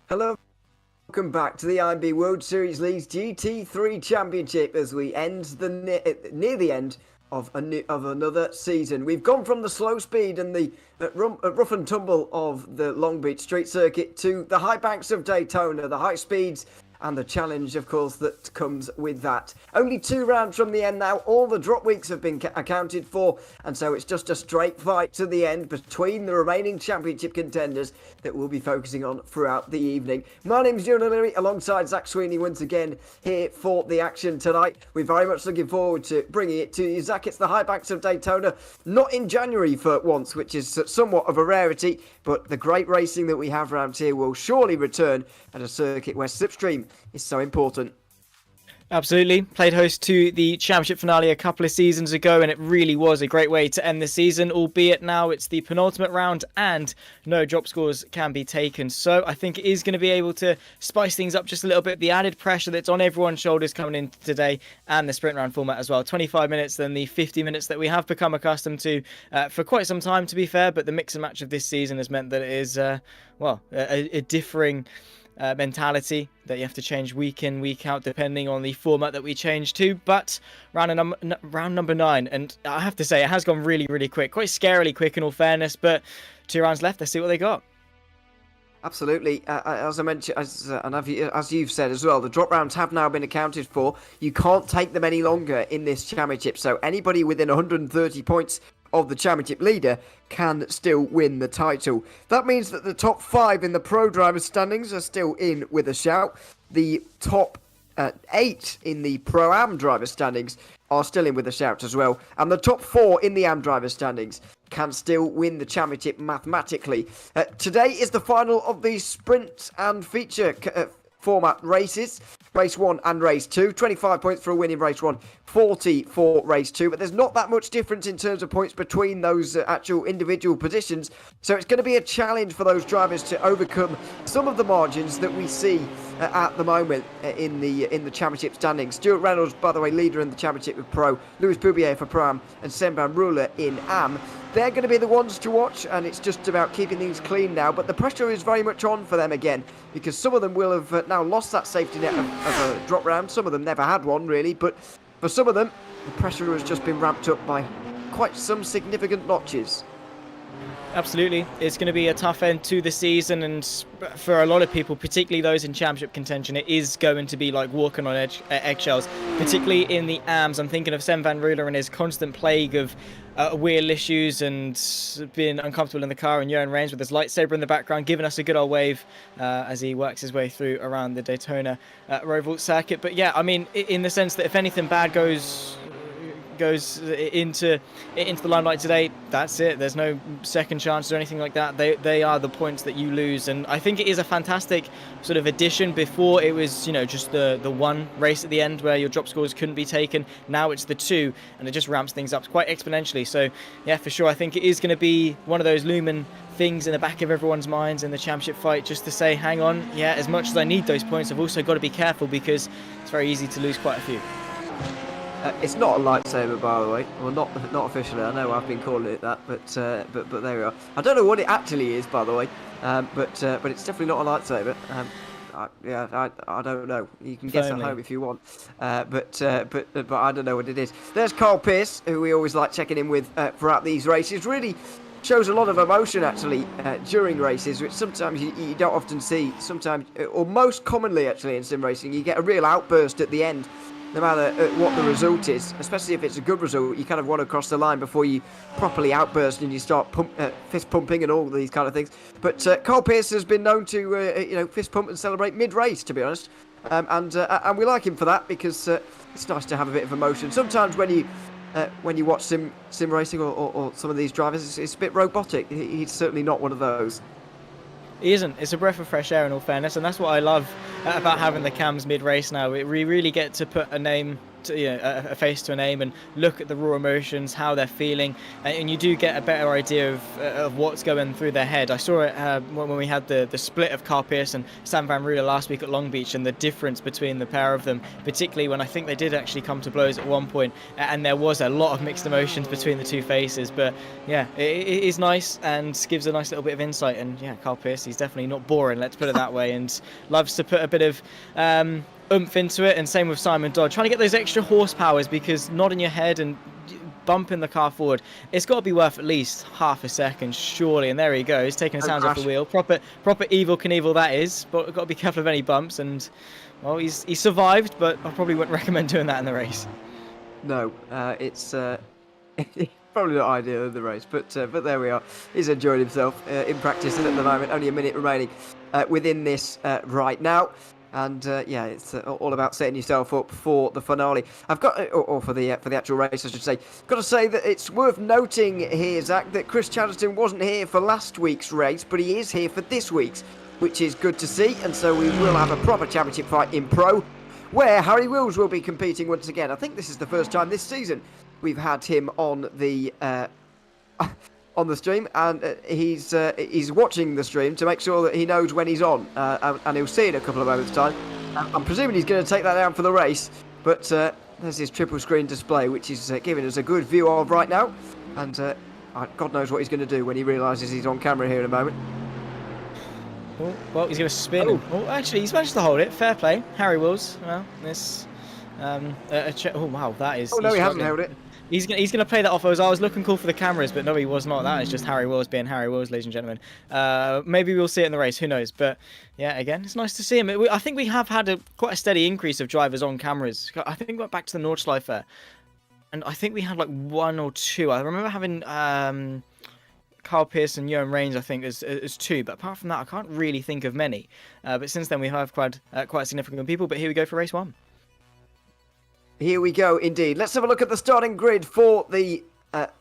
Hello, welcome back to the IMB World Series League's GT3 Championship as we end near the end of another season. We've gone from the slow speed and the rough and tumble of the Long Beach Street Circuit to the high banks of Daytona, the high speeds and the challenge, of course, that comes with that. Only 2 rounds from the end now. All the drop weeks have been accounted for, and so it's just a straight fight to the end between the remaining championship contenders that we'll be focusing on throughout the evening. My name's John O'Leary, alongside Zach Sweeney once again here for the action tonight. We're very much looking forward to bringing it to you. Zach, it's the high banks of Daytona, not in January for once, which is somewhat of a rarity, but the great racing that we have around here will surely return at a circuit where slipstream is so important. Absolutely. Played host to the championship finale a couple of seasons ago, and it really was a great way to end the season, albeit now it's the penultimate round and no drop scores can be taken. So I think it is going to be able to spice things up just a little bit. The added pressure that's on everyone's shoulders coming in today, and the sprint round format as well. 25 minutes than the 50 minutes that we have become accustomed to for quite some time, to be fair, but the mix and match of this season has meant that it is, a differing mentality that you have to change week in, week out, depending on the format that we change to. But round number 9, and I have to say it has gone really, really quick, quite scarily quick in all fairness. But 2 rounds left. Let's see what they got. Absolutely, as I mentioned, as you've said as well, the drop rounds have now been accounted for. You can't take them any longer in this championship, so anybody within 130 points of the championship leader can still win the title. That means that the top 5 in the pro driver standings are still in with a shout. The top 8 in the pro-am driver standings are still in with a shout as well. And the top 4 in the am driver standings can still win the championship mathematically. Today is the final of the sprint and feature format races. Race 1 and Race 2. 25 points for a win in Race 1, 40 for Race 2. But there's not that much difference in terms of points between those actual individual positions. So it's going to be a challenge for those drivers to overcome some of the margins that we see at the moment in the championship standings. Stuart Reynolds, by the way, leader in the championship with Pro. Louis Boubier for Pro-Am and Semban Ruler in Am. They're going to be the ones to watch, and it's just about keeping things clean now. But the pressure is very much on for them again, because some of them will have now lost that safety net of a drop round. Some of them never had one, really. But for some of them, the pressure has just been ramped up by quite some significant notches. Absolutely. It's going to be a tough end to the season, and for a lot of people, particularly those in championship contention, it is going to be like walking on eggshells, particularly in the AMs. I'm thinking of Sem van Ruler and his constant plague of wheel issues and being uncomfortable in the car, and Johan Reigns with his lightsaber in the background giving us a good old wave as he works his way through around the Daytona Roval circuit. But yeah, I mean, in the sense that if anything bad goes into the limelight today, that's it. There's no second chances or anything like that. They are the points that you lose, and I think it is a fantastic sort of addition. Before it was, just the one race at the end where your drop scores couldn't be taken. Now it's the 2, and it just ramps things up quite exponentially. So yeah, for sure, I think it is going to be one of those looming things in the back of everyone's minds in the championship fight, just to say, hang on, yeah, as much as I need those points, I've also got to be careful, because it's very easy to lose quite a few. It's not a lightsaber, by the way. Well, not officially. I know I've been calling it that, but there we are. I don't know what it actually is, by the way. But it's definitely not a lightsaber. I don't know. You can guess at home if you want. But I don't know what it is. There's Carl Pearce, who we always like checking in with throughout these races. Really shows a lot of emotion actually during races, which sometimes you don't often see. Sometimes, or most commonly actually in sim racing, you get a real outburst at the end. No matter what the result is, especially if it's a good result, you kind of want to cross the line before you properly outburst and you start fist pumping and all these kind of things. But Carl Pearce has been known to fist pump and celebrate mid-race, to be honest, and we like him for that, because it's nice to have a bit of emotion. Sometimes when you watch sim racing or some of these drivers, it's a bit robotic. He's certainly not one of those. He isn't. It's a breath of fresh air in all fairness, and that's what I love about having the cams mid-race now. We really get to put a name a face to a name and look at the raw emotions, how they're feeling, and you do get a better idea of what's going through their head. I saw it when we had the split of Carl Pierce and Sam Van Ruler last week at Long Beach, and the difference between the pair of them, particularly when I think they did actually come to blows at one point, and there was a lot of mixed emotions between the two faces. But yeah, it is nice and gives a nice little bit of insight. And yeah, Carl Pierce, he's definitely not boring, let's put it that way, and loves to put a bit of oomph into it. And same with Simon Dodd, trying to get those extra horsepowers, because nodding your head and bumping the car forward, it's got to be worth at least half a second, surely. And there he goes, taking his hands off the wheel. Proper Evel Knievel that is, but got to be careful of any bumps. And well, he survived, but I probably wouldn't recommend doing that in the race. No, it's probably not ideal in the race, but there we are. He's enjoying himself in practice at the moment. Only a minute remaining within this right now. And yeah, it's all about setting yourself up for the finale. I've got, or for the actual race, I should say. Got to say that it's worth noting here, Zach, that Chris Chatterton wasn't here for last week's race, but he is here for this week's, which is good to see. And so we will have a proper championship fight in Pro, where Harry Wills will be competing once again. I think this is the first time this season we've had him on the on the stream, and he's watching the stream to make sure that he knows when he's on, and he'll see it in a couple of moments' time. I'm presuming he's going to take that down for the race, but there's his triple screen display, which is giving us a good view of right now, and God knows what he's going to do when he realises he's on camera here in a moment. Oh, well, he's going to spin. Oh, actually, he's managed to hold it. Fair play, Harry Wills. Well, this. Oh wow, that is. Oh no, he hasn't held it. He's gonna play that off. I was looking cool for the cameras, but no, he was not. That is just Harry Wills being Harry Wills, ladies and gentlemen. Maybe we'll see it in the race. Who knows? But yeah, again, it's nice to see him. I think we have had quite a steady increase of drivers on cameras. I think we went back to the Nordschleife, and I think we had like one or two. I remember having Carl Pierce and Johan Reigns, I think, as two. But apart from that, I can't really think of many. But since then, we have quite significant people. But here we go for race one. Here we go, indeed. Let's have a look at the starting grid for the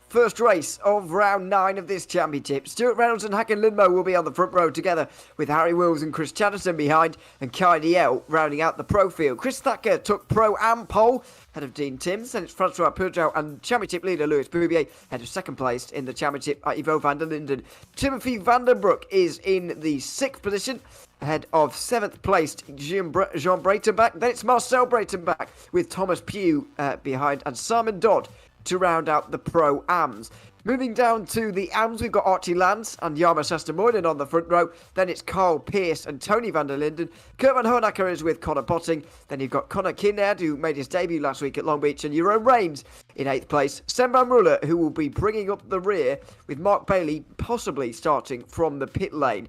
first race of round 9 of this championship. Stuart Reynolds and Hakan Lindmo will be on the front row together with Harry Wills and Chris Chatterton behind, and Kai DL rounding out the pro field. Chris Thacker took pro and pole ahead of Dean Timms, and it's Francois Peugeot and championship leader Louis Boubier head of second place in the championship at Ivo van der Linden. Timothy Vandenbroek is in the 6th position, ahead of 7th placed Jean Breitenbach. Then it's Marcel Breitenbach with Thomas Pugh behind, and Simon Dodd to round out the Pro-Ams. Moving down to the AMs, we've got Archie Lance and Jarmo Sastamoinen on the front row. Then it's Carl Pierce and Tony van der Linden. Kurt van Hoornacker is with Connor Potting. Then you've got Connor Kinnaird, who made his debut last week at Long Beach, and Jeroen Reigns in 8th place. Semban Ruller, who will be bringing up the rear, with Mark Bailey possibly starting from the pit lane.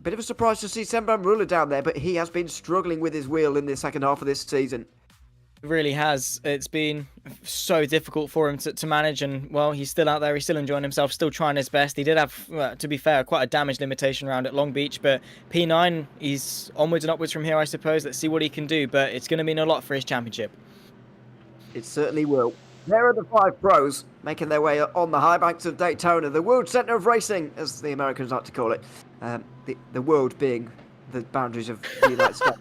Bit of a surprise to see Semban Ruller down there, but he has been struggling with his wheel in the second half of this season. It really has. It's been so difficult for him to manage, and well, he's still out there, he's still enjoying himself, still trying his best. He did have, to be fair, quite a damage limitation round at Long Beach, but P9, he's onwards and upwards from here, I suppose. Let's see what he can do, but it's going to mean a lot for his championship. It certainly will. There are the 5 pros making their way on the high banks of Daytona, the world centre of racing, as the Americans like to call it. The world being the boundaries of the United States.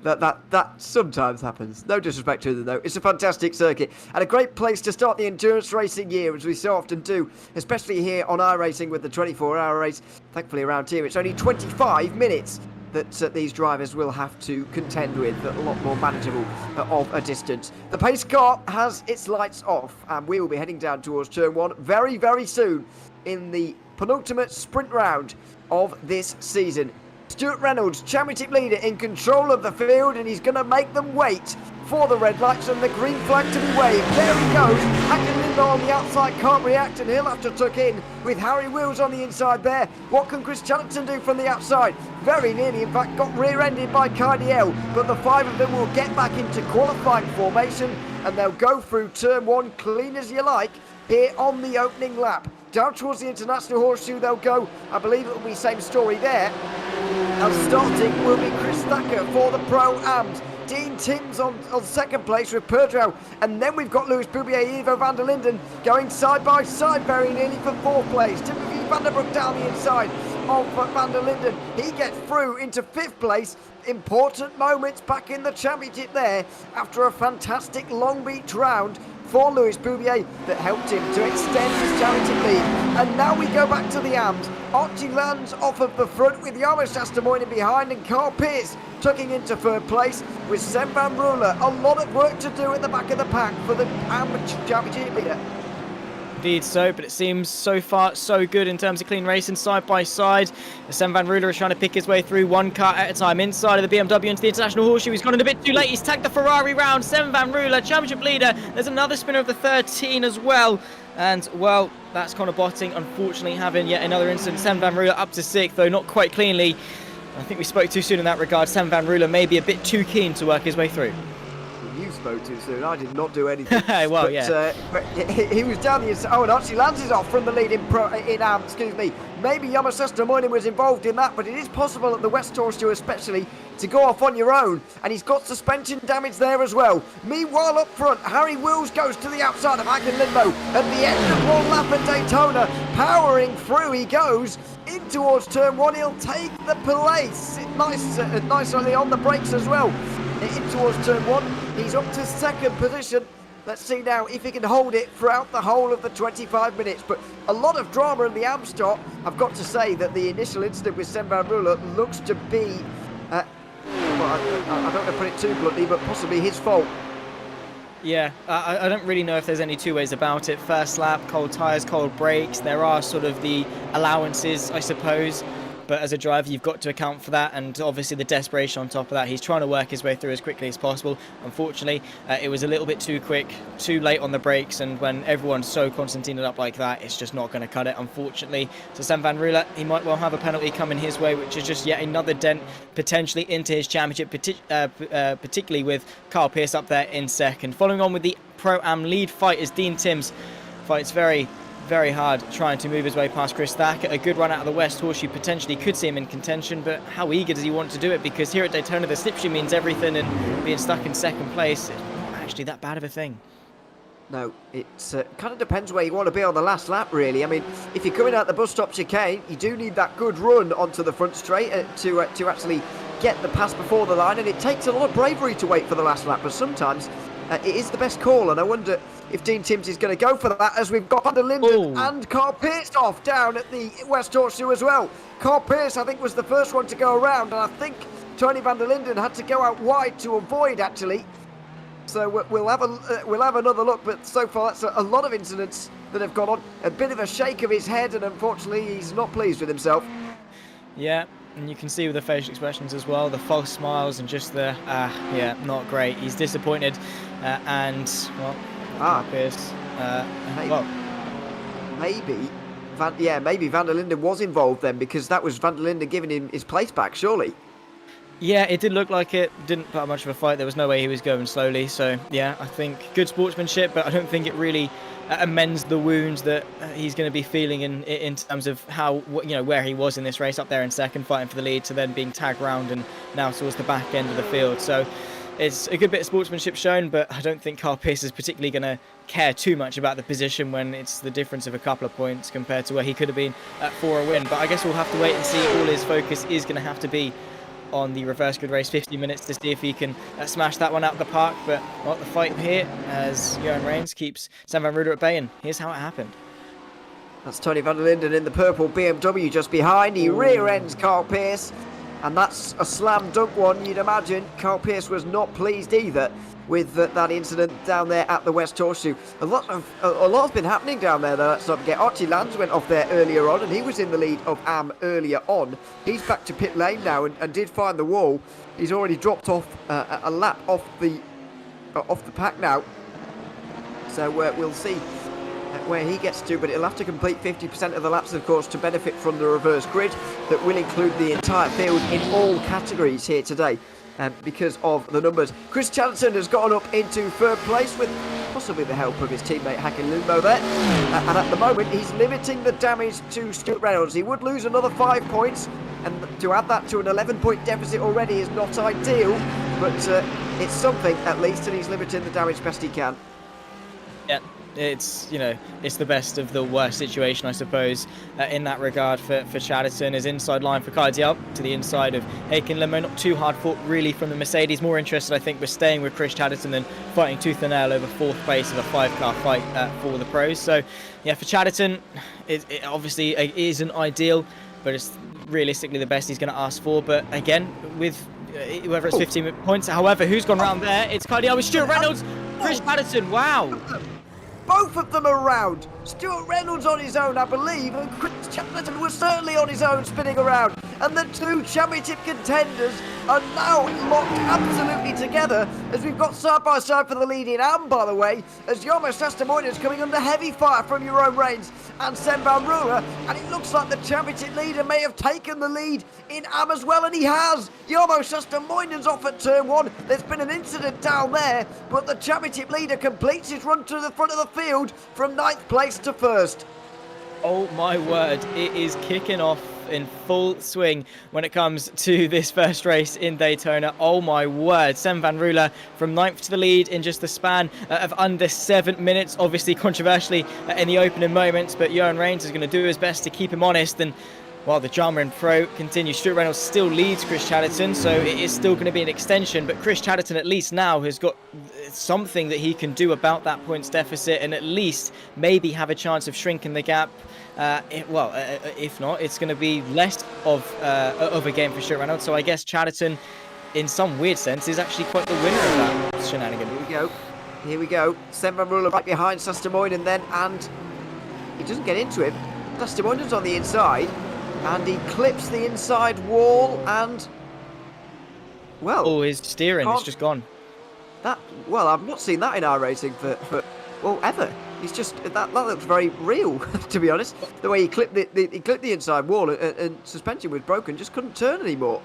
That sometimes happens. No disrespect to them, though. It's a fantastic circuit and a great place to start the endurance racing year, as we so often do, especially here on iRacing with the 24-hour race. Thankfully, around here, it's only 25 minutes that these drivers will have to contend with, a lot more manageable of a distance. The pace car has its lights off, and we will be heading down towards turn 1 very, very soon in the penultimate sprint round of this season. Stuart Reynolds, championship leader, in control of the field, and he's going to make them wait for the red lights and the green flag to be waved. There he goes. Hakan Lindmo on the outside can't react, and he'll have to tuck in with Harry Wills on the inside there. What can Chris Chatterton do from the outside? Very nearly, in fact, got rear-ended by Cardiel, but the 5 of them will get back into qualifying formation, and they'll go through turn 1 clean as you like here on the opening lap. Down towards the International Horseshoe they'll go. I believe it will be same story there. And starting will be Chris Thacker for the Pro-Ams. Dean Timms on second place with Peugeot. And then we've got Louis Boubier, Ivo van der Linden going side by side very nearly for 4th place. Timothy Vandenbroek down the inside. of Van der Linden. He gets through into 5th place. Important moments back in the championship there after a fantastic Long Beach round for Louis Boubier that helped him to extend his championship lead. And now we go back to the AMs. Archie lands off of the front with Jarmo Schastermoinen behind and Carl Pearce tucking into 3rd place with Sven van Ruler. A lot of work to do at the back of the pack for the AM championship leader. Indeed so, but it seems so far so good in terms of clean racing side by side. Sven van Ruler is trying to pick his way through one car at a time inside of the BMW into the International Horseshoe. He's gone in a bit too late. He's tagged the Ferrari round. Sven van Ruler, championship leader. There's another spinner of the 13 as well. And, well, that's Connor Botting, unfortunately, having yet another incident. Sven van Ruler up to 6th, though not quite cleanly. I think we spoke too soon in that regard. Sven van Ruler may be a bit too keen to work his way through. You spoke too soon. I did not do anything. Well, but, yeah. But he was down the inside. Oh, and Archie Lance is off from the lead in AM. Excuse me. Maybe Jarmo Schastermoinen was involved in that, but it is possible at the West Horseshoe especially to go off on your own. And he's got suspension damage there as well. Meanwhile, up front, Harry Wills goes to the outside of Hagen Lindmo. At the end of one lap at Daytona, powering through he goes in towards turn 1. He'll take the place. Nicely on the brakes as well. In towards turn 1. He's up to 2nd position. Let's see now if he can hold it throughout the whole of the 25 minutes. But a lot of drama in the AM stop. I've got to say that the initial incident with Sven van Ruler looks to be, well, I don't want to put it too bluntly, but possibly his fault. Yeah, I don't really know if there's any two ways about it. First lap, cold tyres, cold brakes. There are sort of the allowances, I suppose. But as a driver, you've got to account for that, and obviously the desperation on top of that. He's trying to work his way through as quickly as possible. Unfortunately, it was a little bit too quick, too late on the brakes, and when everyone's so Constantined up like that, it's just not going to cut it, unfortunately. So Sven van Ruler, he might well have a penalty coming his way, which is just yet another dent potentially into his championship, particularly with Carl Pearce up there in 2nd. Following on with the Pro-Am lead fight is Dean Timms. Fights very hard trying to move his way past Chris Thacker. A good run out of the West Horseshoe potentially could see him in contention, but how eager does he want to do it? Because here at Daytona, the slipstream means everything, and being stuck in 2nd place is not actually that bad of a thing. No, it kind of depends where you want to be on the last lap, really. I mean, if you're coming out the bus stop chicane, you do need that good run onto the front straight to actually get the pass before the line, and it takes a lot of bravery to wait for the last lap, but sometimes it is the best call, and I wonder if Dean Timms is going to go for that, as we've got Van der Linden and Carl Pearce off down at the West Horseshoe as well. Carl Pearce, I think, was the first one to go around, and I think Tony Van der Linden had to go out wide to avoid, actually. So we'll have another look, but so far that's a lot of incidents that have gone on. A bit of a shake of his head, and unfortunately he's not pleased with himself. Yeah, and you can see with the facial expressions as well, the false smiles and just the, yeah, not great. He's disappointed, and, well, Pearce, maybe Van der Linden was involved then, because that was Van der Linden giving him his place back, surely. Yeah, it did look like it. Didn't put up much of a fight. There was no way he was going slowly. So, yeah, I think good sportsmanship, but I don't think it really amends the wounds that he's going to be feeling in terms of how, you know, where he was in this race, up there in 2nd, fighting for the lead, to then being tagged round and now towards the back end of the field. So it's a good bit of sportsmanship shown, but I don't think Carl Pearce is particularly going to care too much about the position when it's the difference of a couple of points compared to where he could have been for a win. But I guess we'll have to wait and see. All his focus is going to have to be on the reverse grid race, 50 minutes, to see if he can smash that one out of the park. But well, the fight here as Johan Reins keeps Sven van Ruler at bay, and here's how it happened. That's Tony Van der Linden in the purple BMW just behind. He rear ends Carl Pearce, and that's a slam dunk one, you'd imagine. Carl Pearce was not pleased either with that incident down there at the West Horseshoe. A lot has been happening down there, though. Let's not forget Archie Lands went off there earlier on, and he was in the lead of AM earlier on. He's back to pit lane now and did find the wall. He's already dropped off a lap off the pack now. So we'll see where he gets to, but it'll have to complete 50% of the laps, of course, to benefit from the reverse grid that will include the entire field in all categories here today. Because of the numbers. Chris Chanson has gotten up into 3rd place with possibly the help of his teammate Hakan Lundmo there. And at the moment, he's limiting the damage to Stuart Reynolds. He would lose another 5 points, and to add that to an 11-point deficit already is not ideal, but it's something at least, and he's limiting the damage best he can. Yeah, it's, you know, it's the best of the worst situation, I suppose, in that regard for Chatterton. His inside line for Cardiel to the inside of Aiken Limo. Not too hard fought really from the Mercedes. More interested, I think, with staying with Chris Chatterton than fighting tooth and nail over 4th place of a 5-car fight for the pros. So yeah, for Chatterton, it obviously isn't ideal, but it's realistically the best he's going to ask for. But again, with whether it's 15 points, however, who's gone round there? It's Cardiel with Stuart Reynolds, Chris Chatterton. Wow. Both of them around. Stuart Reynolds on his own, I believe, and Chris Chatterton was certainly on his own spinning around. And the two championship contenders are now locked absolutely together, as we've got side by side for the lead in AM, by the way, as Jarmo Sastamoni is coming under heavy fire from Jeroen Reins and Sven van Ruler, and it looks like the championship leader may have taken the lead in AM as well, and he has. Jarmo Sastamoni's off at turn 1. There's been an incident down there, but the championship leader completes his run to the front of the field from 9th place to 1st. Oh my word, it is kicking off in full swing when it comes to this first race in Daytona. Oh my word, Sven van Ruler from 9th to the lead in just the span of under 7 minutes. Obviously controversially in the opening moments, but Jeroen Reins is going to do his best to keep him honest. And while the Jarmo and Pro continues, Stuart Reynolds still leads Chris Chatterton, so it is still going to be an extension, but Chris Chatterton at least now has got something that he can do about that points deficit, and at least maybe have a chance of shrinking the gap. If not, it's going to be less of a game for Stuart Reynolds. So I guess Chatterton, in some weird sense, is actually quite the winner of that shenanigan. Here we go. Sven van Ruler right behind Sastamoni then, and he doesn't get into him. Sastamoni's on the inside, and he clips the inside wall, and well, his steering is just gone. I've not seen that in our racing for ever. He's just that looks very real, to be honest. The way he clipped the inside wall, and suspension was broken, just couldn't turn anymore.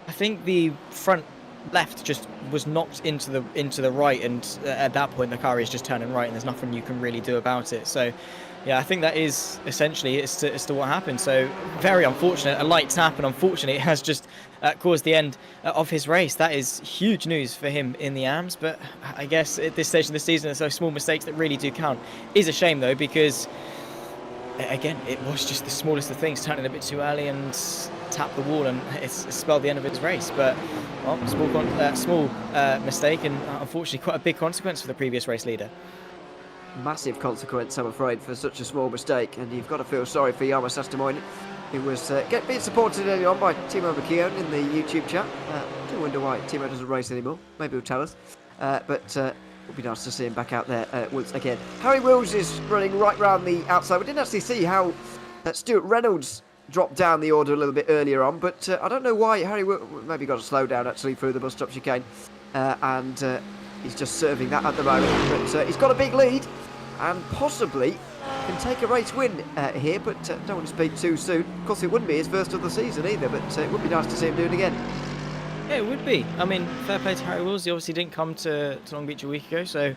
I think the front left just was knocked into the right, and at that point the car is just turning right, and there's nothing you can really do about it. So yeah, I think that is essentially as to what happened. So very unfortunate, a light tap, and unfortunately it has just caused the end of his race. That is huge news for him in the AMS, but I guess at this stage of the season, there's those small mistakes that really do count. Is a shame though, because again, it was just the smallest of things, turning a bit too early and tapped the wall, and it's spelled the end of his race. But well, small mistake, and unfortunately quite a big consequence for the previous race leader. Massive consequence, I'm afraid, for such a small mistake, and you've got to feel sorry for Jarmo Sastamoni, who was being supported early on by Timo Mckeown in the YouTube chat. I do wonder why Timo doesn't race anymore. Maybe he'll tell us. But it would be nice to see him back out there once again. Harry Wills is running right round the outside. We didn't actually see how Stuart Reynolds dropped down the order a little bit earlier on, but I don't know why Harry Wills maybe got to slow down actually through the bus stop chicane, and he's just serving that at the moment. But he's got a big lead, and possibly can take a race win here, but don't want to speak too soon. Of course, it wouldn't be his first of the season either, but it would be nice to see him do it again. Yeah, it would be. I mean, fair play to Harry Wills. He obviously didn't come to Long Beach a week ago, so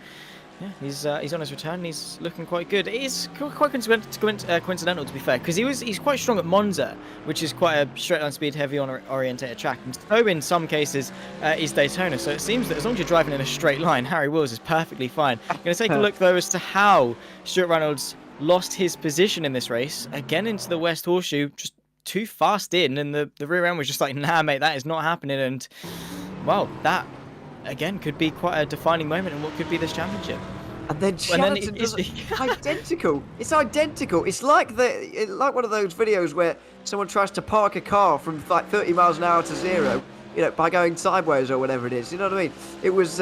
yeah, he's on his return, and he's looking quite good. It is quite coincidental, to be fair, because he's quite strong at Monza, which is quite a straight line speed, heavy on orientated track, and so in some cases is Daytona. So it seems that as long as you're driving in a straight line, Harry Wills is perfectly fine. I'm going to take a look though as to how Stuart Reynolds lost his position in this race. Again into the West Horseshoe, just too fast in, and the rear end was just like, nah mate, that is not happening. And well, that again could be quite a defining moment in what could be this championship. And then Chatterton does identical. It's identical. It's like one of those videos where someone tries to park a car from like 30 miles an hour to 0, you know, by going sideways or whatever it is. You know what I mean? It was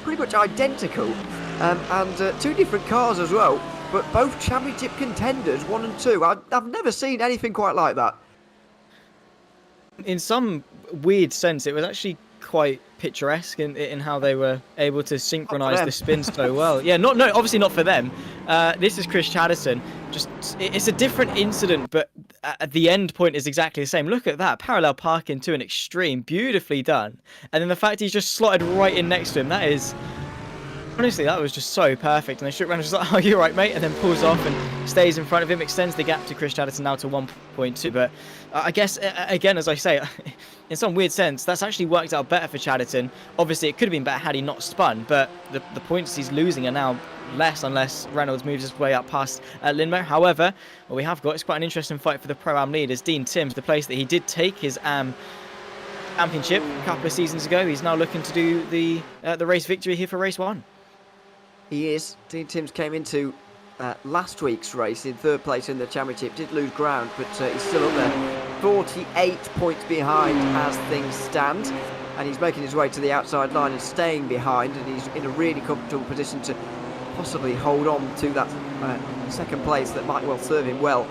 pretty much identical, and two different cars as well, but both championship contenders, 1 and 2. I've never seen anything quite like that. In some weird sense, it was actually quite picturesque in how they were able to synchronize the spins so well. Yeah, obviously not for them. This is Chris Chatterton. It's a different incident, but at the end point is exactly the same. Look at that parallel parking to an extreme, beautifully done. And then the fact he's just slotted right in next to him, that is honestly, that was just so perfect. And the Stuart Reynolds was like, oh, you're right, mate, and then pulls off and stays in front of him, extends the gap to Chris Chatterton now to 1.2. But I guess, again, as I say, in some weird sense, that's actually worked out better for Chatterton. Obviously, it could have been better had he not spun, but the points he's losing are now less unless Reynolds moves his way up past Lindmo. However, what we have got is quite an interesting fight for the Pro-Am lead, as Dean Timms, the place that he did take his championship a couple of seasons ago, he's now looking to do the race victory here for race 1. He is. Dean Timms came into last week's race in 3rd place in the championship, did lose ground, but he's still up there. 48 points behind as things stand, and he's making his way to the outside line and staying behind, and he's in a really comfortable position to possibly hold on to that 2nd place that might well serve him well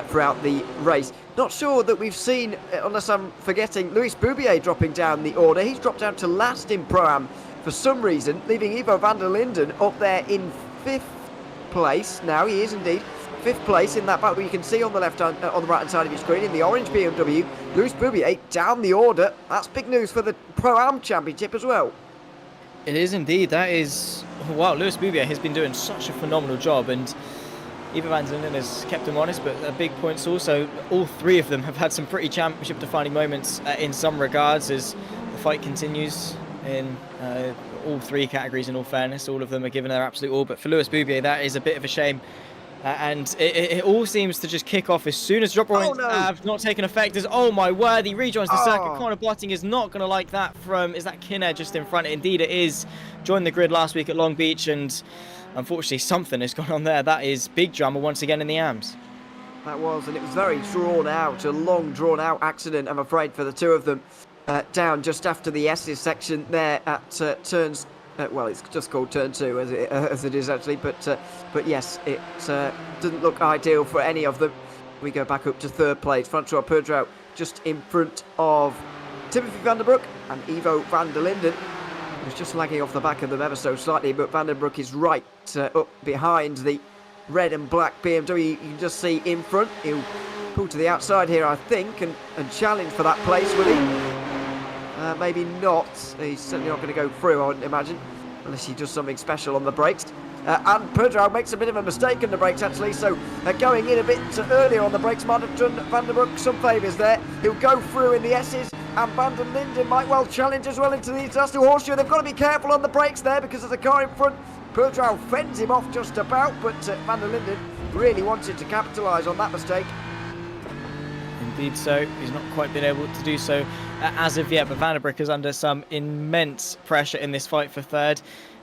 throughout the race. Not sure that we've seen, unless I'm forgetting, Luis Boubier dropping down the order. He's dropped down to last in Pro-Am for some reason, leaving Ivo van der Linden up there in 5th place. Now he is indeed 5th place in that battle. You can see on the on the right hand side of your screen in the orange BMW, Luis Boubier down the order. That's big news for the Pro-Am Championship as well. It is indeed. That is, wow, Luis Boubier has been doing such a phenomenal job, and Ivo van der Linden has kept him honest, but big points also. All 3 of them have had some pretty championship defining moments in some regards as the fight continues in all 3 categories. In all fairness, all of them are giving their absolute all, but for Luis Boubier that is a bit of a shame. And it all seems to just kick off as soon as drop points have not taken effect. As, oh my word, he rejoins the circuit. Connor Blotting is not going to like that from, is that Kinner just in front? Indeed it is. Joined the grid last week at Long Beach, and unfortunately something has gone on there. That is big drama once again in the AMS. That was, and it was very drawn out, a long drawn out accident, I'm afraid, for the 2 of them. Down just after the S's section there at turns. Well, it's just called turn 2 as it is actually, but yes, it doesn't look ideal for any of them. We go back up to 3rd place. Francois Perdreau just in front of Timothy van der Broek and Ivo van der Linden, who's just lagging off the back of them ever so slightly, but van der Broek is right up behind the red and black BMW. You can just see in front. He'll pull to the outside here, I think, and challenge for that place, will he? Maybe not. He's certainly not going to go through, I wouldn't imagine, unless he does something special on the brakes. And Perdreau makes a bit of a mistake on the brakes, actually, so going in a bit earlier on the brakes might have done Van der Broek some favours there. He'll go through in the S's, and Van der Linden might well challenge as well into the International Horseshoe. They've got to be careful on the brakes there because there's a car in front. Perdreau fends him off just about, but Van der Linden really wanted to capitalise on that mistake. Indeed so. He's not quite been able to do so as of yet, but Van der Broek is under some immense pressure in this fight for 3rd.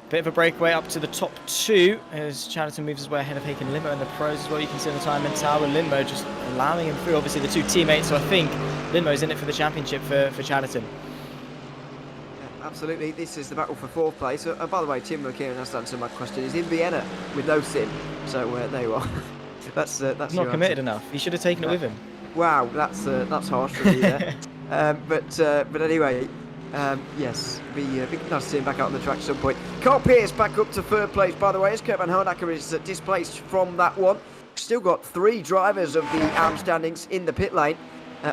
Bit of a breakaway up to the top 2 as Chatterton moves his way ahead of Haken Lindmo and the pros as well. You can see on the time and tower, Lindmo just allowing him through. Obviously the 2 teammates, so I think Lindmo's in it for the championship for Chatterton. Absolutely, this is the battle for 4th place. By the way, Tim McKeon has answered my question. He's in Vienna with no sim, so there you are. that's not committed enough. He should have taken it with him. Wow, that's harsh from you there. But anyway, yes, be nice to see him back out on the track at some point. Carl Pearce back up to 3rd place, by the way, as Kurt Van Hoornacker is displaced from that one. Still got 3 drivers of the AM standings in the pit lane.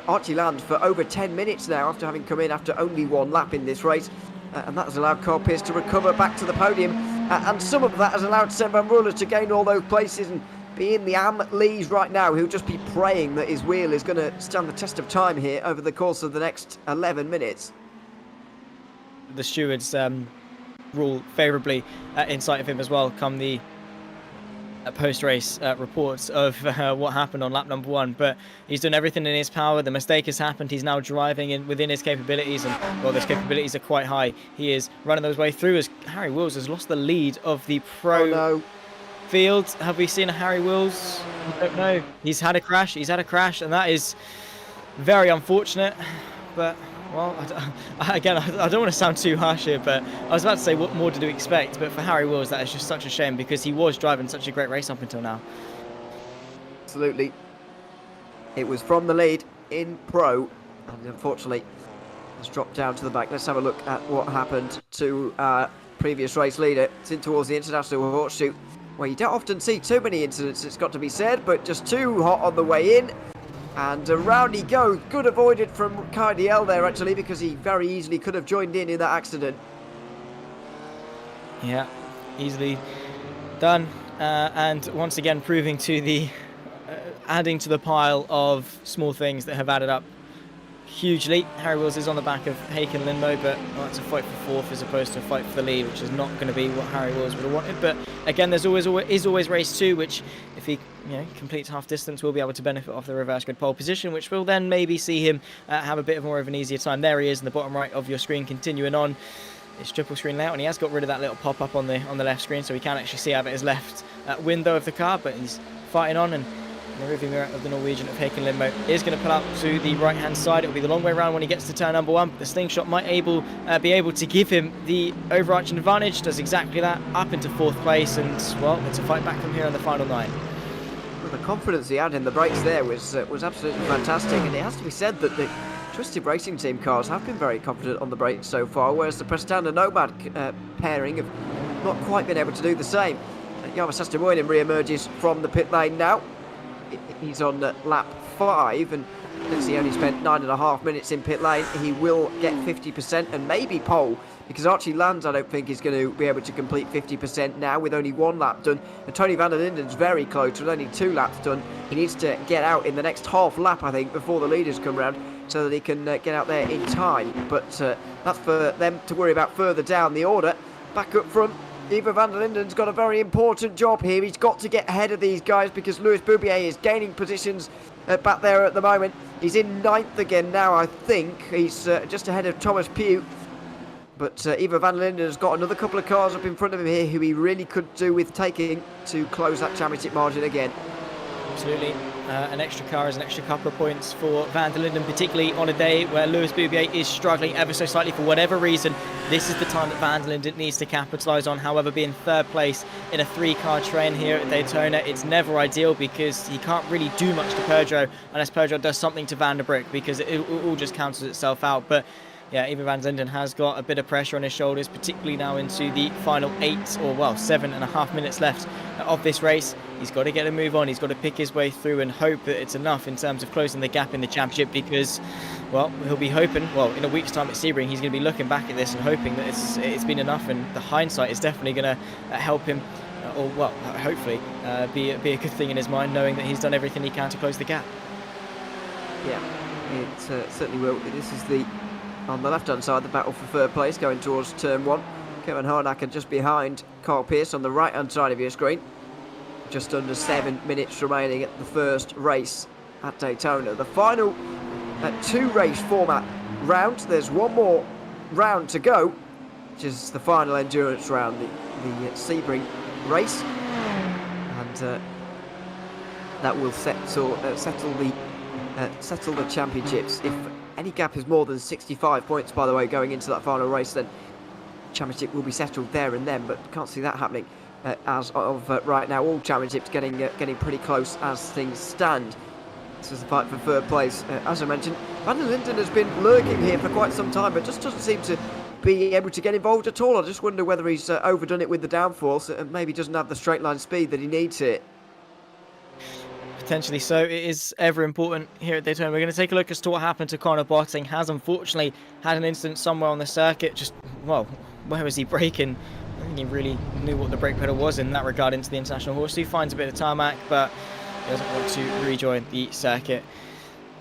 Archie Land for over 10 minutes now after having come in after only 1 lap in this race. And that has allowed Carl Pearce to recover back to the podium. And some of that has allowed Seb Van Ruler to gain all those places and be in the AM leads right now. He'll just be praying that his wheel is going to stand the test of time here over the course of the next 11 minutes. The stewards rule favourably in sight of him as well come the post-race reports of what happened on lap number 1, but he's done everything in his power. The mistake has happened. He's now driving within his capabilities, and well, those capabilities are quite high. He is running those way through as Harry Wills has lost the lead of the pro field. Have we seen a Harry Wills? I don't know. He's had a crash, and that is very unfortunate, but well, again, I don't want to sound too harsh here, but I was about to say what more do we expect, but for Harry Wills that is just such a shame because he was driving such a great race up until now. Absolutely. It was from the lead in Pro, and unfortunately has dropped down to the back. Let's have a look at what happened to our previous race leader. It's in towards the International Horseshoe, where you don't often see too many incidents, it's got to be said, but just too hot on the way in. And around he goes. Good avoided from Kai DL there, actually, because he very easily could have joined in that accident. Yeah, easily done. And once again, proving to the adding to the pile of small things that have added up hugely. Harry Wills is on the back of Haken Lindmo, but it's a fight for fourth as opposed to a fight for the lead, which is not going to be what Harry Wills would have wanted. But again, there's always race 2, which if he completes half distance, will be able to benefit off the reverse grid pole position, which will then maybe see him have a bit more of an easier time. There he is in the bottom right of your screen, continuing on. It's triple screen layout, and he has got rid of that little pop-up on the left screen, so we can actually see out of his left window of the car, but he's fighting on, and the rearview mirror of the Norwegian of Haken Lindmo is going to pull out to the right-hand side. It'll be the long way around when he gets to turn number 1, but the slingshot might be able to give him the overarching advantage. Does exactly that, up into 4th place, and, well, it's a fight back from here on the final 9. Well, the confidence he had in the brakes there was absolutely fantastic, and it has to be said that the Twisted Racing Team cars have been very confident on the brakes so far, whereas the Prestanda Nomad pairing have not quite been able to do the same. Jarmo Sastimoinen re-emerges from the pit lane now. He's on lap 5, and since he only spent 9.5 minutes in pit lane, he will get 50% and maybe pole, because Archie Lands I don't think is going to be able to complete 50% now with only 1 lap done, and Tony van der Linden's very close with only 2 laps done. He needs to get out in the next half lap, I think, before the leaders come round, so that he can get out there in time. But that's for them to worry about further down the order. Back up front, Ivo van der Linden's got a very important job here. He's got to get ahead of these guys because Louis Boubier is gaining positions back there at the moment. He's in 9th again now, I think. He's just ahead of Thomas Pugh. But Ivo van der Linden has got another couple of cars up in front of him here who he really could do with taking to close that championship margin again. Absolutely. An extra car is an extra couple of points for van der Linden, particularly on a day where Louis Boubier is struggling ever so slightly for whatever reason. This is the time that van der Linden needs to capitalise on. However, being 3rd place in a 3-car train here at Daytona, it's never ideal because he can't really do much to Peugeot unless Peugeot does something to Van der Brick, because it all just cancels itself out. But yeah, Ivo van der Linden has got a bit of pressure on his shoulders, particularly now into the final 7.5 minutes left of this race. He's got to get a move on. He's got to pick his way through and hope that it's enough in terms of closing the gap in the championship, because, well, he'll be hoping, well, in a week's time at Sebring, he's going to be looking back at this and hoping that it's been enough, and the hindsight is definitely going to help him, or, well, hopefully be a good thing in his mind, knowing that he's done everything he can to close the gap. Yeah, it certainly will. This is on the left-hand side, the battle for 3rd place going towards turn 1. Kevin Harnacker just behind Carl Pearce on the right-hand side of your screen. Just under 7 minutes remaining at the first race at Daytona. The final 2-race format round. There's one more round to go, which is the final endurance round, the Sebring race, and that will settle the championships. If any gap is more than 65 points, by the way, going into that final race, then championship will be settled there and then, but can't see that happening as of right now. All championships getting pretty close as things stand. This is the fight for 3rd place. As I mentioned, van der Linden has been lurking here for quite some time, but just doesn't seem to be able to get involved at all. I just wonder whether he's overdone it with the downforce and maybe doesn't have the straight line speed that he needs here. Potentially so. It is ever important here at Daytona. We're going to take a look as to what happened to Conor Botting. Has unfortunately had an incident somewhere on the circuit. Just, well, where was he braking? I think he really knew what the brake pedal was in that regard into the international horse. So he finds a bit of tarmac, but he doesn't want to rejoin the circuit.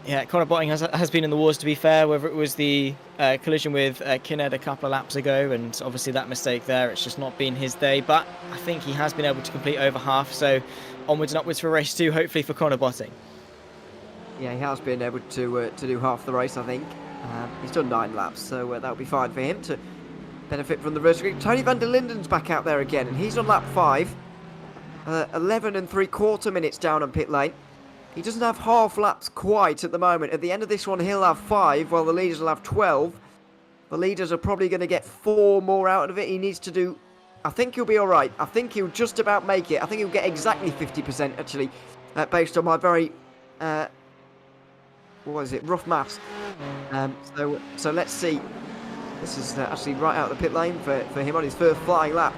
Yeah, Conor Botting has been in the wars, to be fair, whether it was the collision with Kinnard a couple of laps ago, and obviously that mistake there, it's just not been his day, but I think he has been able to complete over half, so onwards and upwards for race 2, hopefully for Conor Botting. Yeah, he has been able to do half the race, I think. He's done 9 laps, so that'll be fine for him to benefit from the race. Tony van der Linden's back out there again, and he's on lap 5. 11 3/4 minutes down on pit lane. He doesn't have half laps quite at the moment. At the end of this one, he'll have 5, while the leaders will have 12. The leaders are probably going to get 4 more out of it. He needs to do... I think he'll be all right. I think he'll just about make it. I think he'll get exactly 50%, actually, based on my very... what is it? Rough maths. So let's see. This is actually right out of the pit lane for him on his first flying lap.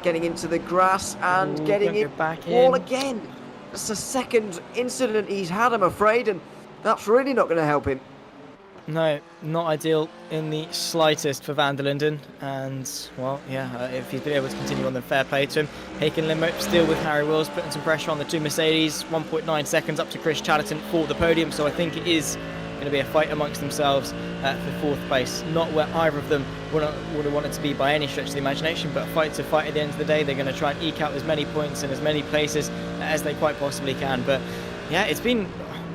Getting into the grass and getting it back all in. Again. That's the second incident he's had, I'm afraid, and that's really not going to help him. No, not ideal in the slightest for van der Linden, and, well, yeah, if he's been able to continue on, then fair play to him. Haken Lindmo still with Harry Wills, putting some pressure on the 2 Mercedes, 1.9 seconds up to Chris Chatterton for the podium, so I think it is going to be a fight amongst themselves for 4th place. Not where either of them would have wanted to be by any stretch of the imagination, but a fight to fight at the end of the day. They're going to try and eke out as many points in as many places as they quite possibly can. But yeah, it's been,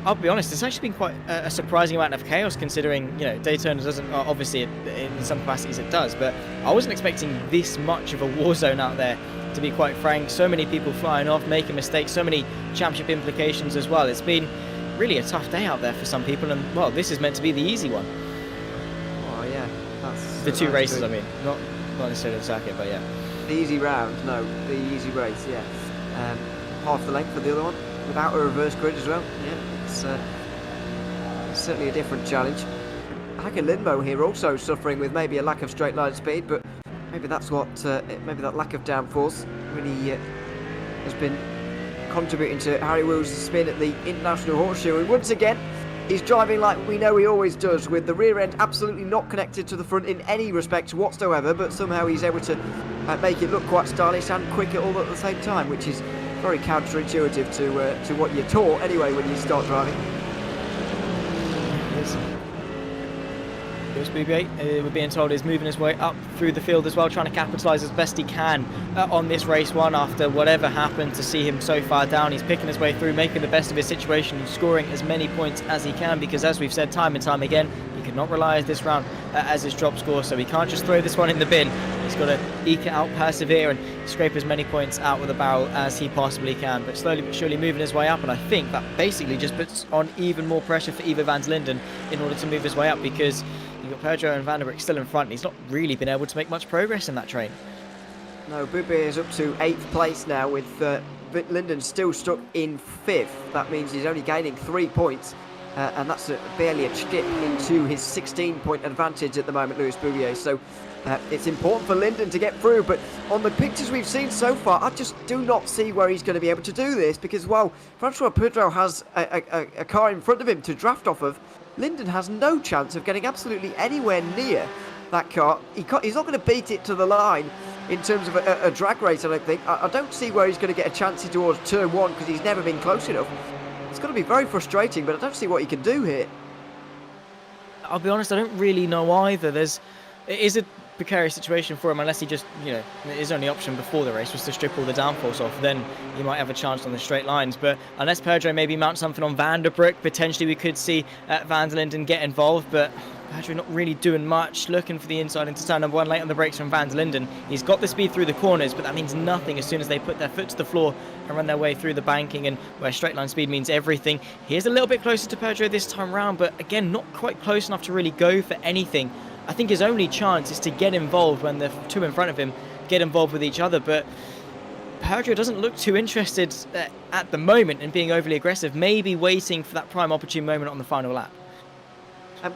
I'll be honest, it's actually been quite a surprising amount of chaos, considering, you know, Daytona doesn't, obviously in some capacities it does, but I wasn't expecting this much of a war zone out there, to be quite frank. So many people flying off, making mistakes, so many championship implications as well. It's been really a tough day out there for some people, and well, this is meant to be the easy one. Oh yeah, that's the two races, good. I mean, not necessarily the circuit, but yeah. The easy round, no, the easy race, yeah. Half the length for the other one, without a reverse grid as well. Yeah, it's certainly a different challenge. Like a Linmo here, also suffering with maybe a lack of straight line speed, but maybe that's what, maybe that lack of downforce really has been contributing to Harry Wills' spin at the International Horseshoe. And once again, he's driving like we know he always does, with the rear end absolutely not connected to the front in any respect whatsoever, but somehow he's able to make it look quite stylish and quick all at the same time, which is very counterintuitive to what you're taught anyway when you start driving. Lewis Boubier, we're being told, is moving his way up through the field as well, trying to capitalise as best he can on this race one after whatever happened to see him so far down. He's picking his way through, making the best of his situation and scoring as many points as he can, because as we've said time and time again, he cannot rely on this round as his drop score, so he can't just throw this one in the bin. He's got to eke it out, persevere and scrape as many points out with the barrel as he possibly can, but slowly but surely moving his way up, and I think that basically just puts on even more pressure for Ivo van der Linden in order to move his way up, because you've got Pedro and Van der Breggen still in front, and he's not really been able to make much progress in that train. No, Boubier is up to 8th place now, with Linden still stuck in 5th. That means he's only gaining 3 points, and that's barely a chip into his 16-point advantage at the moment, Lewis Boubier. So it's important for Linden to get through, but on the pictures we've seen so far, I just do not see where he's going to be able to do this, because while Francois Pedro has a car in front of him to draft off of, Linden has no chance of getting absolutely anywhere near that car. He's not going to beat it to the line in terms of a drag race, I don't think. I don't see where he's going to get a chance towards turn 1, because he's never been close enough. It's going to be very frustrating, but I don't see what he can do here. I'll be honest, I don't really know either. It is a precarious situation for him, unless he just, you know, his only option before the race was to strip all the downforce off. Then he might have a chance on the straight lines, but unless Pedro maybe mounts something on Van der Breggen, potentially we could see Van der Linden get involved, but Pedro not really doing much, looking for the inside into turn number 1, late on the brakes from Van der Linden. He's got the speed through the corners, but that means nothing as soon as they put their foot to the floor and run their way through the banking, and where straight line speed means everything. He's a little bit closer to Pedro this time round, but again, not quite close enough to really go for anything. I think his only chance is to get involved when the two in front of him get involved with each other, but Pedro doesn't look too interested at the moment in being overly aggressive, maybe waiting for that prime opportune moment on the final lap.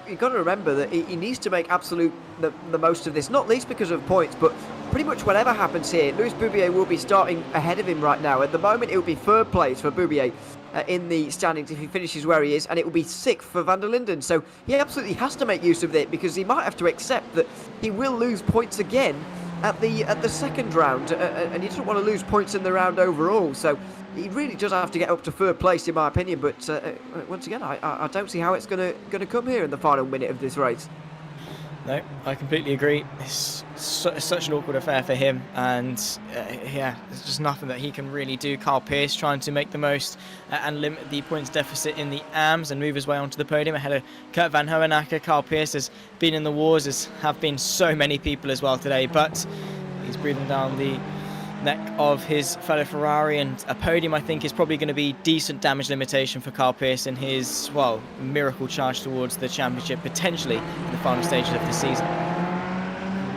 You've got to remember that he needs to make the most of this, not least because of points, but pretty much whatever happens here, Lewis Boubier will be starting ahead of him right now. At the moment, it will be 3rd place for Boubier in the standings if he finishes where he is, and it will be 6th for Van der Linden. So he absolutely has to make use of it, because he might have to accept that he will lose points again at the second round, and he doesn't want to lose points in the round overall. So he really does have to get up to 3rd place, in my opinion. But once again, I don't see how it's going to come here in the final minute of this race. No, I completely agree. It's such an awkward affair for him, and yeah, there's just nothing that he can really do. Carl Pearce trying to make the most and limit the points deficit in the AMS and move his way onto the podium ahead of Kurt Van Hoenacker. Carl Pearce has been in the wars, as have been so many people as well today, but he's breathing down the neck of his fellow Ferrari, and a podium I think is probably going to be decent damage limitation for Carl Pearce in his, well, miracle charge towards the championship, potentially in the final stages of the season.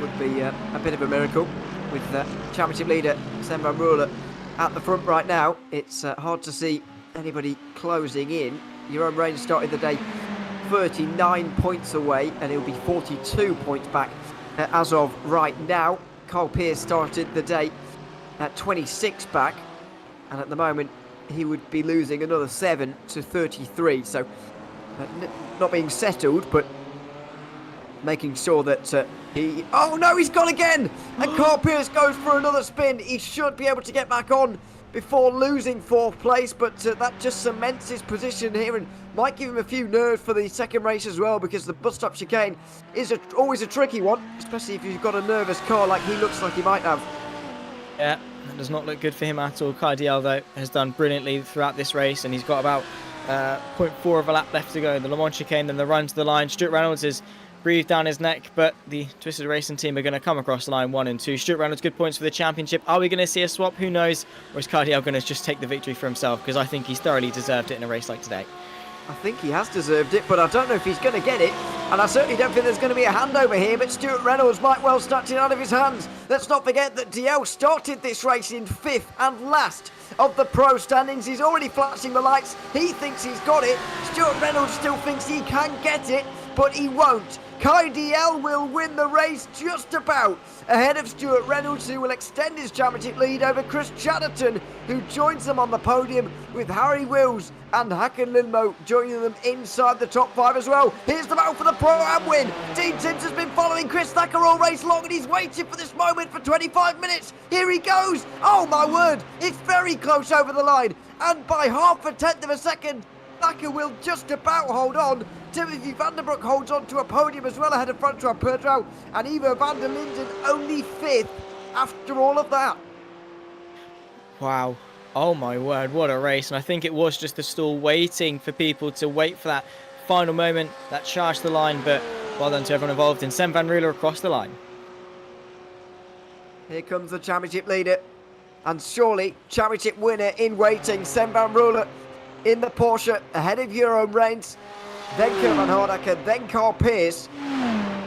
Would be a bit of a miracle with championship leader Sven van Rooyen at the front right now. It's hard to see anybody closing in. Jeroen Reijn started the day 39 points away, and he'll be 42 points back as of right now. Carl Pearce started the day at 26 back, and at the moment he would be losing another 7 to 33, so not being settled, but making sure that he... Oh no, he's gone again! And Carl Pearce goes for another spin. He should be able to get back on before losing 4th place, but that just cements his position here and might give him a few nerves for the second race as well, because the bus stop chicane is always a tricky one, especially if you've got a nervous car like he looks like he might have. Yeah, that does not look good for him at all. Cardiel, though, has done brilliantly throughout this race, and he's got about 0.4 of a lap left to go. The Le Mans chicane, then the run to the line. Stuart Reynolds has breathed down his neck, but the Twisted Racing team are going to come across the line 1 and 2. Stuart Reynolds, good points for the championship. Are we going to see a swap? Who knows? Or is Cardiel going to just take the victory for himself? Because I think he's thoroughly deserved it in a race like today. I think he has deserved it, but I don't know if he's going to get it. And I certainly don't think there's going to be a handover here, but Stuart Reynolds might well snatch it out of his hands. Let's not forget that DL started this race in 5th and last of the pro standings. He's already flashing the lights. He thinks he's got it. Stuart Reynolds still thinks he can get it, but he won't. Kai DL will win the race just about ahead of Stuart Reynolds, who will extend his championship lead over Chris Chatterton, who joins them on the podium, with Harry Wills and Hakan Lindmo joining them inside the top 5 as well. Here's the battle for the Pro-Am win. Dean Timms has been following Chris Thacker all race long, and he's waited for this moment for 25 minutes. Here he goes. Oh my word, it's very close over the line, and by 0.5 of a second, Thacker will just about hold on. Timothy Vanderbroek holds on to a podium as well ahead of Francois Perdreau, and Ivo van der Linden only 5th after all of that. Wow. Oh my word, what a race. And I think it was just the stall waiting for people to wait for that final moment, that charge to the line. But well done to everyone involved. And Sam van Ruler across the line. Here comes the championship leader, and surely championship winner in waiting, Sam van Ruler in the Porsche ahead of Jeroen Reins, then Kurt van Hardacker, then Carl Pearce.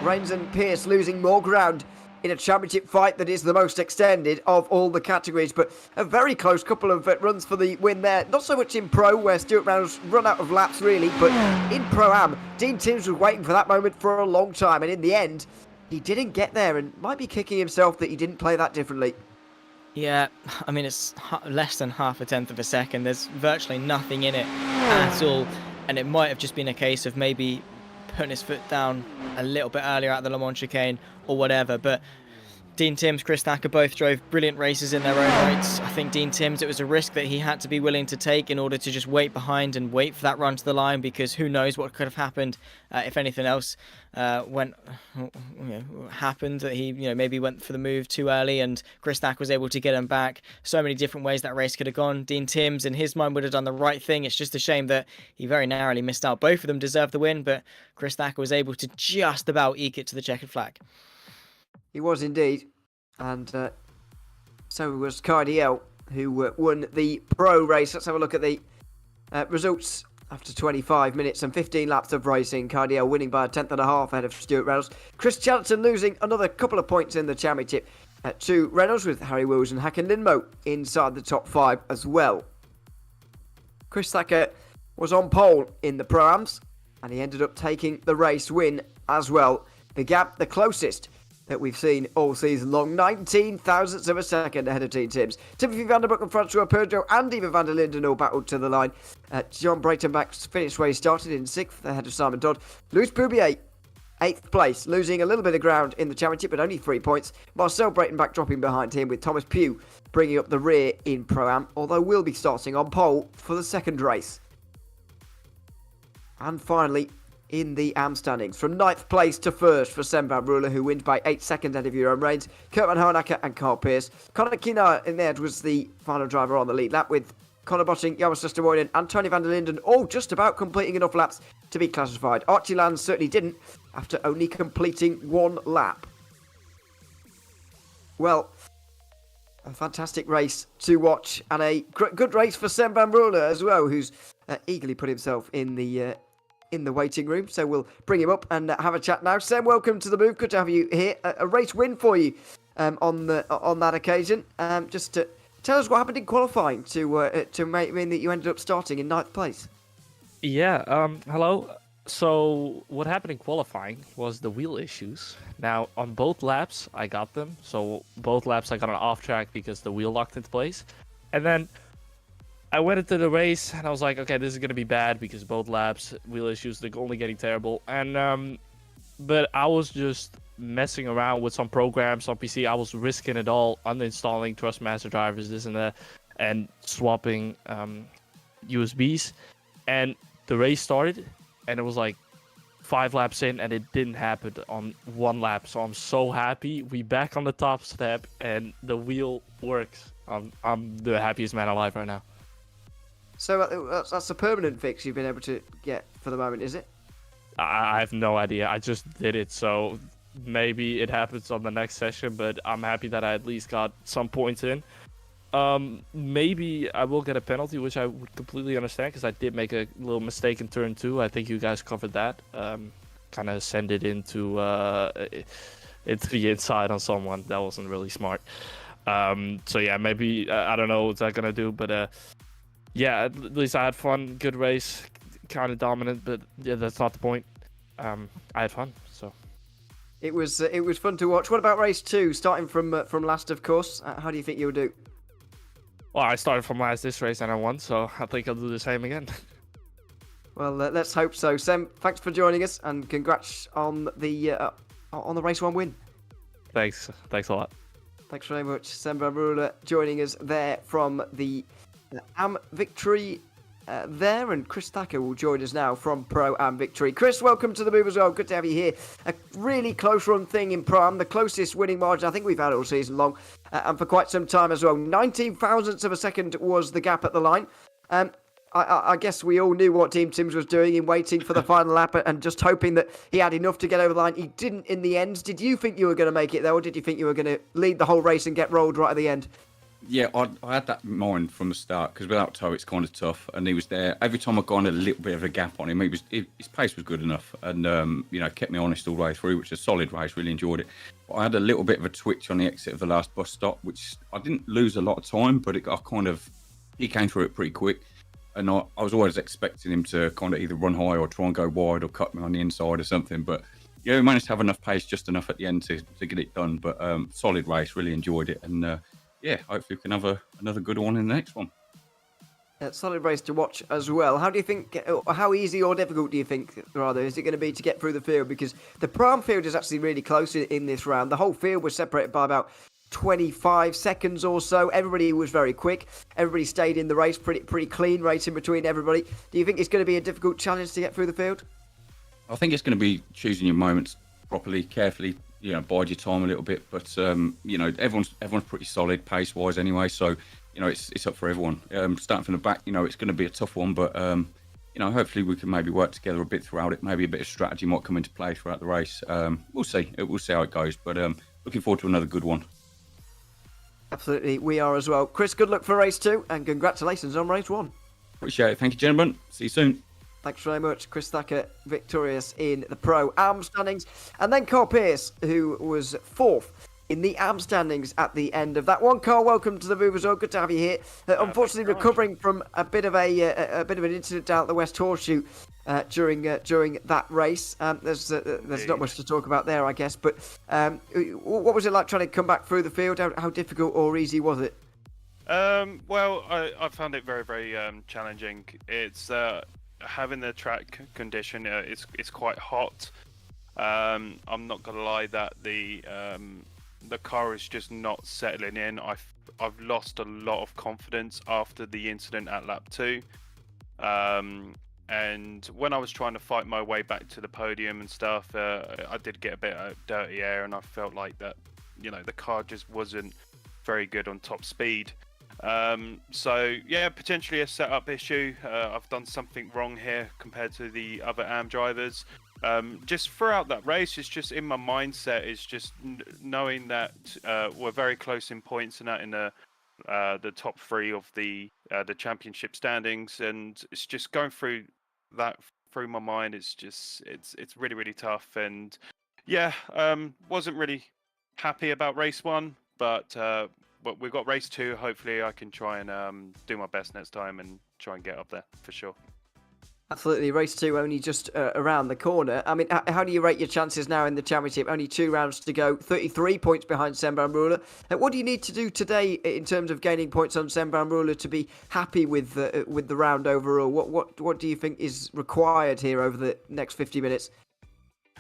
Reins and Pearce losing more ground in a championship fight that is the most extended of all the categories, but a very close couple of runs for the win there. Not so much in Pro, where Stuart Reynolds run out of laps really, but in Pro-Am, Dean Timms was waiting for that moment for a long time, and in the end, he didn't get there, and might be kicking himself that he didn't play that differently. Yeah, I mean, it's less than 0.5 of a second. There's virtually nothing in it at all, and it might have just been a case of maybe putting his foot down a little bit earlier at the Le Mans chicane or whatever. But Dean Timms, Chris Thacker both drove brilliant races in their own rights. I think Dean Timms, it was a risk that he had to be willing to take in order to just wait behind and wait for that run to the line, because who knows what could have happened if anything else happened, that he maybe went for the move too early and Chris Thacker was able to get him back. So many different ways that race could have gone. Dean Timms, in his mind, would have done the right thing. It's just a shame that he very narrowly missed out. Both of them deserved the win, but Chris Thacker was able to just about eke it to the checkered flag. He was indeed, and so was Cardiel, who won the Pro race. Let's have a look at the results after 25 minutes and 15 laps of racing. Cardiel winning by 1.5 ahead of Stuart Reynolds. Chris Chatterton losing another couple of points in the championship to Reynolds, with Harry Wills and Hakan Lindmo inside the top 5 as well. Chris Thacker was on pole in the Pro-Ams, and he ended up taking the race win as well. The gap, the closest that we've seen all season long, 19 thousandths of a second ahead of Dean Timms. Timothy Vanderbroek and Francois Perdreau and Ivo van der Linden all battled to the line. John Breitenbach finished where he started in 6th ahead of Simon Dodd. Louis Poubier, 8th place, losing a little bit of ground in the championship, but only 3 points. Marcel Breitenbach dropping behind him, with Thomas Pugh bringing up the rear in Pro-Am, although will be starting on pole for the second race. And finally, in the AM standings, from 9th place to 1st for Sam van Ruler, who wins by 8 seconds ahead of Jeroen Reins, Kurt van Harnacker and Carl Pearce. Conor Kinar in there was the final driver on the lead lap, with Conor Botting, Jarmo Sestermoinen and Tony van der Linden all just about completing enough laps to be classified. Archie Lands certainly didn't, after only completing 1 lap. Well, a fantastic race to watch, and a good race for Sam van Ruler as well, who's eagerly put himself in the waiting room. So we'll bring him up and have a chat now. Sam, welcome to the move. Good to have you here. A race win for you on that occasion. Just to tell us what happened in qualifying to mean that you ended up starting in 9th place. Yeah. Hello. So what happened in qualifying was the wheel issues. Now on both laps I got them. So both laps I got an off track because the wheel locked into place, and then I went into the race and I was like, okay, this is going to be bad because both laps, wheel issues, they're only getting terrible. And but I was just messing around with some programs on PC. I was risking it all, uninstalling Trustmaster drivers, this and that. and swapping USBs. And the race started, and it was like 5 laps in, and it didn't happen on 1 lap. So I'm so happy. We back on the top step, and the wheel works. I'm the happiest man alive right now. So that's a permanent fix you've been able to get for the moment, is it? I have no idea. I just did it, so maybe it happens on the next session, but I'm happy that I at least got some points in. Maybe I will get a penalty, which I would completely understand, because I did make a little mistake in turn 2. I think you guys covered that. Kind of send it into the inside on someone. That wasn't really smart. So yeah, maybe I don't know what I'm gonna do, but yeah, at least I had fun. Good race, kind of dominant, but yeah, that's not the point. I had fun, so. It was fun to watch. What about race 2? Starting from last, of course. How do you think you'll do? Well, I started from last this race and I won, so I think I'll do the same again. Well, let's hope so. Sem, thanks for joining us, and congrats on the race 1 win. Thanks a lot. Thanks very much, Sem Bramrula, joining us there from the Am Victory there, and Chris Thacker will join us now from Pro Am Victory. Chris, welcome to the move as well. Good to have you here. A really close run thing in Pro Am, the closest winning margin I think we've had all season long, and for quite some time as well. 19 thousandths of a second was the gap at the line. I guess we all knew what Team Sims was doing in waiting for the final lap and just hoping that he had enough to get over the line. He didn't in the end. Did you think you were going to make it there, or did you think you were going to lead the whole race and get rolled right at the end? Yeah, I had that in mind from the start, because without Toe it's kind of tough, and he was there. Every time I got a little bit of a gap on him, his pace was good enough, and kept me honest all the way through, which was a solid race. Really enjoyed it. But I had a little bit of a twitch on the exit of the last bus stop, which I didn't lose a lot of time, but he came through it pretty quick, and I was always expecting him to kind of either run high or try and go wide or cut me on the inside or something. But yeah, we managed to have enough pace, just enough at the end to get it done. But solid race, really enjoyed it, and yeah, hopefully we can have another good one in the next one. Solid race to watch as well. How do you think, how easy or difficult do you think, rather, is it going to be to get through the field? Because the Pro Am field is actually really close in this round. The whole field was separated by about 25 seconds or so. Everybody was very quick. Everybody stayed in the race, pretty clean race in between everybody. Do you think it's going to be a difficult challenge to get through the field? I think it's going to be choosing your moments properly, carefully. Bide your time a little bit, but everyone's pretty solid pace wise anyway, so it's up for everyone. Starting from the back, it's going to be a tough one, but hopefully we can maybe work together a bit throughout it. Maybe a bit of strategy might come into play throughout the race. We'll see how it goes, but looking forward to another good one. Absolutely, we are as well. Chris, good luck for race 2, and congratulations on race 1. Appreciate it. Thank you, gentlemen. See you soon. Thanks very much. Chris Thacker victorious in the Pro Am standings. And then Carl Pearce, who was 4th in the Am standings at the end of that one. Carl, welcome to the move as well. Good to have you here. Unfortunately, recovering from a bit of an incident down at the West Horseshoe during that race. There's not much to talk about there, I guess. But what was it like trying to come back through the field? How difficult or easy was it? Well, I found it very, very challenging. It's having the track condition. It's quite hot. I'm not gonna lie that the car is just not settling in. I've lost a lot of confidence after the incident at lap 2. And when I was trying to fight my way back to the podium and stuff, I did get a bit of dirty air, and I felt like that, the car just wasn't very good on top speed. So yeah, potentially a setup issue. I've done something wrong here compared to the other AM drivers. Just throughout that race, it's just in my mindset. It's just knowing that we're very close in points and that in the top 3 of the championship standings, and it's just going through that through my mind. It's really, really tough, and yeah, wasn't really happy about race 1, but we've got race 2. Hopefully I can try and do my best next time and try and get up there for sure. Absolutely. Race 2 only just around the corner. I mean, how do you rate your chances now in the championship? Only 2 rounds to go, 33 points behind Sem Bramrula. What do you need to do today in terms of gaining points on Sem Bramrula to be happy with the round overall? What do you think is required here over the next 50 minutes?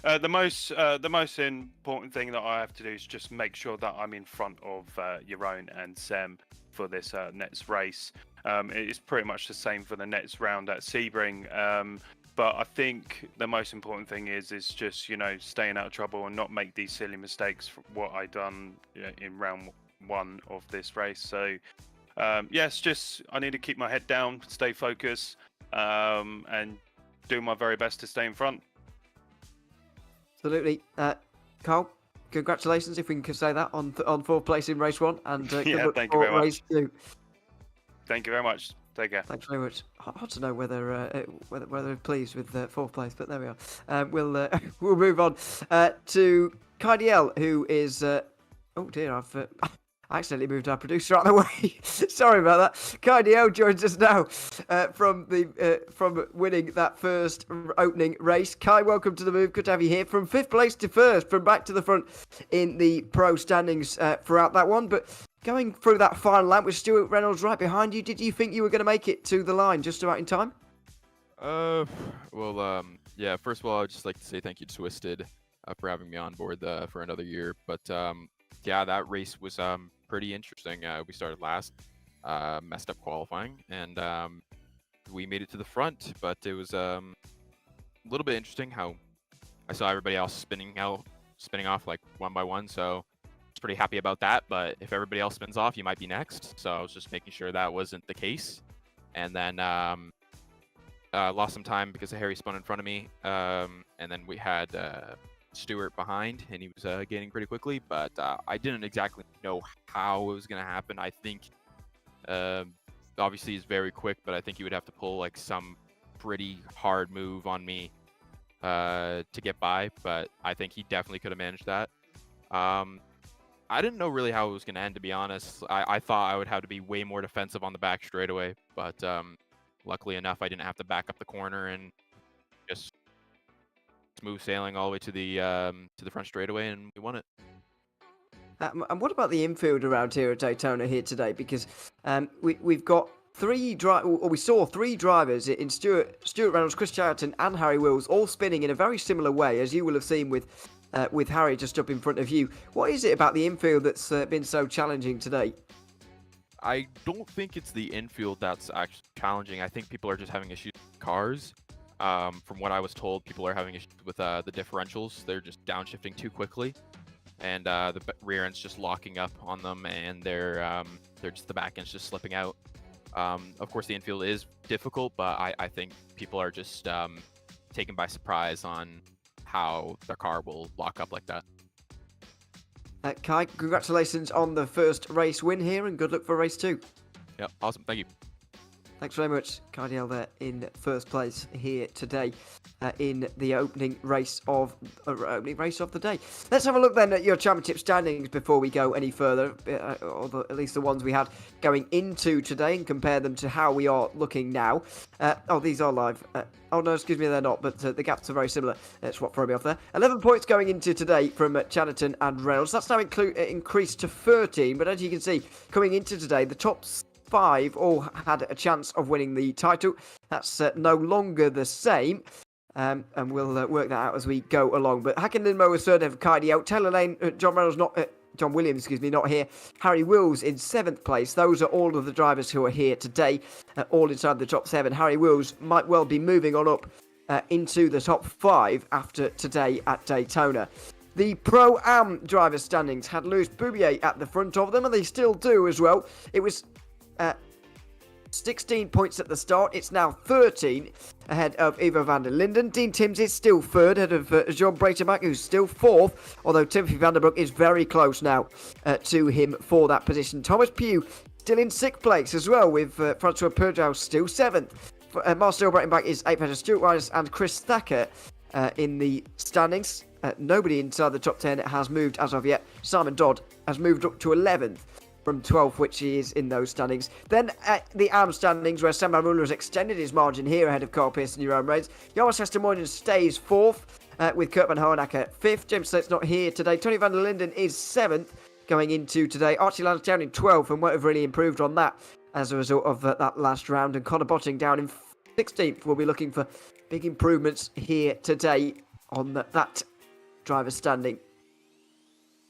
The most important thing that I have to do is just make sure that I'm in front of Jeroen and Sem for this next race. It's pretty much the same for the next round at Sebring. But I think the most important thing is just, you know, staying out of trouble and not make these silly mistakes for what I done, you know, in round 1 of this race. So yes, just I need to keep my head down, stay focused, and do my very best to stay in front. Absolutely. Carl, congratulations, if we can say that, on 4th place in race 1, and good luck thank you for very much. race 2. Thank you very much. Take care. Thanks very much. Hard to know whether we're pleased with 4th place, but there we are. We'll move on to Kydiel, who is. Oh dear, I've accidentally moved our producer out of the way. Sorry about that. Kydiel joins us now from winning that first opening race. Kai, welcome to the move. Good to have you here. From 5th place to 1st, from back to the front in the pro standings throughout that one, but. Going through that final lap with Stuart Reynolds right behind you, did you think you were going to make it to the line just about in time? Yeah, first of all, I would just like to say thank you to Twisted for having me on board for another year. But yeah, that race was pretty interesting. We started last, messed up qualifying, and we made it to the front. But it was a little bit interesting how I saw everybody else spinning off like one by one. So pretty happy about that, but if everybody else spins off, you might be next. So I was just making sure that wasn't the case. And then lost some time because Harry spun in front of me. And then we had Stuart behind, and he was gaining pretty quickly, but I didn't exactly know how it was going to happen. I think obviously he's very quick, but I think he would have to pull like some pretty hard move on me to get by, but I think he definitely could have managed that. I didn't know really how it was going to end, to be honest. I thought I would have to be way more defensive on the back straightaway, but luckily enough, I didn't have to back up the corner and just smooth sailing all the way to the front straightaway, and we won it. And what about the infield around here at Daytona here today? Because we've got we saw 3 drivers in Stuart Reynolds, Chris Charlton, and Harry Wills all spinning in a very similar way, as you will have seen with Harry just up in front of you. What is it about the infield that's been so challenging today? I don't think it's the infield that's actually challenging. I think people are just having issues with cars. From what I was told, people are having issues with the differentials. They're just downshifting too quickly, and the rear end's just locking up on them, and they're just the back end's just slipping out. Of course, the infield is difficult, but I think people are just taken by surprise on how their car will lock up like that. Kai, congratulations on the first race win here, and good luck for race 2. Yep, awesome. Thank you. Thanks very much, Cardiel there in first place here today in the opening race of the day. Let's have a look then at your championship standings before we go any further, or at least the ones we had going into today, and compare them to how we are looking now. These are live. Oh no, excuse me, they're not, but the gaps are very similar. That's what threw me off there. 11 points going into today from Chatterton and Reynolds. That's now increased to 13, but as you can see, coming into today, the top 5 all had a chance of winning the title. That's no longer the same. And we'll work that out as we go along. But Hacken Lindmo was third, Kylie out. Taylor Lane, John Williams, not here. Harry Wills in 7th place. Those are all of the drivers who are here today, all inside the top 7. Harry Wills might well be moving on up into the top 5 after today at Daytona. The Pro-Am driver standings had Louis Boubier at the front of them, and they still do as well. It was 16 points at the start. It's now 13 ahead of Ivo van der Linden. Dean Timms is still third ahead of Jean Breitenbach, who's still 4th, although Timothy van der Broek is very close now to him for that position. Thomas Pugh still in 6th place as well, with Francois Purgeau still 7th. Marcel Breitenbach is 8th ahead of Stuart Wise and Chris Thacker in the standings. Nobody inside the top 10 has moved as of yet. Simon Dodd has moved up to 11th. From 12th, which he is in those standings. Then at the AM standings, where Sam Marula has extended his margin here ahead of Carl Pearson and Jeroen Reigns. Jonas Hestermoinen stays 4th, with Kurt van Hohenacker 5th. James Slate's not here today. Tony van der Linden is 7th going into today. Archie Lance down in 12th, and won't have really improved on that as a result of that last round. And Connor Botting down in 16th. We'll be looking for big improvements here today on that drivers standing.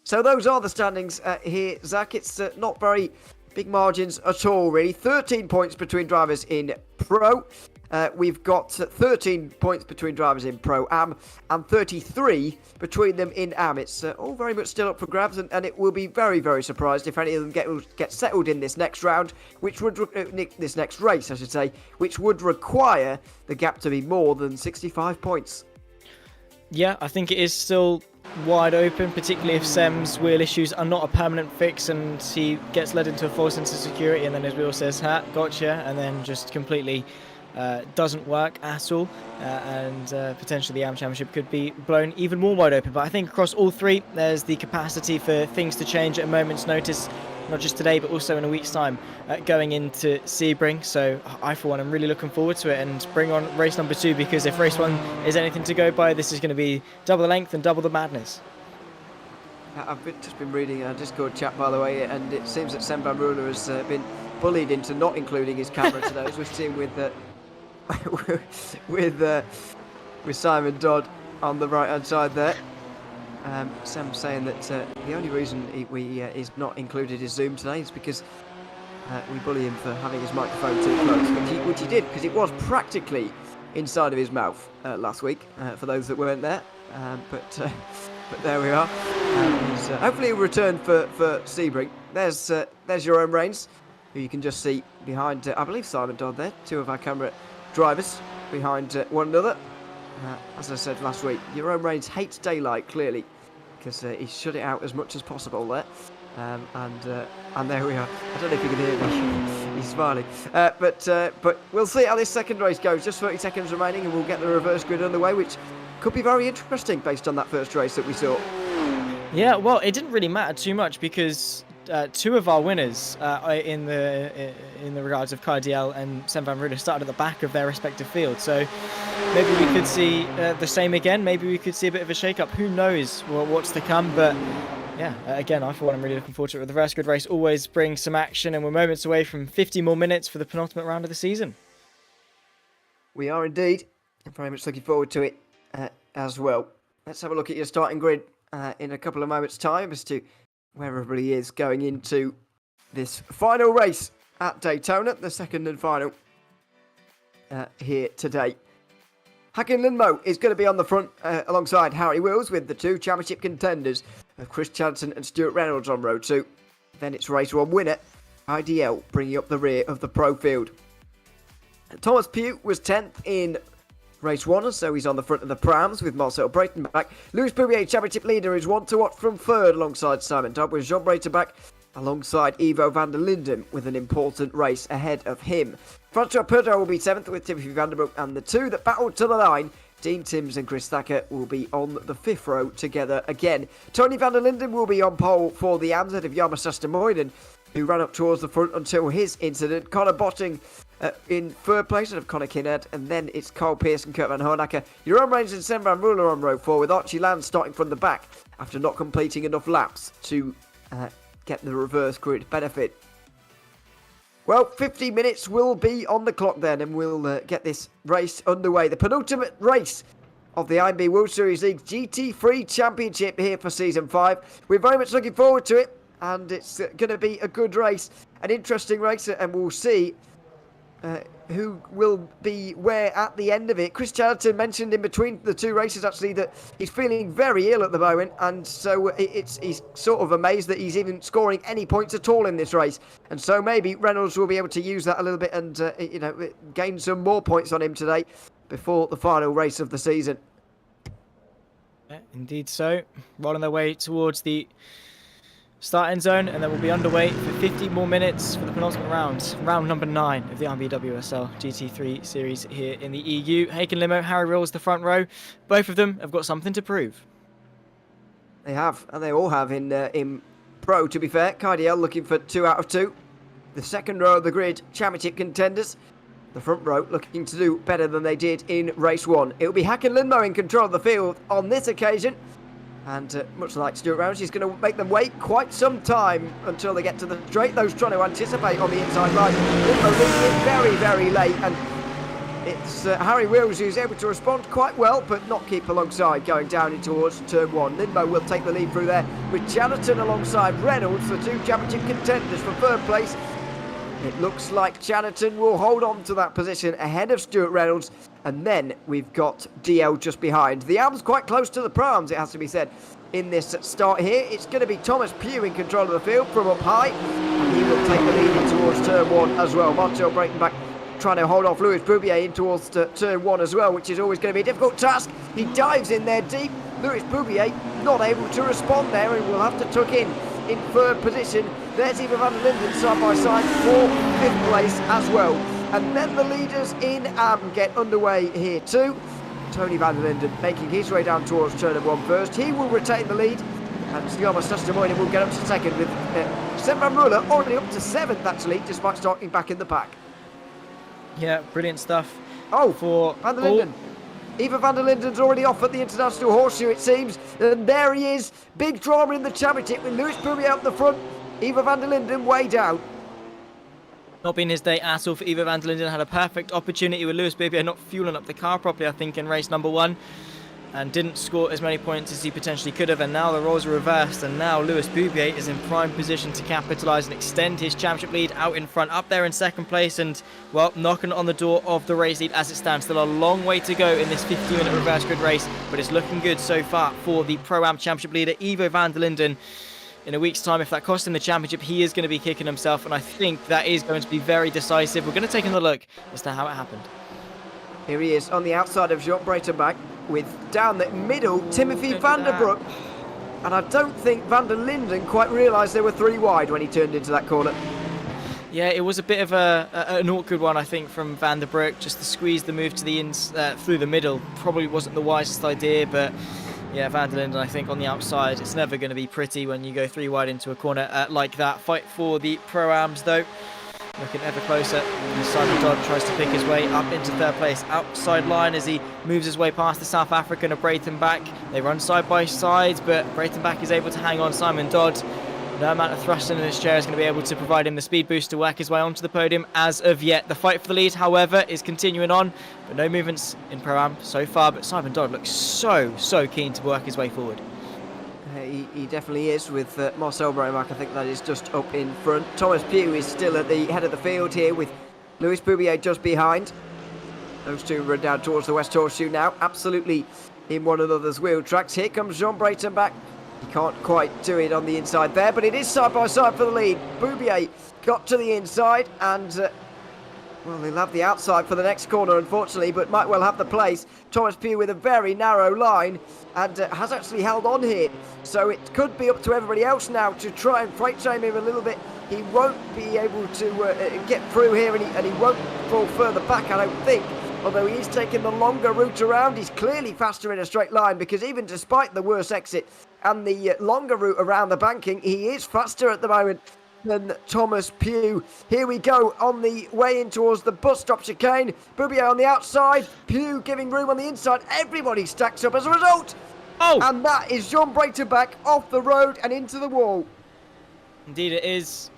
So those are the standings here, Zach. It's not very big margins at all, really. 13 points between drivers in Pro. We've got 13 points between drivers in Pro-Am and 33 between them in Am. It's all very much still up for grabs, and it will be very, very surprised if any of them get settled in this next round, which would this next race, I should say, which would require the gap to be more than 65 points. Yeah, I think it is still wide open, particularly if Sem's wheel issues are not a permanent fix and he gets led into a false sense of security, and then his wheel says, "Ha, gotcha," and then just completely doesn't work at all, and potentially the AM Championship could be blown even more wide open. But I think across all three, there's the capacity for things to change at a moment's notice, not just today, but also in a week's time, going into Sebring. So I, for one, am really looking forward to it, and bring on race number 2, because if race 1 is anything to go by, this is going to be double the length and double the madness. I've just been reading our Discord chat, by the way, and it seems that Sam Van Ruler has been bullied into not including his camera today, as we've seen with with Simon Dodd on the right hand side there. Sam saying that the only reason he's not included his Zoom today is because we bully him for having his microphone too close, which he did, because it was practically inside of his mouth last week, for those that weren't there. But there we are. Hopefully he'll return for Sebring. There's your own Reigns, who you can just see behind, I believe, Simon Dodd there. Two of our camera drivers behind one another. As I said last week, your own Reigns hates daylight, clearly, because he shut it out as much as possible there. And there we are. I don't know if you can hear me. He's smiling. But we'll see how this second race goes. Just 30 seconds remaining, and we'll get the reverse grid underway, which could be very interesting based on that first race that we saw. Yeah, well, it didn't really matter too much, because two of our winners in the regards of Car DL and Sam Van Ruder started at the back of their respective field. So maybe we could see the same again. Maybe we could see a bit of a shake-up. Who knows what's to come, but yeah, again, I for one, I'm really looking forward to it. The reverse grid race always brings some action, and we're moments away from 50 more minutes for the penultimate round of the season. We are indeed. I'm very much looking forward to it as well. Let's have a look at your starting grid in a couple of moments' time as to where everybody is going into this final race at Daytona, the second and final here today. Hakan Lundmo is going to be on the front alongside Harry Wills, with the two championship contenders of Chris Jansen and Stuart Reynolds on row 2. Then it's race 1 winner, IDL, bringing up the rear of the pro field. Thomas Pugh was 10th in race 1, so he's on the front of the prams with Marcel Brayton back. Louis Pouvier, championship leader, is 1 to watch from 3rd alongside Simon Dodd, with Jean Brayton back alongside Ivo van der Linden with an important race ahead of him. Francois Perdot will be 7th with Timothy Vanderbroek, and the two that battled to the line, Dean Timms and Chris Thacker, will be on the 5th row together again. Tony van der Linden will be on pole for the AMZ of Jarmo Sastamoinen, who ran up towards the front until his incident. Connor Botting in 3rd place of Connor Kinnard, and then it's Carl Pearce and Kurt van Hoornacker. Jeroen Reigns and Sam Van Ruler on row 4, with Archie Land starting from the back after not completing enough laps to get the reverse grid benefit. Well, 50 minutes will be on the clock then, and we'll get this race underway. The penultimate race of the IMB World Series League GT3 Championship here for Season 5. We're very much looking forward to it, and it's going to be a good race, an interesting race, and we'll see who will be where at the end of it. Chris Charlton mentioned in between the two races, actually, that he's feeling very ill at the moment, and so he's sort of amazed that he's even scoring any points at all in this race. And so maybe Reynolds will be able to use that a little bit and gain some more points on him today before the final race of the season. Yeah, indeed so. Rolling their way towards the starting zone, and then we'll be underway for 50 more minutes for the penultimate round number 9 of the IMB WSL GT3 series here in the EU. Hakan Limo, Harry Wills, the front row. Both of them have got something to prove. They have, and they all have in Pro, to be fair. KDL looking for 2 out of 2. The second row of the grid, championship contenders. The front row looking to do better than they did in race 1. It will be Hakan Lundmo in control of the field on this occasion. And much like Stuart Reynolds, he's going to make them wait quite some time until they get to the straight. Those trying to anticipate on the inside line. Lundmo leading in very, very late. And it's Harry Wills who's able to respond quite well, but not keep alongside, going down in towards turn 1. Lindmo will take the lead through there with Chatterton alongside Reynolds, the two championship contenders for third place. It looks like Chatterton will hold on to that position ahead of Stuart Reynolds, and then we've got DL just behind. The Alb's quite close to the Pro-Ams, it has to be said, in this start here. It's going to be Thomas Pugh in control of the field from up high, and he will take the lead in towards turn 1 as well. Marcel Breitenbach trying to hold off Louis Boubier in towards turn 1 as well, which is always going to be a difficult task. He dives in there deep. Louis Boubier not able to respond there, and will have to tuck in third position. There's Ivo van der Linden side by side for 5th place as well. And then the leaders in AM get underway here too. Tony van der Linden making his way down towards turn 1 first. He will retain the lead, and Stiama Sastamoinen will get up to second, with Sven van Ruler already up to 7th actually, despite starting back in the pack. Yeah, brilliant stuff. Oh, for Van der Linden. Ivo van der Linden's already off at the International Horseshoe, it seems. And there he is. Big drama in the championship with Louis Boubier up the front. Ivo van der Linden way down. Not been his day at all for Ivo van der Linden. Had a perfect opportunity with Louis Boubier not fueling up the car properly, I think, in race number 1. And didn't score as many points as he potentially could have. And now the roles are reversed. And now Louis Boubier is in prime position to capitalise and extend his championship lead out in front, up there in 2nd place. And, well, knocking on the door of the race lead as it stands. Still a long way to go in this 50-minute reverse grid race. But it's looking good so far for the Pro-Am championship leader, Ivo van der Linden. In a week's time, if that costs him the championship, he is going to be kicking himself. And I think that is going to be very decisive. We're going to take another look as to how it happened. Here he is on the outside of Jean Breitenbach, with down the middle Timothy van der Broek. And I don't think van der Linden quite realised there were 3 wide when he turned into that corner. Yeah, it was a bit of an awkward one, I think, from Van der Broek. Just to squeeze the move to the through the middle probably wasn't the wisest idea, but yeah, van der Linden, I think, on the outside. It's never going to be pretty when you go 3 wide into a corner like that. Fight for the Pro-Ams, though. Looking ever closer. Simon Dodd tries to pick his way up into 3rd place. Outside line as he moves his way past the South African of Breitenbach. They run side by side, but Breitenbach is able to hang on Simon Dodd. No amount of thrusting in his chair is going to be able to provide him the speed boost to work his way onto the podium as of yet. The fight for the lead, however, is continuing on, but no movements in Pro-Am so far. But Simon Dodd looks so keen to work his way forward. He definitely is, with Marcel Breitenbach. I think that is just up in front. Thomas Pugh is still at the head of the field here, with Louis Boubier just behind. Those two run down towards the West Horseshoe now, absolutely in one another's wheel tracks. Here comes Jean Breitenbach. He can't quite do it on the inside there, but it is side by side for the lead. Boubier got to the inside, and well, he'll have the outside for the next corner, unfortunately, but might well have the place. Thomas Pugh with a very narrow line, and has actually held on here. So it could be up to everybody else now to try and freight shame him a little bit. He won't be able to get through here, and he won't fall further back, I don't think. Although he is taking the longer route around, he's clearly faster in a straight line, because even despite the worse exit and the longer route around the banking, he is faster at the moment than Thomas Pugh. Here we go on the way in towards the bus stop chicane. Boubier on the outside, Pugh giving room on the inside. Everybody stacks up as a result. Oh! And that is Jean Breitenbach off the road and into the wall. Indeed it is.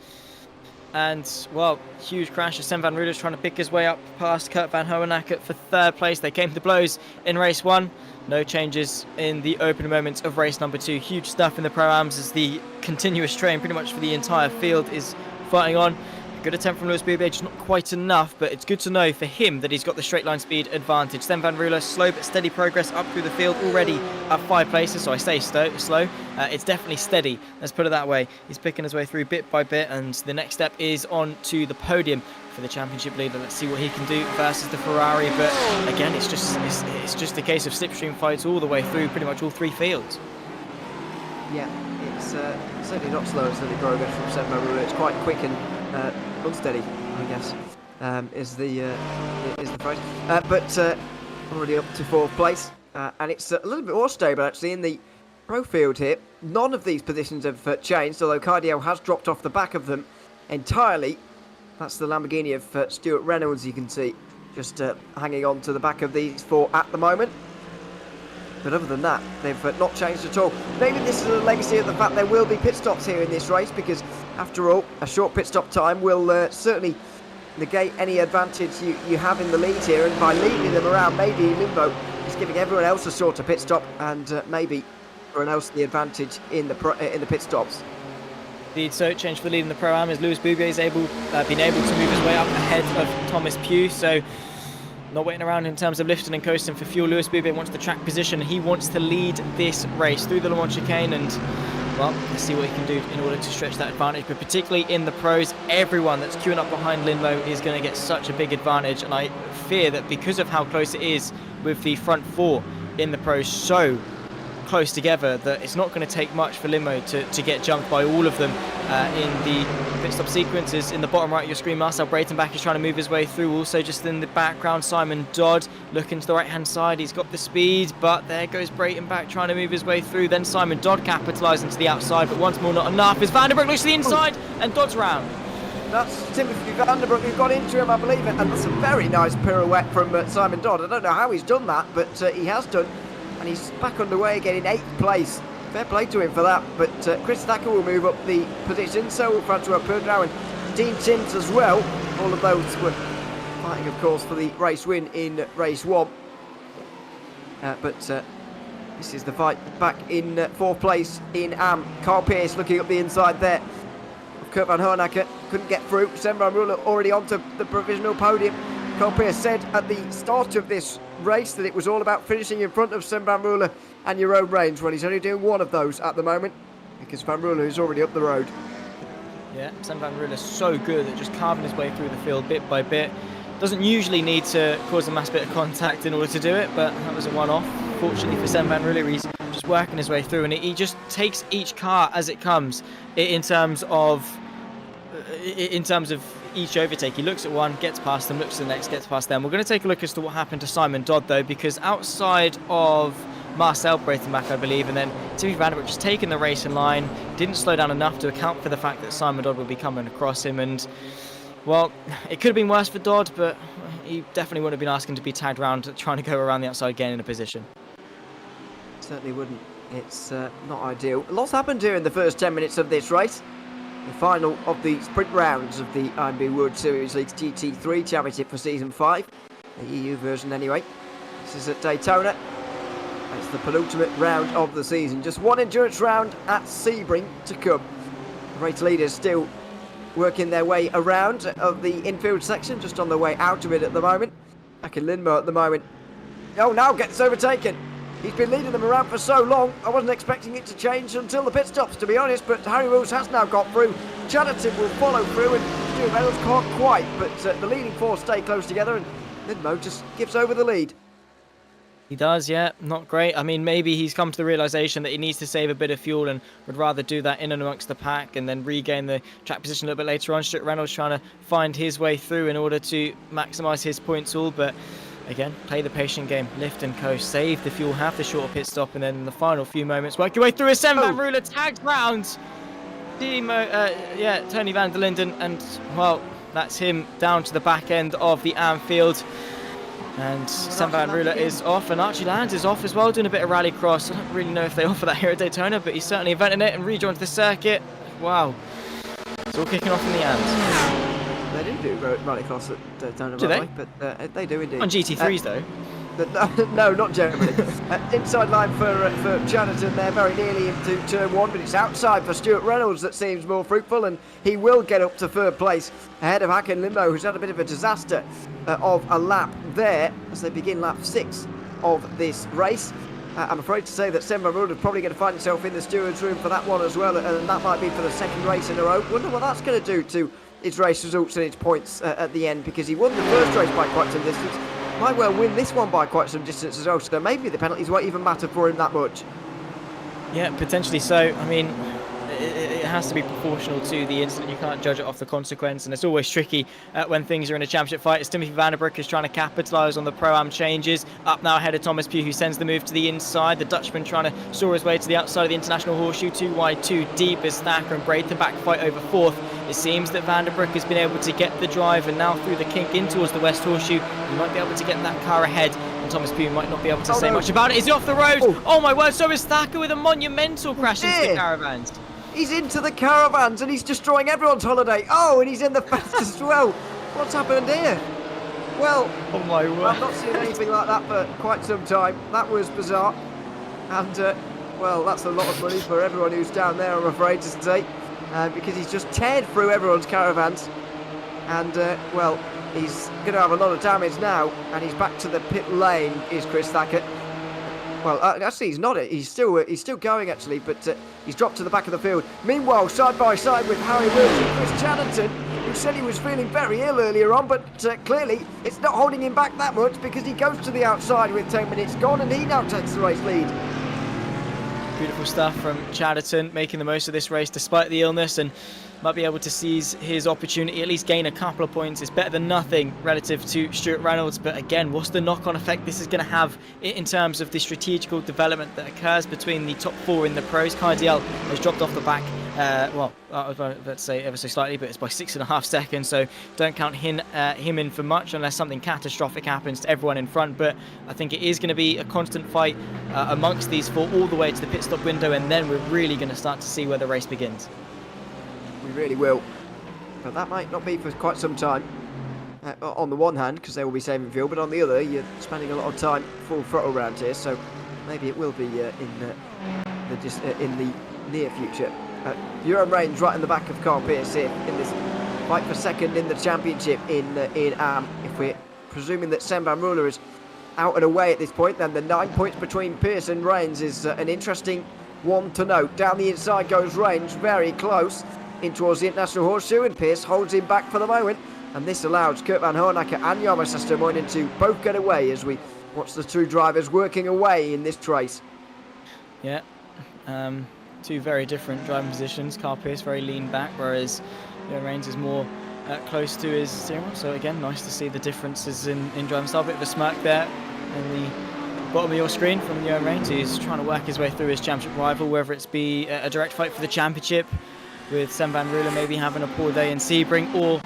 And, well, huge crash as Sven van Ruler's trying to pick his way up past Kurt van Hoenacker for 3rd place. They came to blows in race 1. No changes in the opening moments of race number 2. Huge stuff in the Pro-Ams as the continuous train pretty much for the entire field is fighting on. Good attempt from Louis Boubier, just not quite enough, but it's good to know for him that he's got the straight line speed advantage. Sven van Ruler, slow but steady progress up through the field, already at 5 places, so I say slow. It's definitely steady, let's put it that way. He's picking his way through bit by bit, and the next step is on to the podium for the championship leader. Let's see what he can do versus the Ferrari, but again, it's just a case of slipstream fights all the way through pretty much all 3 fields. Yeah, it's certainly not slow and steady progress from Sven van Ruler. It's quite quick and unsteady, I guess, is the phrase. But already up to 4th place, and it's a little bit more stable actually in the pro field here. None of these positions have changed, although Cardio has dropped off the back of them entirely. That's the Lamborghini of Stuart Reynolds, you can see, just hanging on to the back of these 4 at the moment. But other than that, they've not changed at all. Maybe this is a legacy of the fact there will be pit stops here in this race, because after all, a short pit stop time will certainly negate any advantage you have in the lead here, and by leading them around, maybe Limbo is giving everyone else a shorter pit stop, and maybe everyone else the advantage in the pit stops. Indeed, so change for the lead in the Pro-Am is Lewis Bouvier is been able to move his way up ahead of Thomas Pugh, so not waiting around in terms of lifting and coasting for fuel. Lewis Bouvier wants the track position. He wants to lead this race through the Le Mans chicane, and well, let's see what he can do in order to stretch that advantage. But particularly in the pros, everyone that's queuing up behind Linlo is going to get such a big advantage, and I fear that because of how close it is with the front four in the pros so close together, that it's not going to take much for Limo to get jumped by all of them in the pit stop sequences. In the bottom right of your screen, Marcel Breitenbach is trying to move his way through. Also just in the background, Simon Dodd looking to the right hand side. He's got the speed, but there goes Breitenbach trying to move his way through. Then Simon Dodd capitalising to the outside, but once more not enough. As Vandenbroek looks to the inside and Dodd's round. That's Timothy Vandenbroek who got into him, I believe, and that's a very nice pirouette from Simon Dodd. I don't know how he's done that, but he has done. And he's back underway again in 8th place. Fair play to him for that. But Chris Thacker will move up the position. So will Francois Perdrau and Dean Sims as well. All of those were fighting, of course, for the race win in race 1. But this is the fight back in 4th place in Am. Carl Pearce looking up the inside there. Kurt Van Hoornacker couldn't get through. Sven Van Ruler already onto the provisional podium. Carl Pearce said at the start of this race that it was all about finishing in front of Sven Van Ruler and Jeroen Reigns. Well, he's only doing one of those at the moment because Van Ruler is already up the road. Yeah, Sven Van Ruler is so good at just carving his way through the field bit by bit. Doesn't usually need to cause a mass bit of contact in order to do it, but that was a one-off. Fortunately for Sven Van Ruler, he's just working his way through, and he just takes each car as it comes in terms of each overtake. He looks at one, gets past them, looks at the next, gets past them. We're going to take a look as to what happened to Simon Dodd, though, because outside of Marcel Breitenbach, I believe, and then Timothy Vandenbroek just taking the race in line, didn't slow down enough to account for the fact that Simon Dodd would be coming across him. And, well, it could have been worse for Dodd, but he definitely wouldn't have been asking to be tagged around, trying to go around the outside, getting in a position. Certainly wouldn't. It's not ideal. Lots happened here in the first 10 minutes of this race. The final of the sprint rounds of the IMB World Series League's GT3 Championship for Season 5. The EU version anyway. This is at Daytona. It's the penultimate round of the season. Just one endurance round at Sebring to come. The race leaders still working their way around of the infield section, just on their way out of it at the moment. Back in Lindmo at the moment. Oh, now gets overtaken. He's been leading them around for so long, I wasn't expecting it to change until the pit stops, to be honest, but Harry Wills has now got through. Chatterton will follow through, and Stuart Reynolds can't quite, but the leading four stay close together, and Lindmo just gives over the lead. He does, yeah, not great. I mean, maybe he's come to the realisation that he needs to save a bit of fuel and would rather do that in and amongst the pack and then regain the track position a little bit later on. Stuart Reynolds trying to find his way through in order to maximise his points all, but again, play the patient game, lift and coast, save the fuel, have the shorter pit stop, and then in the final few moments, work your way through. A Sven Van Ruler tagged round Tony van der Linden, and well, that's him down to the back end of the Anfield. And Sven Van Ruler is off, and Archie Lands is off as well, doing a bit of rallycross. I don't really know if they offer that here at Daytona, but he's certainly inventing it and rejoins the circuit. Wow, it's all kicking off in the end. They didn't do rallycross at Daytona, do they? But they do indeed. On GT3s though. No, not generally. Inside line for Chatterton there, very nearly into turn 1, but it's outside for Stuart Reynolds that seems more fruitful, and he will get up to 3rd place ahead of Hakan Limbo, who's had a bit of a disaster of a lap there as they begin lap 6 of this race. I'm afraid to say that Sven Van Ruler is probably going to find himself in the steward's room for that one as well, and that might be for the 2nd race in a row. Wonder what that's going to do to its race results and its points at the end, because he won the first race by quite some distance. Might well win this one by quite some distance as well, so maybe the penalties won't even matter for him that much. Yeah, potentially so. I mean, it has to be proportional to the incident. You can't judge it off the consequence, and it's always tricky when things are in a championship fight. As Timothy Vandenbroek is trying to capitalise on the Pro-Am changes. Up now ahead of Thomas Pugh, who sends the move to the inside. The Dutchman trying to soar his way to the outside of the international horseshoe. 2 wide, 2 deep as Thacker and Breitenbach fight over 4th. It seems that Vandenbroek has been able to get the drive, and now through the kink in towards the West Horseshoe, he might be able to get that car ahead, and Thomas Pugh might not be able to say much about it. Is he off the road? Oh my word, so is Thacker with a monumental crash into the caravans. He's into the caravans and he's destroying everyone's holiday. Oh, and he's in the fence as well. What's happened here? Well, Oh my I've word. not seen anything like that for quite some time. That was bizarre. And, well, that's a lot of money for everyone who's down there, I'm afraid to say. Because he's just teared through everyone's caravans. And, well, he's going to have a lot of damage now. And he's back to the pit lane, is Chris Thackett. Well, actually, he's not. He's still going, actually. But he's dropped to the back of the field. Meanwhile, side by side with Harry Wilson and Chris Chatterton, who said he was feeling very ill earlier on, but clearly it's not holding him back that much because he goes to the outside with 10 minutes gone and he now takes the race lead. Beautiful stuff from Chatterton, making the most of this race despite the illness, and might be able to seize his opportunity, at least gain a couple of points. It's better than nothing relative to Stuart Reynolds, but again, what's the knock-on effect this is going to have in terms of the strategical development that occurs between the top four in the pros? Cardiel has dropped off the back, well, I was about to say ever so slightly, but it's by 6.5 seconds, so don't count him in for much unless something catastrophic happens to everyone in front. But I think it is going to be a constant fight amongst these four all the way to the pit stop window, and then we're really going to start to see where the race begins. We really will. But that might not be for quite some time. On the one hand, because they will be saving fuel, but on the other, you're spending a lot of time full throttle around here, so maybe it will be in the near future. Euron Reigns right in the back of Carl Pierce here in this fight for second in the championship in AM. If we're presuming that Sam Van Ruler is out and away at this point, then the 9 points between Pierce and Reigns is an interesting one to note. Down the inside goes Reigns, very close in towards the International Horseshoe, and Pierce holds him back for the moment, and this allows Kurt Van Hoornacker and Jarmo Sastamoinen to both get away as we watch the two drivers working away in this race. Yeah, two very different driving positions. Carl Pierce very lean back, whereas Reigns is more close to his steering wheel. So again, nice to see the differences in driving style. Bit of a smirk there in the bottom of your screen from Euron Reigns. He's trying to work his way through his championship rival, whether it's be a direct fight for the championship with Sam Van Ruler maybe having a poor day in Sebring, or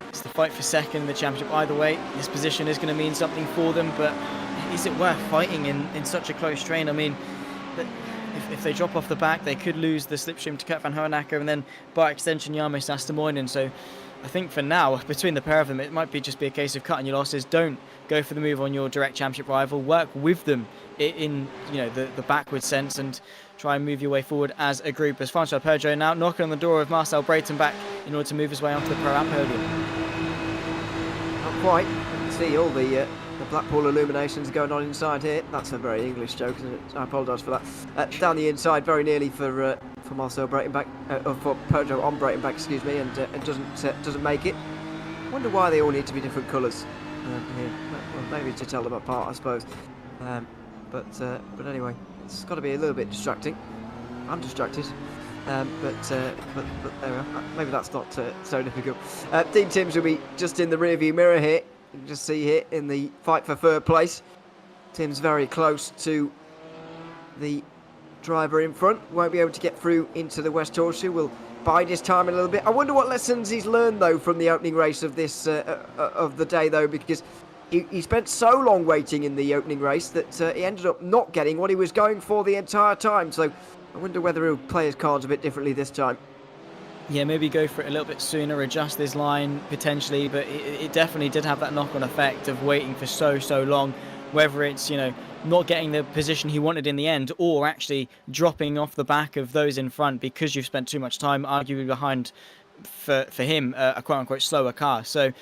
it's the fight for second in the championship. Either way, this position is going to mean something for them, but is it worth fighting in such a close train? I mean, if they drop off the back, they could lose the slipstream to Kurt Van Hoornacker and then by extension Jarmo Sastamoinen. So I think for now, between the pair of them, it might just be a case of cutting your losses. Don't go for the move on your direct championship rival. Work with them in the backward sense and try and move your way forward as a group. As Francois Peugeot now knocking on the door of Marcel Breitenbach in order to move his way onto the Pro-Am podium. Not quite. You can see all the Blackpool illuminations going on inside here. That's a very English joke, isn't it? I apologise for that. Down the inside, very nearly for Marcel Breitenbach, for Peugeot on Breitenbach, excuse me, and doesn't make it. Wonder why they all need to be different colours here. Well, maybe to tell them apart, I suppose. But anyway, it's got to be a little bit distracting. I'm distracted. But there we are. Maybe that's not so difficult. Dean Timms will be just in the rearview mirror here. You can just see here in the fight for third place. Tim's very close to the driver in front. Won't be able to get through into the West Horseshoe. Will bide his time a little bit. I wonder what lessons he's learned though from the opening race of this of the day though, because he spent so long waiting in the opening race that he ended up not getting what he was going for the entire time. So I wonder whether he'll play his cards a bit differently this time. Yeah, maybe go for it a little bit sooner, adjust his line potentially, but it definitely did have that knock-on effect of waiting for so long, whether it's, not getting the position he wanted in the end or actually dropping off the back of those in front because you've spent too much time arguably behind, for him, a quote-unquote slower car. So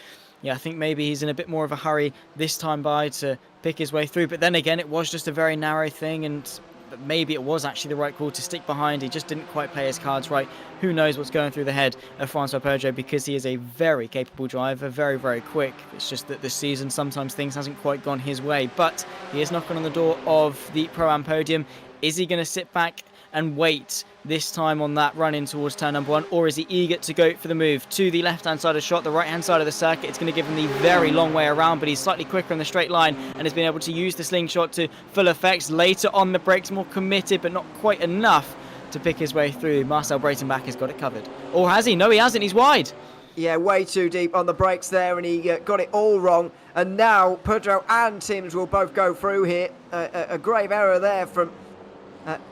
yeah, I think maybe he's in a bit more of a hurry this time by to pick his way through, but then again, it was just a very narrow thing, and maybe it was actually the right call to stick behind. He just didn't quite play his cards right. Who knows what's going through the head of Francois Peugeot, because he is a very capable driver, very quick. It's just that this season sometimes things hasn't quite gone his way, but he is knocking on the door of the Pro-Am podium. Is he going to sit back and wait this time on that run in towards turn number 1, or is he eager to go for the move to the left hand side of the shot, the right hand side of the circuit? It's going to give him the very long way around, but he's slightly quicker in the straight line and has been able to use the slingshot to full effects. Later on the brakes, more committed but not quite enough to pick his way through. Marcel Breitenbach has got it covered. Or has he? No, he hasn't. He's wide. Yeah, way too deep on the brakes there, and he got it all wrong. And now Peugeot and Timms will both go through here. A grave error there from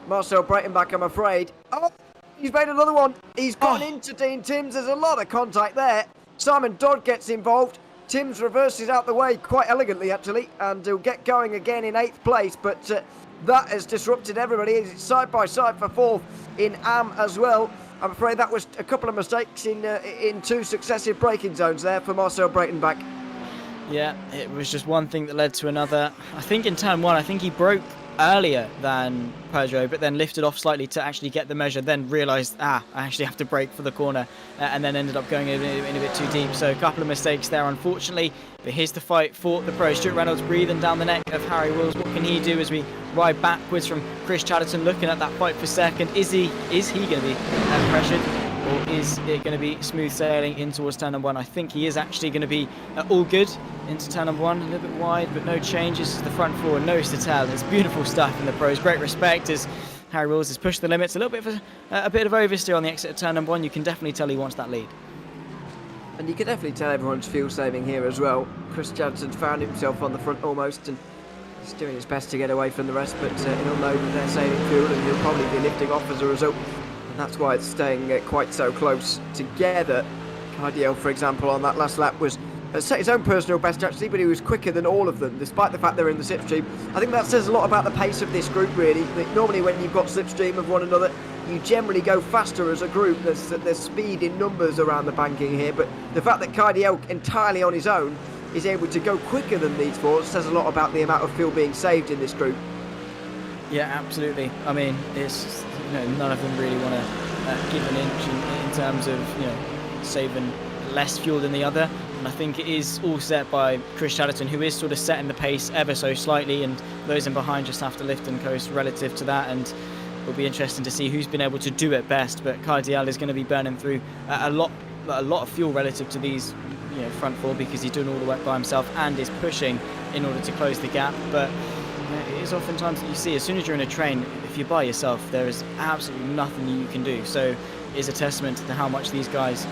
Marcel Breitenbach, I'm afraid. Oh, he's made another one. He's gone into Dean Timms. There's a lot of contact there. Simon Dodd gets involved. Tim's reverses out the way quite elegantly, actually, and he'll get going again in 8th place, but that has disrupted everybody. It's side by side for 4th in AM as well. I'm afraid that was a couple of mistakes in 2 successive braking zones there for Marcel Breitenbach. Yeah, it was just one thing that led to another. I think in turn 1, I think he broke earlier than Peugeot, but then lifted off slightly to actually get the measure, then realised, I actually have to brake for the corner, and then ended up going in a bit too deep. So a couple of mistakes there, unfortunately. But here's the fight for the pro. Stuart Reynolds breathing down the neck of Harry Wills. What can he do as we ride backwards from Chris Chatterton, looking at that fight for second? Is he going to be pressured? Or is it going to be smooth sailing in towards turn number 1? I think he is actually going to be all good into turn number 1. A little bit wide, but no changes to the front four, nose to tail. It's beautiful stuff in the pros. Great respect as Harry Wills has pushed the limits. A little bit of a bit of oversteer on the exit of turn number 1. You can definitely tell he wants that lead. And you can definitely tell everyone's fuel saving here as well. Chris Jansen found himself on the front almost, and he's doing his best to get away from the rest, but he'll know that they're saving fuel, and he'll probably be lifting off as a result. That's why it's staying quite so close together. Cardiel, for example, on that last lap was set his own personal best actually, but he was quicker than all of them, despite the fact they're in the slipstream. I think that says a lot about the pace of this group, really. Normally when you've got slipstream of one another, you generally go faster as a group. There's speed in numbers around the banking here, but the fact that Cardiel entirely on his own is able to go quicker than these four says a lot about the amount of fuel being saved in this group. Yeah, absolutely. I mean, it's none of them really want to give an inch in terms of saving less fuel than the other, and I think it is all set by Chris Chatterton, who is sort of setting the pace ever so slightly, and those in behind just have to lift and coast relative to that, and it'll be interesting to see who's been able to do it best. But Cardiel is going to be burning through a lot of fuel relative to these front four, because he's doing all the work by himself and is pushing in order to close the gap. But it is oftentimes that you see, as soon as you're in a train, if you're by yourself, there is absolutely nothing you can do. So it is a testament to how much these guys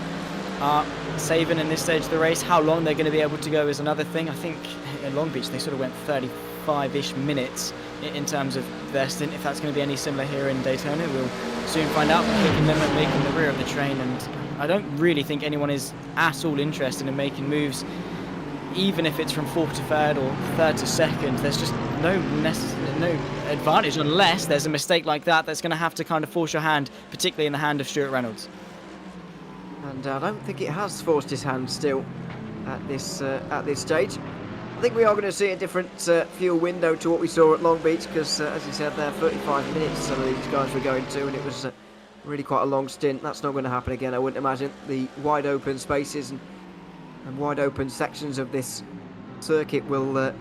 are saving in this stage of the race. How long they're going to be able to go is another thing. I think in Long Beach they sort of went 35-ish minutes in terms of their stint. If that's going to be any similar here in Daytona, we'll soon find out. Picking them and making the rear of the train, and I don't really think anyone is at all interested in making moves, even if it's from 4th to 3rd or 3rd to 2nd. There's just no advantage unless there's a mistake like that that's going to have to kind of force your hand, particularly in the hand of Stuart Reynolds. And I don't think it has forced his hand still at this stage. I think we are going to see a different fuel window to what we saw at Long Beach, because as you said there, 35 minutes some of these guys were going to, and it was really quite a long stint. That's not going to happen again, I wouldn't imagine. The wide open spaces and wide open sections of this circuit will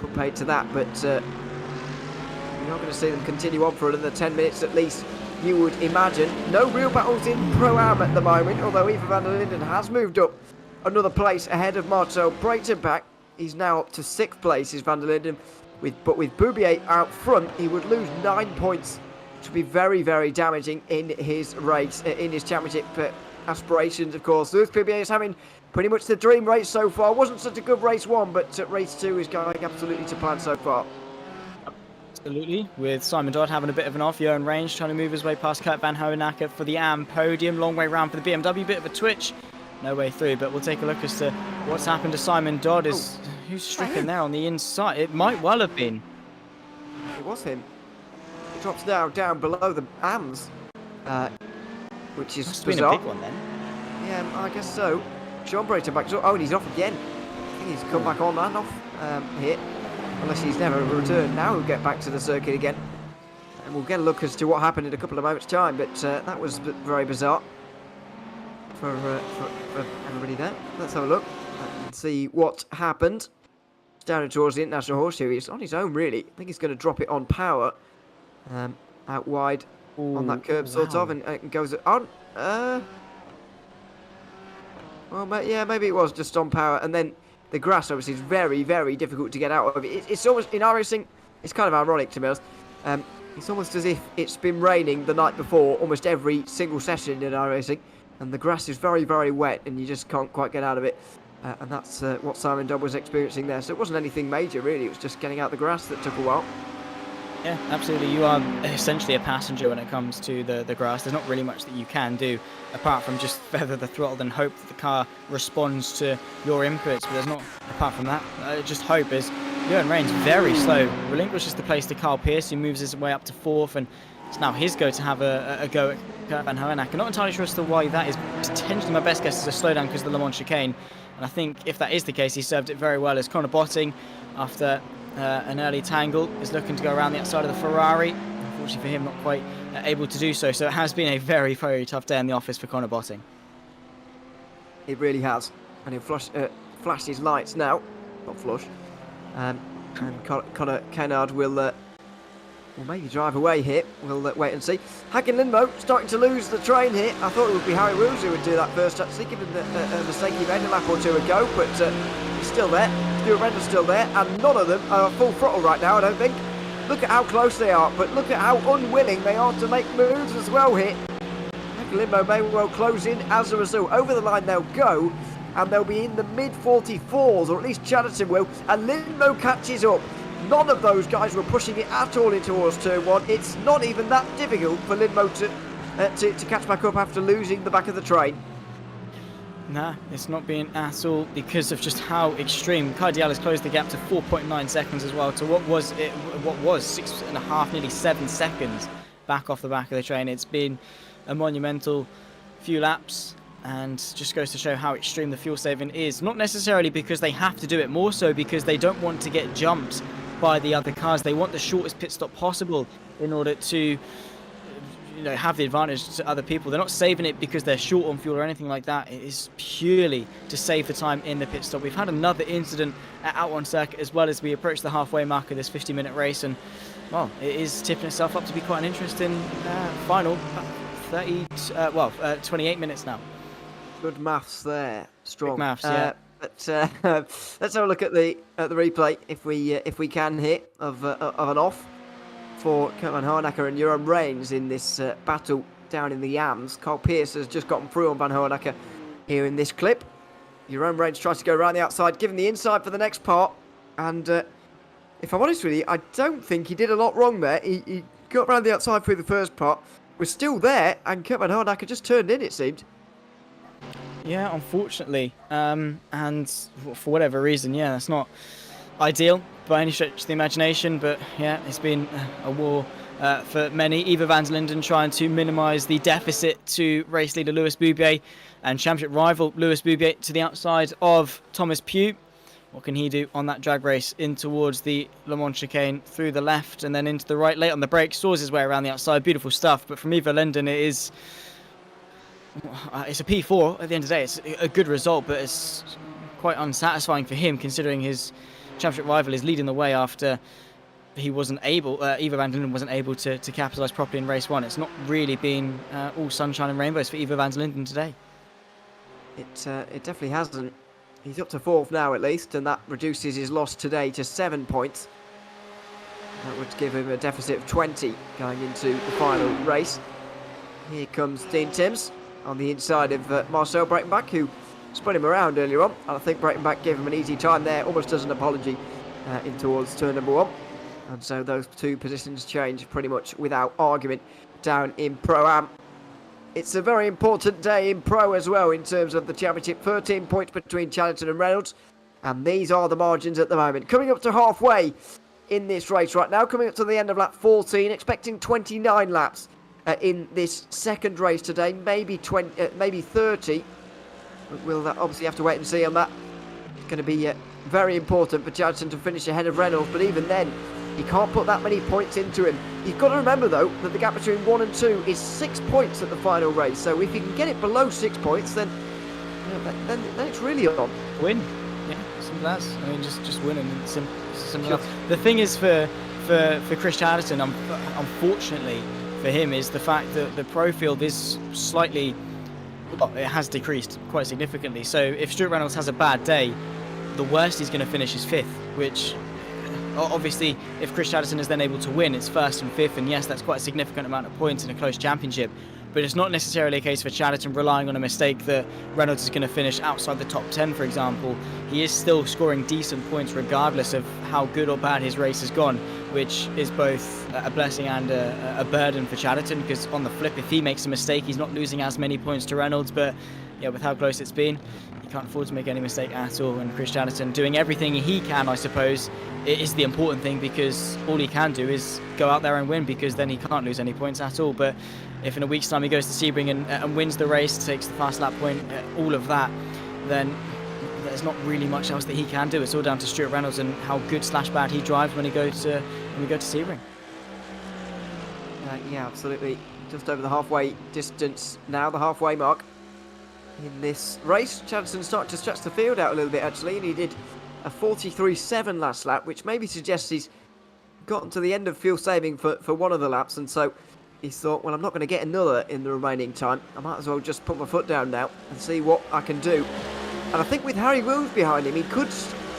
put paid to that, but we're not going to see them continue on for another 10 minutes at least, you would imagine. No real battles in Pro-Am at the moment, although Eva van der Linden has moved up another place ahead of Marcel Breitenbach. He's now up to 6th place, is van der Linden, but with Boubier out front, he would lose 9 points, which would be very, very damaging in his race, in his championship aspirations, of course. Lewis Boubier is having pretty much the dream race so far. Wasn't such a good race 1, but race 2 is going absolutely to plan so far. Absolutely, with Simon Dodd having a bit of an off, Johan Range trying to move his way past Kurt Van Hoenacker for the AM podium. Long way round for the BMW, bit of a twitch, no way through, but we'll take a look as to what's happened to Simon Dodd. Who's stricken there on the inside? It might well have been. It was him. He drops down below the AMs, which is Must have bizarre. been a big one then. Yeah, I guess so. Sean Breitenbach, oh, and he's off again. I think he's come back on and off here. Unless he's never returned. Now we'll get back to the circuit again. And we'll get a look as to what happened in a couple of moments' time. But that was very bizarre for everybody there. Let's have a look and see what happened. Down towards the International Horseshoe. He's on his own, really. I think he's going to drop it on power. Out wide on that curb, sort of. And goes on. Well, yeah, maybe it was just on power. And then the grass, obviously, is very, very difficult to get out of. It's almost, in iRacing, it's kind of ironic to me. It's almost as if it's been raining the night before, almost every single session in iRacing, and the grass is very, very wet, and you just can't quite get out of it. And that's what Simon Dodd was experiencing there. So it wasn't anything major, really. It was just getting out the grass that took a while. Yeah, absolutely. You are essentially a passenger when it comes to the grass. There's not really much that you can do apart from just feather the throttle and hope that the car responds to your inputs. But there's not, apart from that, just hope as Johan Rain's very slow. Relinquishes the place to Carl Pierce, who moves his way up to 4th, and it's now his go to have a go at Kurt Van Hoenacker. Not entirely sure as to why that is. Potentially my best guess is a slowdown because of the Le Mans chicane. And I think if that is the case, he served it very well as Connor Botting, after an early tangle, is looking to go around the outside of the Ferrari. Unfortunately for him, not quite able to do so. So it has been a very, very tough day in the office for Connor Botting. It really has. And he'll flash his lights now. Not flush. And Connor Kennard will maybe drive away here. We'll wait and see. Hakan Lindmo starting to lose the train here. I thought it would be Harry Wills who would do that first, actually, given the mistake he made a lap or two ago. But he's still there. Stuart Reynolds still there. And none of them are full throttle right now, I don't think. Look at how close they are. But look at how unwilling they are to make moves as well here. Hakan Lindmo may well close in as a result. Over the line they'll go. And they'll be in the mid-44s, or at least Chatterton will. And Lindmo catches up. None of those guys were pushing it at all in towards turn 1. It's not even that difficult for Lindmo to catch back up after losing the back of the train. Nah, it's not been at all because of just how extreme. Kai Dial has closed the gap to 4.9 seconds as well to what was 6.5, nearly 7 seconds back off the back of the train. It's been a monumental few laps. And just goes to show how extreme the fuel saving is. Not necessarily because they have to do it, more so because they don't want to get jumped by the other cars. They want the shortest pit stop possible in order to have the advantage to other people. They're not saving it because they're short on fuel or anything like that. It is purely to save the time in the pit stop. We've had another incident at Out Circuit as well as we approach the halfway mark of this 50-minute race, and well, it is tipping itself up to be quite an interesting final. 28 minutes now. Good maths there. Strong. Big maths, yeah. But let's have a look at the replay if we can here of an off for Kurt Van Hoenacker and Jeroen Reins in this battle down in the Yams. Carl Pierce has just gotten through on Van Hoenacker here in this clip. Jeroen Reins tries to go around the outside, giving the inside for the next part. And if I'm honest with you, I don't think he did a lot wrong there. He got around the outside through the first part, was still there, and Kurt Van Hoenacker just turned in, it seemed. Yeah, unfortunately, and for whatever reason, yeah, that's not ideal by any stretch of the imagination, but yeah, it's been a war for many. Ivo van der Linden trying to minimise the deficit to race leader Louis Boubier and championship rival Louis Boubier to the outside of Thomas Pugh. What can he do on that drag race in towards the Le Mans chicane through the left and then into the right, late on the brake, saws his way around the outside, beautiful stuff, but from Ivo Linden it's a P4 at the end of the day. It's a good result, but it's quite unsatisfying for him considering his championship rival is leading the way after he wasn't able, Ivo van der Linden wasn't able to capitalise properly in race 1. It's not really been all sunshine and rainbows for Ivo van der Linden today. It definitely hasn't. He's up to 4th now at least, and that reduces his loss today to 7 points. That would give him a deficit of 20 going into the final race. Here comes Dean Timms on the inside of Marcel Breitenbach, who spun him around earlier on. And I think Breitenbach gave him an easy time there, almost as an apology in towards turn number 1. And so those two positions change pretty much without argument down in Pro-Am. It's a very important day in Pro as well in terms of the championship. 13 points between Chatterton and Reynolds. And these are the margins at the moment. Coming up to halfway in this race right now, coming up to the end of lap 14, expecting 29 laps. In this second race today, maybe 30. But we'll obviously have to wait and see on that. It's going to be very important for Chatterton to finish ahead of Reynolds, but even then, he can't put that many points into him. You've got to remember, though, that the gap between 1 and 2 is 6 points at the final race. So if he can get it below 6 points, then it's really on. Win. Yeah, simple as. I mean, just win and simple enough. The thing is for Chris Chatterton, unfortunately, for him is the fact that the pro field is slightly, well, it has decreased quite significantly. So if Stuart Reynolds has a bad day, the worst he's going to finish is 5th, which obviously if Chris Chatterton is then able to win, it's 1st and 5th, and yes, that's quite a significant amount of points in a close championship. But it's not necessarily a case for Chatterton relying on a mistake that Reynolds is going to finish outside the top 10, for example. He is still scoring decent points regardless of how good or bad his race has gone. which is both a blessing and a burden for Chatterton, because on the flip, if he makes a mistake, he's not losing as many points to Reynolds, but yeah, with how close it's been, he can't afford to make any mistake at all, and Chris Chatterton doing everything he can, I suppose, it is the important thing, because all he can do is go out there and win, because then he can't lose any points at all. But if in a week's time he goes to Sebring and wins the race, takes the fast lap point, all of that, then there's not really much else that he can do. It's all down to Stuart Reynolds and how good / bad he drives when we go to Sebring. Yeah, absolutely. Just over the halfway distance now, the halfway mark in this race. Chatterton started to stretch the field out a little bit, actually, and he did a 43.7 last lap, which maybe suggests he's gotten to the end of fuel saving for one of the laps, and so he thought, well, I'm not going to get another in the remaining time. I might as well just put my foot down now and see what I can do. And I think with Harry Wills behind him, he could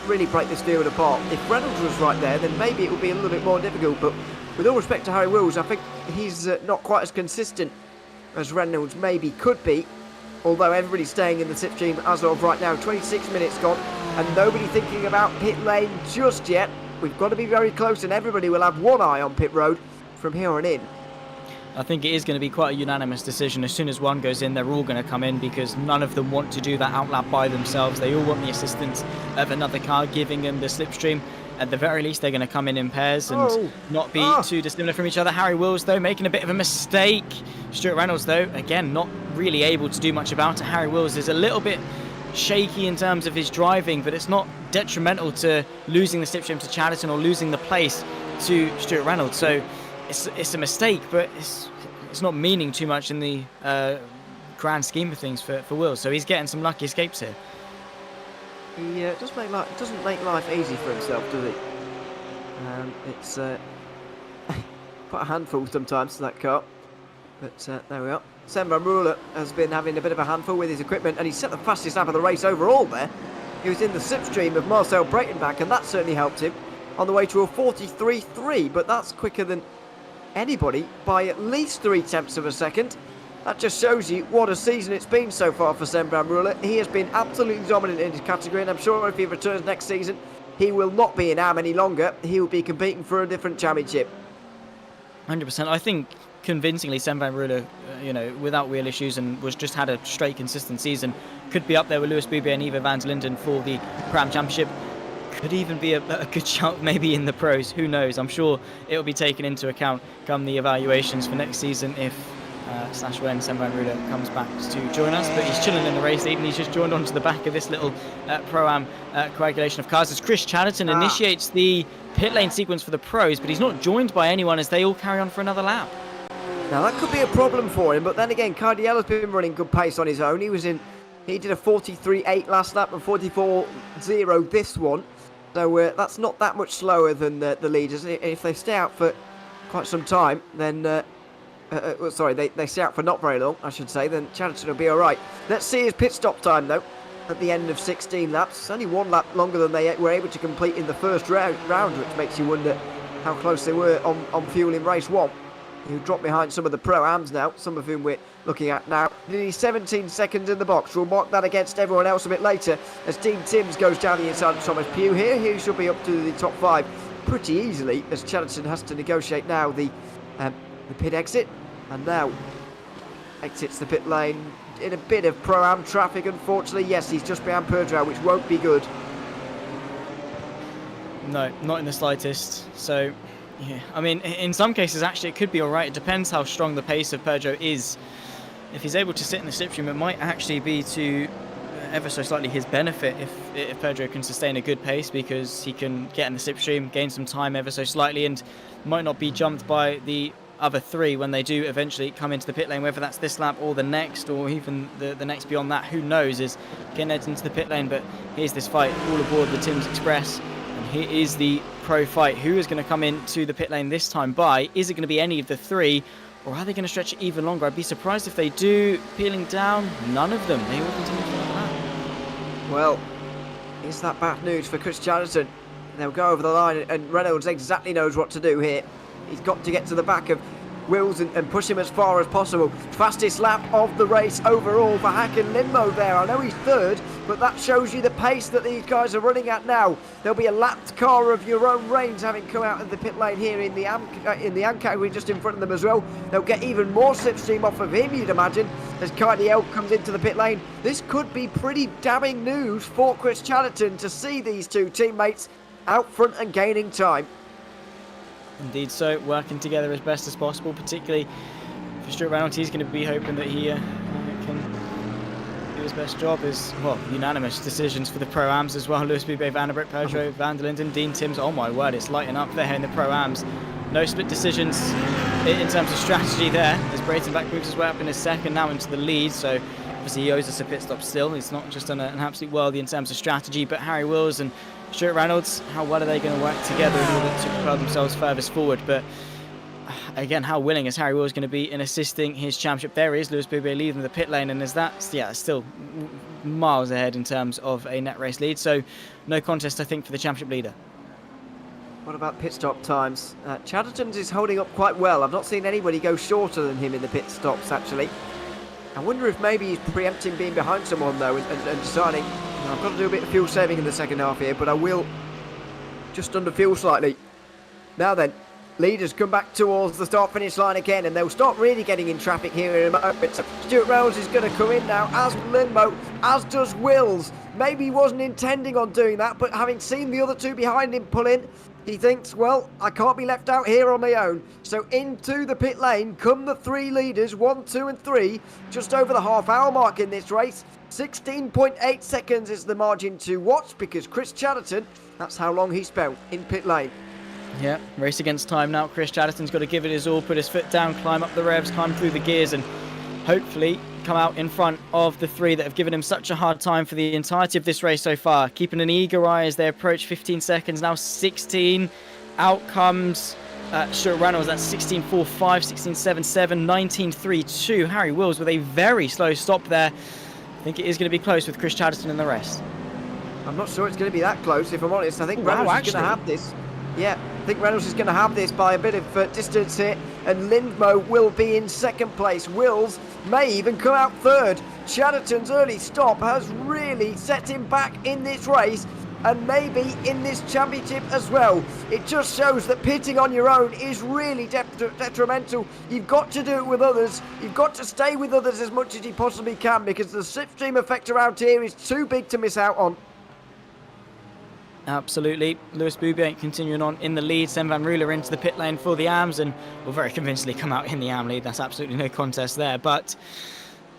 really break this field apart. If Reynolds was right there, then maybe it would be a little bit more difficult. But with all respect to Harry Wills, I think he's not quite as consistent as Reynolds maybe could be. Although everybody's staying in the slipstream as of right now. 26 minutes gone, and nobody thinking about pit lane just yet. We've got to be very close, and everybody will have one eye on pit road from here on in. I think it is going to be quite a unanimous decision. As soon as one goes in, they're all going to come in, because none of them want to do that outlap by themselves. They all want the assistance of another car giving them the slipstream. At the very least, they're going to come in pairs and not be too dissimilar from each other. Harry Wills, though, making a bit of a mistake. Stuart Reynolds, though, again, not really able to do much about it. Harry Wills is a little bit shaky in terms of his driving, but it's not detrimental to losing the slipstream to Chatterton or losing the place to Stuart Reynolds. So it's a mistake, but it's not meaning too much in the grand scheme of things for Wills. So he's getting some lucky escapes here. He doesn't make life easy for himself, does he? It's quite a handful sometimes, that car. But there we are. Semran Ruler has been having a bit of a handful with his equipment, and he set the fastest lap of the race overall there. He was in the slipstream of Marcel Breitenbach, and that certainly helped him on the way to a 43.3, but that's quicker than anybody by at least 0.3 of a second. That just shows you what a season it's been so far for Semran Ruler. He has been absolutely dominant in his category, and I'm sure if he returns next season, he will not be in AM any longer. He will be competing for a different championship. 100%. I think convincingly Semran Ruler, without wheel issues, and was just had a straight consistent season, could be up there with Lewis Boubier and Ivo van der Linden for the Pram Championship. Could even be a good shout maybe in the pros. Who knows? I'm sure it will be taken into account come the evaluations for next season if when Semran Ruler comes back to join us. But he's chilling in the race lead, and he's just joined onto the back of this little Pro-Am coagulation of cars as Chris Chatterton initiates the pit lane sequence for the pros, but he's not joined by anyone as they all carry on for another lap. Now that could be a problem for him, but then again, Cardiella's been running good pace on his own. He did a 43.8 last lap and 44.0 this one. So that's not that much slower than the leaders. If they stay out for quite some time, then they stay out for not very long, I should say, then Chatterton will be all right. Let's see his pit stop time, though, at the end of 16 laps. It's only one lap longer than they were able to complete in the first round, which makes you wonder how close they were on fuel in race one. He'll drop behind some of the Pro-Ams now, some of whom we're looking at now. Nearly 17 seconds in the box. We'll mark that against everyone else a bit later as Dean Timms goes down the inside of Thomas Pugh here. He should be up to the top 5 pretty easily as Chatterton has to negotiate now the pit exit, and now exits the pit lane in a bit of Pro-Am traffic, unfortunately. Yes, he's just behind Perdreau, which won't be good. No, not in the slightest. So, yeah, I mean, in some cases, actually, it could be all right. It depends how strong the pace of Perdreau is. If he's able to sit in the slipstream, it might actually be to ever so slightly his benefit if Perdreau can sustain a good pace, because he can get in the slipstream, gain some time ever so slightly, and might not be jumped by the other 3 when they do eventually come into the pit lane, whether that's this lap or the next, or even the next beyond that. Who knows, is getting into the pit lane. But here's this fight all aboard the Timms Express, and here is the pro fight. Who is going to come into the pit lane this time by? Is it going to be any of the 3, or are they going to stretch it even longer? I'd be surprised if they do. Peeling down, none of them. They all continue to like that. Well, is that bad news for Chris Chatterton? They'll go over the line, and Reynolds exactly knows what to do here. He's got to get to the back of Wills and push him as far as possible. Fastest lap of the race overall for Hakan Lindmo there. I know he's third, but that shows you the pace that these guys are running at now. There'll be a lapped car of your own Reigns having come out of the pit lane here in the AM category just in front of them as well. They'll get even more slipstream off of him, you'd imagine, as Kylie Elk comes into the pit lane. This could be pretty damning news for Chris Chatterton to see these two teammates out front and gaining time. Indeed so, working together as best as possible, particularly for Stuart Reynolds. He's going to be hoping that he can do his best job. As well, unanimous decisions for the Pro-Ams as well. Lewis Bube, Van der Breggen, Peugeot, Van der Linden, Dean Timms. Oh my word, it's lighting up there in the Pro-Ams. No split decisions in terms of strategy there, as Breitenbach moves his way up in his second, now into the lead. So obviously he owes us a pit stop still. He's not just done an absolute worldie in terms of strategy, but Harry Wills and Stuart Reynolds, how well are they going to work together in order to propel themselves furthest forward? But again, how willing is Harry Wills going to be in assisting his championship? There is Lewis Bube leading the pit lane, and is that, yeah, still miles ahead in terms of a net race lead. So no contest, I think, for the championship leader. What about pit stop times? Chatterton's is holding up quite well. I've not seen anybody go shorter than him in the pit stops, actually. I wonder if maybe he's preempting being behind someone, though, and deciding, I've got to do a bit of fuel saving in the second half here, but I will just under fuel slightly. Now then, leaders come back towards the start-finish line again, and they'll start really getting in traffic here in a moment. So Stuart Reynolds is going to come in now, as Lindmo, as does Wills. Maybe he wasn't intending on doing that, but having seen the other two behind him pull in, he thinks, well, I can't be left out here on my own. So into the pit lane come the three leaders, 1, 2 and 3, just over the half-hour mark in this race. 16.8 seconds is the margin to watch, because Chris Chatterton, that's how long he spent in pit lane. Yeah, race against time now. Chris Chatterton's got to give it his all, put his foot down, climb up the revs, climb through the gears, and hopefully come out in front of the three that have given him such a hard time for the entirety of this race so far. Keeping an eager eye as they approach 15 seconds, now 16. Out comes Stuart Reynolds, that's 16.45, 16.77, 19.32. Harry Wills with a very slow stop there. I think it is going to be close with Chris Chatterton and the rest. I'm not sure it's going to be that close, if I'm honest. I think Reynolds is going to have this. Yeah, I think Reynolds is going to have this by a bit of distance here, and Lindmo will be in second place. Wills may even come out third. Chatterton's early stop has really set him back in this race, and maybe in this championship as well. It just shows that pitting on your own is really detrimental. You've got to do it with others. You've got to stay with others as much as you possibly can, because the slipstream effect around here is too big to miss out on. Absolutely. Lewis Bube continuing on in the lead. Sven van Ruler into the pit lane for the AMs, and will very convincingly come out in the AM lead. That's absolutely no contest there. But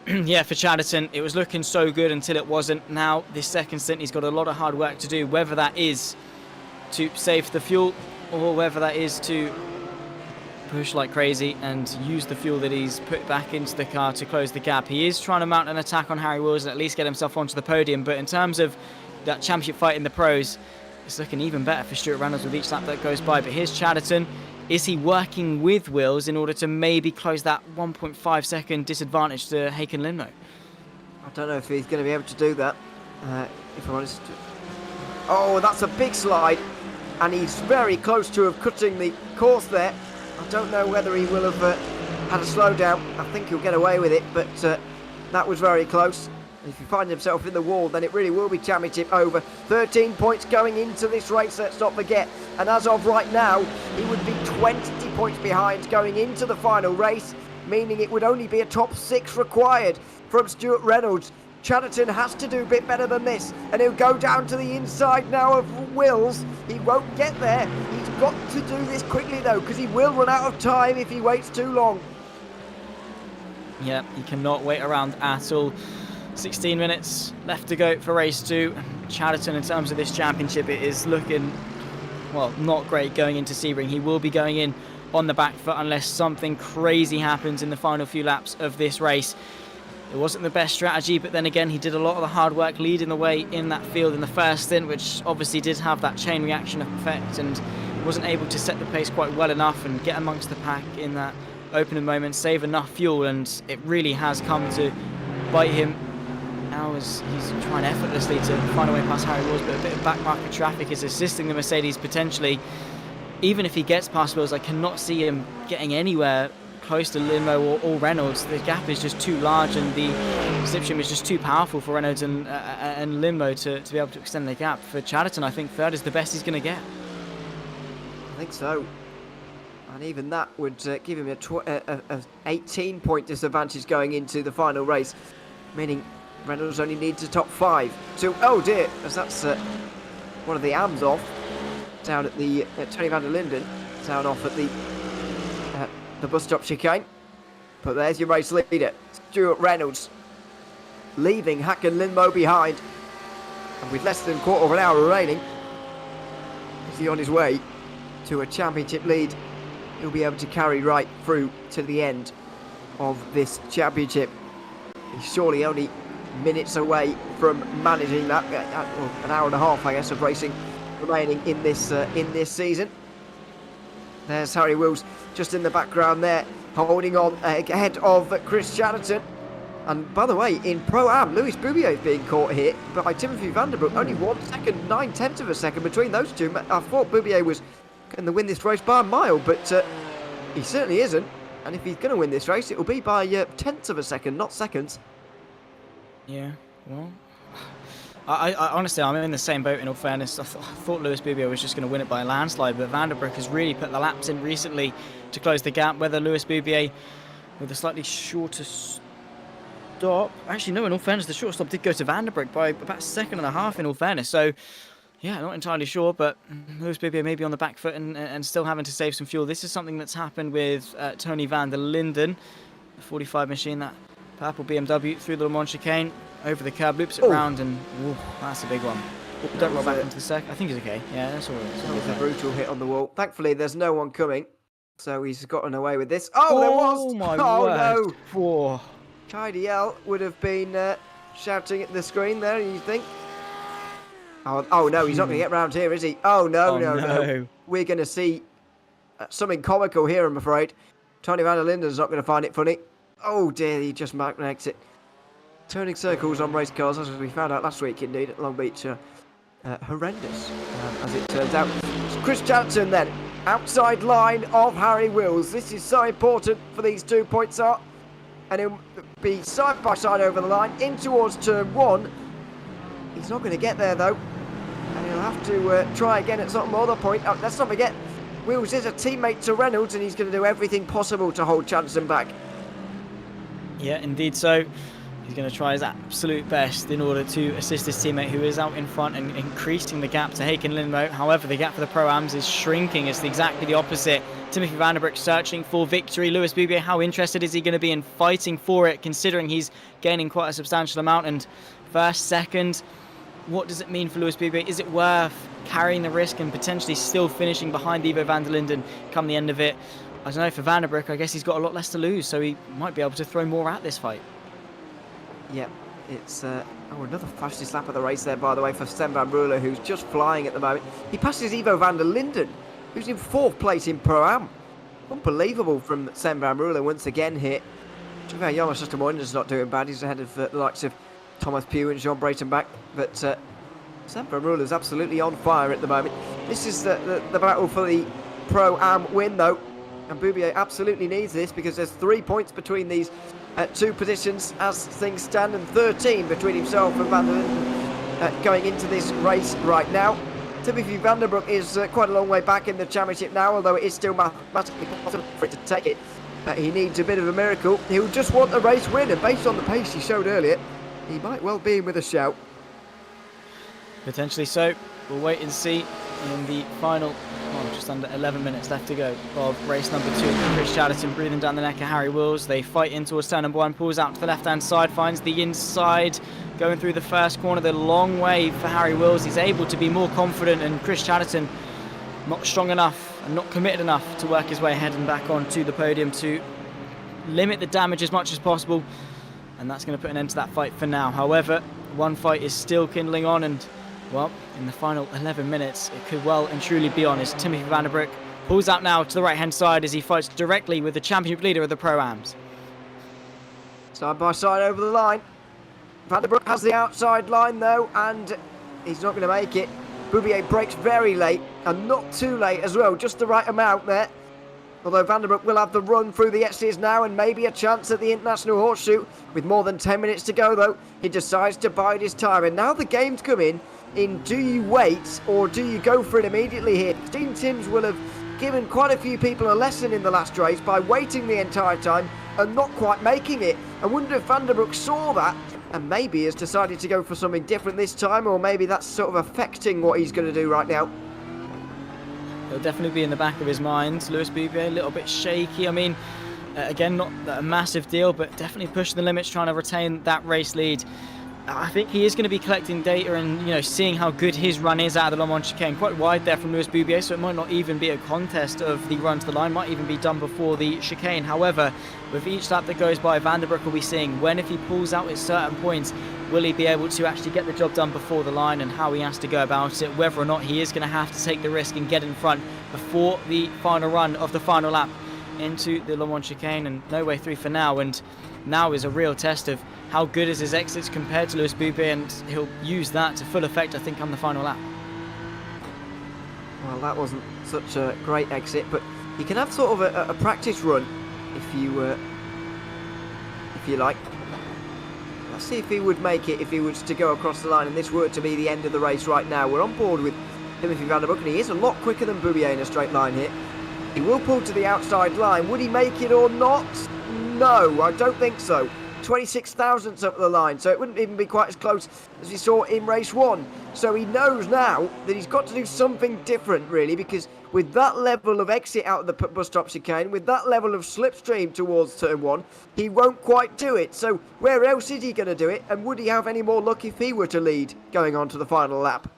yeah, for Chatterton, it was looking so good until it wasn't. Now, this second stint, he's got a lot of hard work to do, whether that is to save the fuel or whether that is to push like crazy and use the fuel that he's put back into the car to close the gap. He is trying to mount an attack on Harry Wills and at least get himself onto the podium, but in terms of that championship fight in the pros, it's looking even better for Stuart Reynolds with each lap that goes by. But here's Chatterton. Is he working with Wills in order to maybe close that 1.5 second disadvantage to Hakan Lindmo? I don't know if he's going to be able to do that, if I'm honest. Oh, that's a big slide, and he's very close to cutting the course there. I don't know whether he will have had a slowdown. I think he'll get away with it, but that was very close. If he finds himself in the wall, then it really will be championship over. 13 points going into this race, let's not forget. And as of right now, he would be 20 points behind going into the final race, meaning it would only be a top 6 required from Stuart Reynolds. Chatterton has to do a bit better than this, and he'll go down to the inside now of Wills. He won't get there. He's got to do this quickly, though, because he will run out of time if he waits too long. Yeah, he cannot wait around at all. 16 minutes left to go for race 2. Chatterton, in terms of this championship, it is looking, well, not great going into Sebring. He will be going in on the back foot unless something crazy happens in the final few laps of this race. It wasn't the best strategy, but then again, he did a lot of the hard work leading the way in that field in the first stint, which obviously did have that chain reaction effect, and wasn't able to set the pace quite well enough and get amongst the pack in that opening moment, save enough fuel, and it really has come to bite him. Now as he's trying effortlessly to find a way past Harry Wills, but a bit of back market traffic is assisting the Mercedes potentially. Even if he gets past Wills, I cannot see him getting anywhere close to Limo or Reynolds. The gap is just too large, and the slipstream is just too powerful for Reynolds and Limo to be able to extend the gap. For Chatterton, I think third is the best he's going to get. I think so. And even that would give him a 18-point disadvantage going into the final race, meaning Reynolds only needs a top 5 to... Oh dear, as that's one of the AMs off down at the Tony van der Linden, down off at the bus stop chicane. But there's your race leader, Stuart Reynolds, leaving Hacken Lindmo behind. And with less than a quarter of an hour remaining, is he on his way to a championship lead? He'll be able to carry right through to the end of this championship. He's surely only minutes away from managing that, well, an hour and a half, I guess, of racing remaining in this season. There's Harry Wills just in the background there, holding on ahead of Chris Chatterton. And by the way, in Pro-Am, Lewis Boubier is being caught here by Timothy Vanderbroek. Only 1 second, 9/10 of a second between those two. I thought Boubier was going to win this race by a mile, but he certainly isn't. And if he's going to win this race, it will be by tenths of a second, not seconds. Yeah, well, I honestly, I'm in the same boat in all fairness. I thought Lewis Boubier was just going to win it by a landslide, but Vanderbroek has really put the laps in recently to close the gap. Whether Lewis Boubier with a slightly shorter stop... Actually, no, in all fairness, the short stop did go to Vanderbroek by about a second and a half in all fairness. So, yeah, not entirely sure, but Lewis Boubier may be on the back foot and still having to save some fuel. This is something that's happened with Tony van der Linden, the 45 machine, that purple BMW through the Le Mans chicane, over the curb, loops it round, and that's a big one. Don't roll back into the sec. I think he's okay. Yeah, that's all right. That was a brutal hit on the wall. Thankfully, there's no one coming, so he's gotten away with this. Oh, there was! My Oh, word. no! Whoa. KDL would have been shouting at the screen there, you think? Oh no, he's not going to get round here, is he? Oh, no, no. We're going to see something comical here, I'm afraid. Tony van der Linden's not going to find it funny. Oh, dear, he just marked an exit. Turning circles on race cars, as we found out last week, indeed, at Long Beach, horrendous, as it turns out. It's Chris Chatterton then, outside line of Harry Wills. This is so important for these 2 points are. And he'll be side by side over the line, in towards turn 1. He's not going to get there, though. And he'll have to try again at some other point. Oh, let's not forget, Wills is a teammate to Reynolds, and he's going to do everything possible to hold Chatterton back. Yeah, indeed so. He's going to try his absolute best in order to assist his teammate who is out in front and increasing the gap to Haken Lindmo. However, the gap for the Pro-Ams is shrinking. It's exactly the opposite. Timothy Vanderbroek searching for victory. Lewis Boubier, how interested is he going to be in fighting for it, considering he's gaining quite a substantial amount? And first, second, what does it mean for Lewis Boubier? Is it worth carrying the risk and potentially still finishing behind Ivo van der Linden come the end of it? I don't know, for Vanderbroek, I guess he's got a lot less to lose, so he might be able to throw more at this fight. Yep, it's another fastest lap of the race there, by the way, for Sven van Ruler, who's just flying at the moment. He passes Ivo van der Linden, who's in 4th place in Pro-Am. Unbelievable from Sven van Ruler once again here. Jonas Sustermoinen's not doing bad. He's ahead of the likes of Thomas Pugh and Jean Breitenbach. But Sven van Ruler's absolutely on fire at the moment. This is the battle for the Pro-Am win, though. And Boubier absolutely needs this because there's 3 points between these two positions as things stand, and 13 between himself and Van der Linden going into this race right now. Timothy Vanderbroek is quite a long way back in the championship now, although it is still mathematically possible for it to take it. He needs a bit of a miracle. He'll just want a race win, and based on the pace he showed earlier, he might well be in with a shout. Potentially so. We'll wait and see in the final, just under 11 minutes left to go of race number 2. Chris Chatterton breathing down the neck of Harry Wills. They fight in towards turn number 1, pulls out to the left-hand side, finds the inside, going through the first corner, the long way for Harry Wills. He's able to be more confident, and Chris Chatterton not strong enough and not committed enough to work his way ahead and back onto the podium to limit the damage as much as possible, and that's going to put an end to that fight for now. However, one fight is still kindling on, and well, in the final 11 minutes, it could well and truly be on as Timothy Vanderbroek pulls out now to the right-hand side as he fights directly with the championship leader of the Pro-Ams. Side by side over the line. Vanderbroek has the outside line though, and he's not going to make it. Boubier breaks very late, and not too late as well, just the right amount there. Although Vanderbroek will have the run through the exits now and maybe a chance at the International Horseshoe. With more than 10 minutes to go, though, he decides to bide his time. And now the game's come in do you wait or do you go for it immediately here? Dean Timms will have given quite a few people a lesson in the last race by waiting the entire time and not quite making it. I wonder if Vanderbroek saw that and maybe has decided to go for something different this time, or maybe that's sort of affecting what he's going to do right now. He'll definitely be in the back of his mind. Lewis Bouvier a little bit shaky. I mean, again, not a massive deal, but definitely pushing the limits, trying to retain that race lead. I think he is going to be collecting data and, seeing how good his run is out of the Le Mans chicane. Quite wide there from Lewis Bouvier, so it might not even be a contest of the run to the line, might even be done before the chicane. However, with each lap that goes by, Vanderbroek will be seeing when, if he pulls out at certain points, will he be able to actually get the job done before the line and how he has to go about it, whether or not he is going to have to take the risk and get in front before the final run of the final lap into the Le Mans chicane. And no way through for now, and now is a real test of how good is his exits compared to Lewis Bouvier, and he'll use that to full effect, I think, on the final lap. Well, that wasn't such a great exit, but you can have sort of a practice run if you like. Let's see if he would make it if he was to go across the line, and this were to be the end of the race right now. We're on board with Timothy Vanderbroek, and he is a lot quicker than Bouvier in a straight line here. He will pull to the outside line. Would he make it or not? No, I don't think so. 26 thousandths up the line, so it wouldn't even be quite as close as we saw in race 1. So he knows now that he's got to do something different, really, because with that level of exit out of the bus stop chicane, with that level of slipstream towards turn 1, he won't quite do it. So where else is he going to do it, and would he have any more luck if he were to lead going on to the final lap?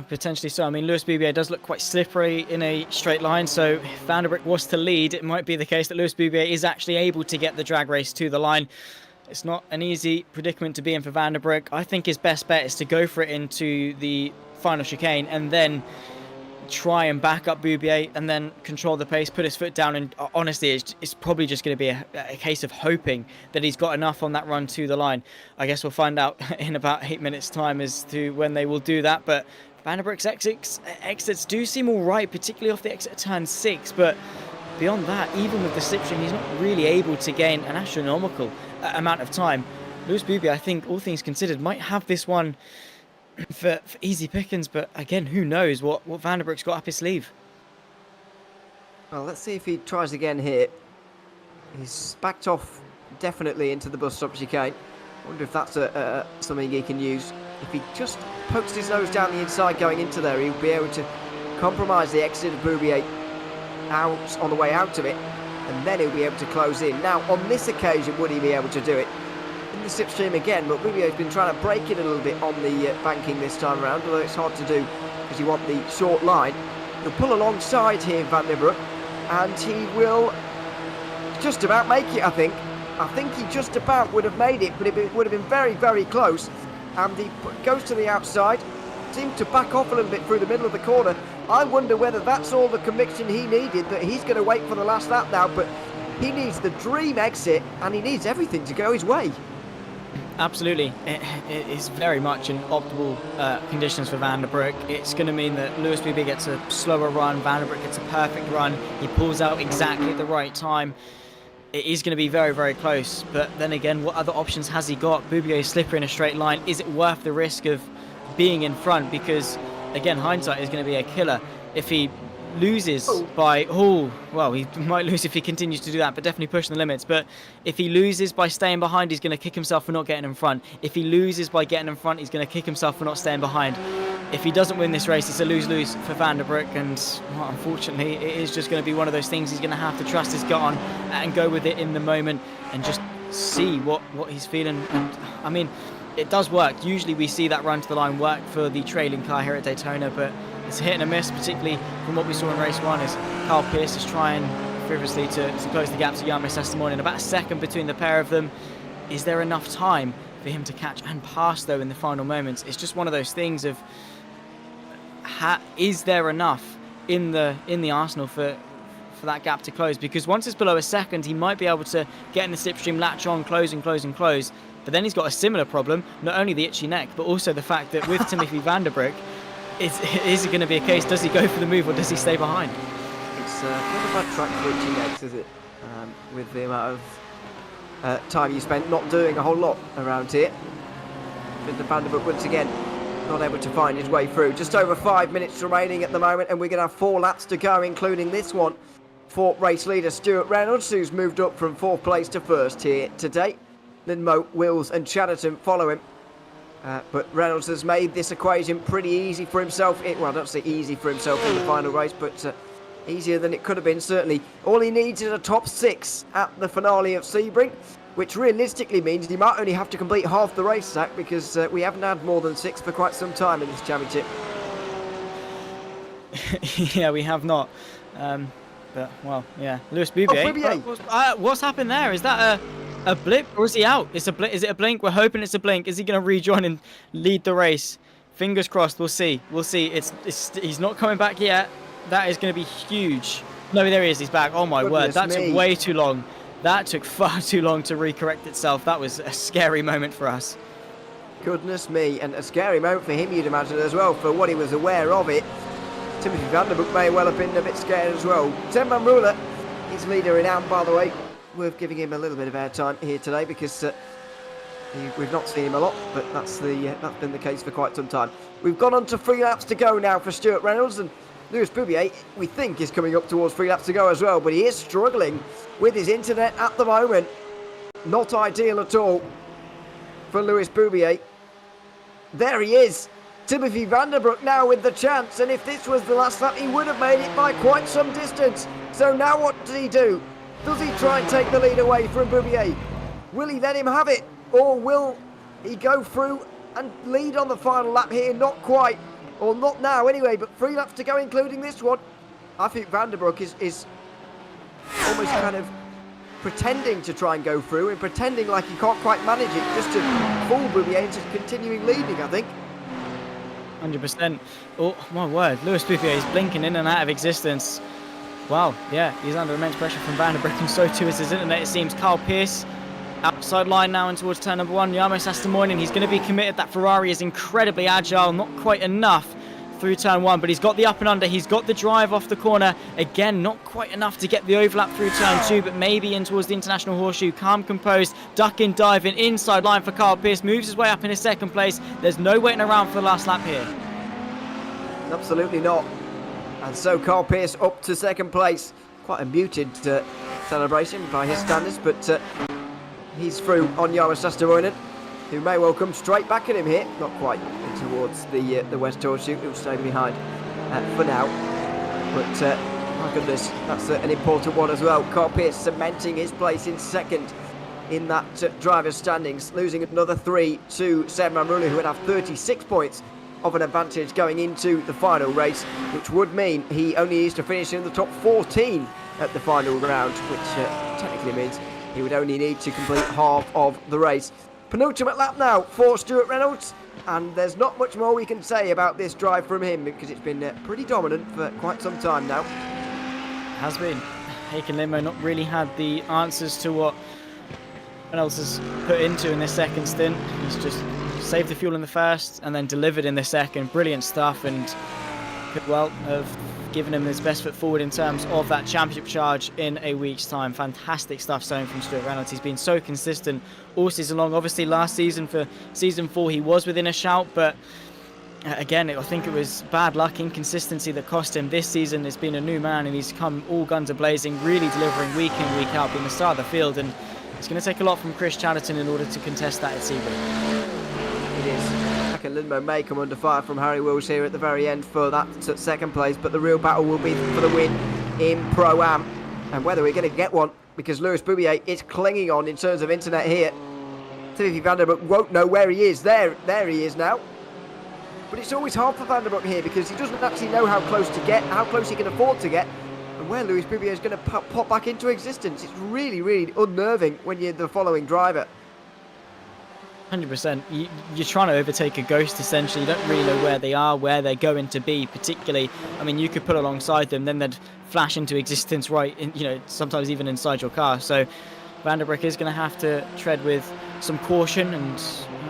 Potentially so. I mean, Lewis Bouvier does look quite slippery in a straight line, so if Vanderbroek was to lead, it might be the case that Lewis Bouvier is actually able to get the drag race to the line. It's not an easy predicament to be in for Vanderbroek. I think his best bet is to go for it into the final chicane and then try and back up Bouvier and then control the pace, put his foot down, and honestly, it's probably just going to be a case of hoping that he's got enough on that run to the line. I guess we'll find out in about 8 minutes' time as to when they will do that, but Vanderbroek's exits do seem all right, particularly off the exit of turn 6, but beyond that, even with the slipstream, he's not really able to gain an astronomical amount of time. Lewis Bouvier, I think, all things considered, might have this one for easy pickings, but again, who knows what Vanderbroek's got up his sleeve. Well, let's see if he tries again here. He's backed off definitely into the bus stop chicane. I wonder if that's something he can use. If he just pokes his nose down the inside going into there, he'll be able to compromise the exit of Bouvier out on the way out of it, and then he'll be able to close in. Now, on this occasion, would he be able to do it? In the slipstream again, but Bouvier's been trying to break it a little bit on the banking this time around, although it's hard to do because you want the short line. He'll pull alongside here, Vanderbroek, and he will just about make it, I think. I think he just about would have made it, but it would have been very, very close. And he goes to the outside, seemed to back off a little bit through the middle of the corner. I wonder whether that's all the conviction he needed, that he's going to wait for the last lap now, but he needs the dream exit, and he needs everything to go his way. Absolutely. It is very much in optimal conditions for Vanderbroek. It's going to mean that Lewis Bouvier gets a slower run, Vanderbroek gets a perfect run, he pulls out exactly at the right time. It is going to be very, very close, but then again, what other options has he got? Bouvier is slippery in a straight line. Is it worth the risk of being in front? Because, again, hindsight is going to be a killer. If he loses by... well, he might lose if he continues to do that, but definitely pushing the limits. But if he loses by staying behind, he's going to kick himself for not getting in front. If he loses by getting in front, he's going to kick himself for not staying behind. If he doesn't win this race, it's a lose-lose for Vanderbroek, and well, unfortunately, it is just going to be one of those things he's going to have to trust his gut on and go with it in the moment and just see what he's feeling. And I mean, it does work. Usually we see that run to the line work for the trailing car here at Daytona, but it's a hit and a miss, particularly from what we saw in race 1 as Carl Pierce is trying frivolously to close the gap to Jan Sestamon. About a second between the pair of them. Is there enough time for him to catch and pass, though, in the final moments? It's just one of those things of... is there enough in the arsenal for that gap to close? Because once it's below a second, he might be able to get in the slipstream, latch on, close and close and close. But then he's got a similar problem, not only the itchy neck, but also the fact that with Timothy Vanderbroek, is it going to be a case, does he go for the move or does he stay behind? It's not a bad track for GX, is it? With the amount of time you spent not doing a whole lot around here. With the Vanderbilt once again not able to find his way through. Just over 5 minutes remaining at the moment, and we're going to have 4 laps to go, including this one for race leader Stuart Reynolds, who's moved up from 4th place to 1st here today. Lindmo, Wills and Chatterton follow him. But Reynolds has made this equation pretty easy for himself. Well, I don't say easy for himself in the final race, but easier than it could have been, certainly. All he needs is a top 6 at the finale of Sebring, which realistically means he might only have to complete half the race, Zach, because we haven't had more than 6 for quite some time in this championship. Yeah, we have not. But, well, yeah. Lewis Boubier. Boubier. What's happened there? Is that a blip or is he out? Is it a blink? We're hoping it's a blink. Is he going to rejoin and lead the race? Fingers crossed. We'll see. We'll see. He's not coming back yet. That is going to be huge. No, there he is. He's back. Oh, my word. That took way too long. That took far too long to recorrect itself. That was a scary moment for us. Goodness me. And a scary moment for him, you'd imagine, as well, for what he was aware of it. Timothy Vanderbilt may well have been a bit scared as well. Tim Van Ruler is leader in AMP, by the way. Worth giving him a little bit of airtime here today because we've not seen him a lot, but that's been the case for quite some time. We've gone on to 3 laps to go now for Stuart Reynolds, and Lewis Boubier, we think, is coming up towards 3 laps to go as well, but he is struggling with his internet at the moment. Not ideal at all for Lewis Boubier. There he is. Timothy Vanderbroek now with the chance, and if this was the last lap, he would have made it by quite some distance. So now what does he do? Does he try and take the lead away from Boubier? Will he let him have it? Or will he go through and lead on the final lap here? Not quite. Or not now anyway, but 3 laps to go, including this one. I think Vanderbroek is almost kind of pretending to try and go through and pretending like he can't quite manage it just to fool Boubier into continuing leading, I think. 100%. Oh, my word. Lewis Boubier is blinking in and out of existence. Wow, yeah, he's under immense pressure from Vanderbilt, and so too is his internet, it seems. Carl Pierce, outside line now and towards turn number 1. Jarmo Sastamornin, he's going to be committed. That Ferrari is incredibly agile, not quite enough through turn 1, but he's got the up and under, he's got the drive off the corner. Again, not quite enough to get the overlap through turn 2, but maybe in towards the International Horseshoe. Calm, composed, ducking, diving, inside line for Carl Pierce, moves his way up in his 2nd place. There's no waiting around for the last lap here. Absolutely not. And so Carl Pierce up to 2nd place. Quite a muted celebration by his standards, but he's through on Jarmo Sastamornin, who may well come straight back at him here. Not quite towards the West Horseshoe. He'll stay behind for now. But my goodness, that's an important one as well. Carl Pierce cementing his place in 2nd in that driver's standings, losing another 3 to Seb Mamruli, who would have 36 points of an advantage going into the final race, which would mean he only needs to finish in the top 14 at the final round, which technically means he would only need to complete half of the race. Penultimate lap now for Stuart Reynolds, and there's not much more we can say about this drive from him because it's been pretty dominant for quite some time now. Has been. Haken Limo not really had the answers to what Reynolds has put into in this 2nd stint. He's just saved the fuel in the 1st and then delivered in the 2nd. Brilliant stuff, and could well have given him his best foot forward in terms of that championship charge in a week's time. Fantastic stuff showing from Stuart Reynolds. He's been so consistent all season long. Obviously last season for season 4 he was within a shout, but again I think it was bad luck, inconsistency that cost him. This season has been a new man and he's come all guns a-blazing, really delivering week in, week out, being the star of the field, and it's going to take a lot from Chris Chatterton in order to contest that at Sebring. It is. Haken Lindmo may come under fire from Harry Wills here at the very end for that 2nd place, but the real battle will be for the win in Pro-Am, and whether we're going to get one, because Lewis Boubier is clinging on in terms of internet here. Timothy Vanderbroek won't know where he is. There he is now. But it's always hard for Vanderbroek here because he doesn't actually know how close to get, how close he can afford to get, and where Lewis Boubier is going to pop back into existence. It's really, really unnerving when you're the following driver. 100%. You're trying to overtake a ghost, essentially. You don't really know where they are, where they're going to be, particularly. I mean, you could put alongside them, then they'd flash into existence right, sometimes even inside your car. So Vanderbroek is going to have to tread with some caution, and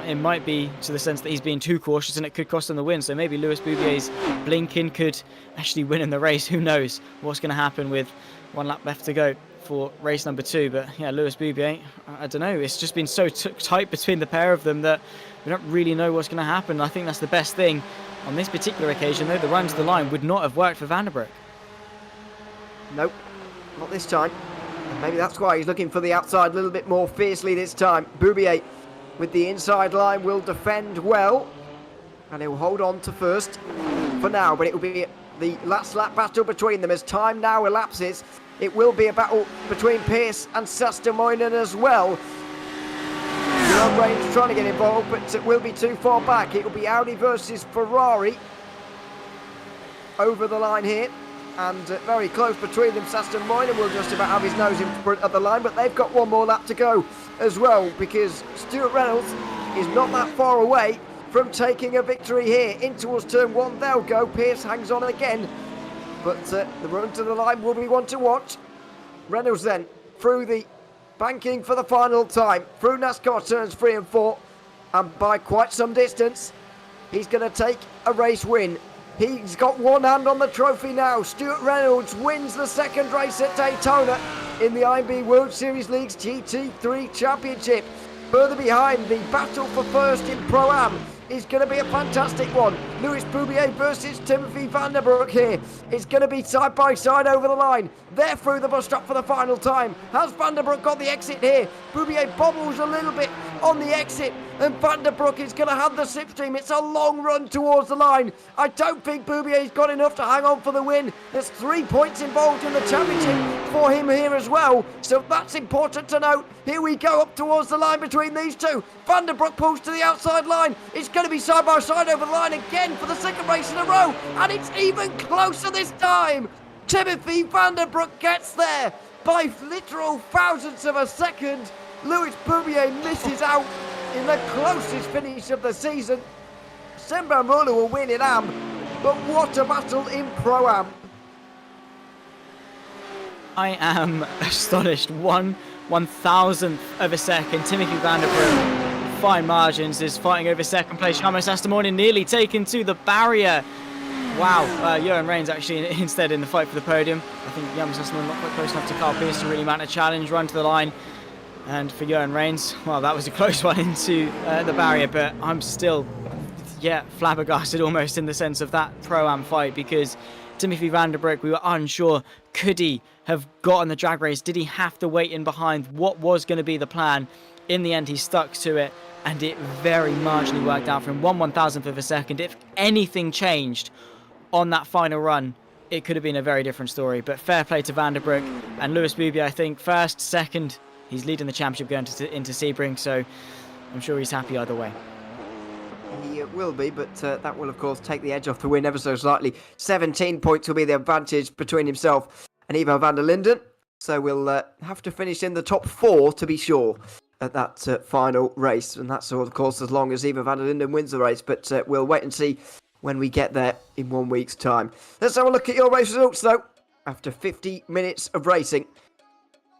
it might be to the sense that he's being too cautious and it could cost him the win. So maybe Lewis Boubier's blinking could actually win in the race. Who knows what's going to happen with 1 lap left to go for race number 2. But yeah, Lewis Boubier, I don't know. It's just been so tight between the pair of them that we don't really know what's going to happen. I think that's the best thing on this particular occasion, though. The run to the line would not have worked for Vanderbroek. Nope, not this time. Maybe that's why he's looking for the outside a little bit more fiercely this time. Boubier with the inside line will defend well, and he'll hold on to first for now, but it will be the last lap battle between them as time now elapses. It will be a battle between Pierce and Sastamoinen as well. Jerome Range trying to get involved, but it will be too far back. It will be Audi versus Ferrari over the line here. And very close between them. Sastamoinen will just about have his nose in front of the line, but they've got one more lap to go as well, because Stuart Reynolds is not that far away from taking a victory here. In towards turn 1 they'll go. Pierce hangs on again, but the run to the line will be one to watch. Reynolds then through the banking for the final time, through NASCAR turns 3 and 4, and by quite some distance. He's going to take a race win. He's got one hand on the trophy now. Stuart Reynolds wins the second race at Daytona in the IMB World Series League's GT3 Championship. Further behind, the battle for first in Pro-Am is going to be a fantastic one. Lewis Boubier versus Timothy Vanderbroek here. It's going to be side by side over the line. They're through the bus stop for the final time. Has Vanderbroek got the exit here? Boubier bobbles a little bit on the exit, and Vanderbroek is going to have the slipstream. It's a long run towards the line. I don't think Boubier's got enough to hang on for the win. There's 3 points involved in the championship for him here as well, so that's important to note. Here we go up towards the line between these two. Vanderbroek pulls to the outside line. It's going to be side by side over the line again for the second race in a row, and it's even closer this time. Timothy Vanderbroek gets there by literal thousandths of a second. Lewis Boubier misses out in the closest finish of the season. Semban Muller will win in Am, but what a battle in Pro-Am. I am astonished. 1/1000th of a second. Timothy Vanderbroek, fine margins, is fighting over second place. Jarmo Sastamoinen nearly taken to the barrier. Wow, Johan Reigns actually instead in the fight for the podium. I think Jarmo Sastamoinen not quite close enough to Carl Pierce to really mount a challenge, run to the line. And for Johan Reigns, well, that was a close one into the barrier, but I'm still, flabbergasted almost in the sense of that Pro-Am fight, because Timothy Vanderbroek, we were unsure, could he have gotten the drag race? Did he have to wait in behind? What was going to be the plan? In the end, he stuck to it, and it very marginally worked out for him. 1/1000th of a second. If anything changed on that final run, it could have been a very different story. But fair play to Vanderbroek and Lewis Boubier, I think, first, second. He's leading the championship going into Sebring, so I'm sure he's happy either way. He will be, but that will, of course, take the edge off the win ever so slightly. 17 points will be the advantage between himself and Ivo van der Linden. So we'll have to finish in the top 4 to be sure at that final race. And that's, of course, as long as Ivo van der Linden wins the race. But we'll wait and see when we get there in 1 week's time. Let's have a look at your race results, though. After 50 minutes of racing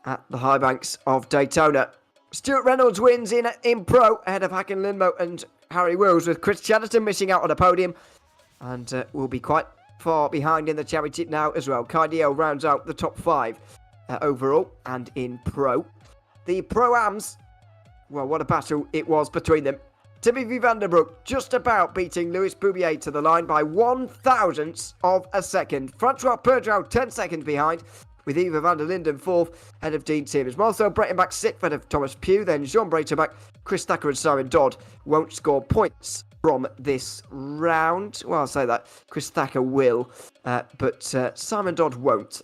at the high banks of Daytona, Stuart Reynolds wins in Pro ahead of Hakan Lindmo and Harry Wills, with Chris Chatterton missing out on a podium and will be quite far behind in the championship now as well. Kaidiel rounds out the top 5 overall and in Pro. The Pro-Ams, well, what a battle it was between them. Timothy Vanderbroek just about beating Lewis Boubier to the line by 1/1000th of a second. Francois Perdreau 10 seconds behind, with Ivo van der Linden 4th, ahead of Dean Sears. Marcel Breitenbach 6th, ahead of Thomas Pugh. Then Jean Breitenbach, Chris Thacker and Simon Dodd won't score points from this round. Well, I'll say that. Chris Thacker will, but Simon Dodd won't.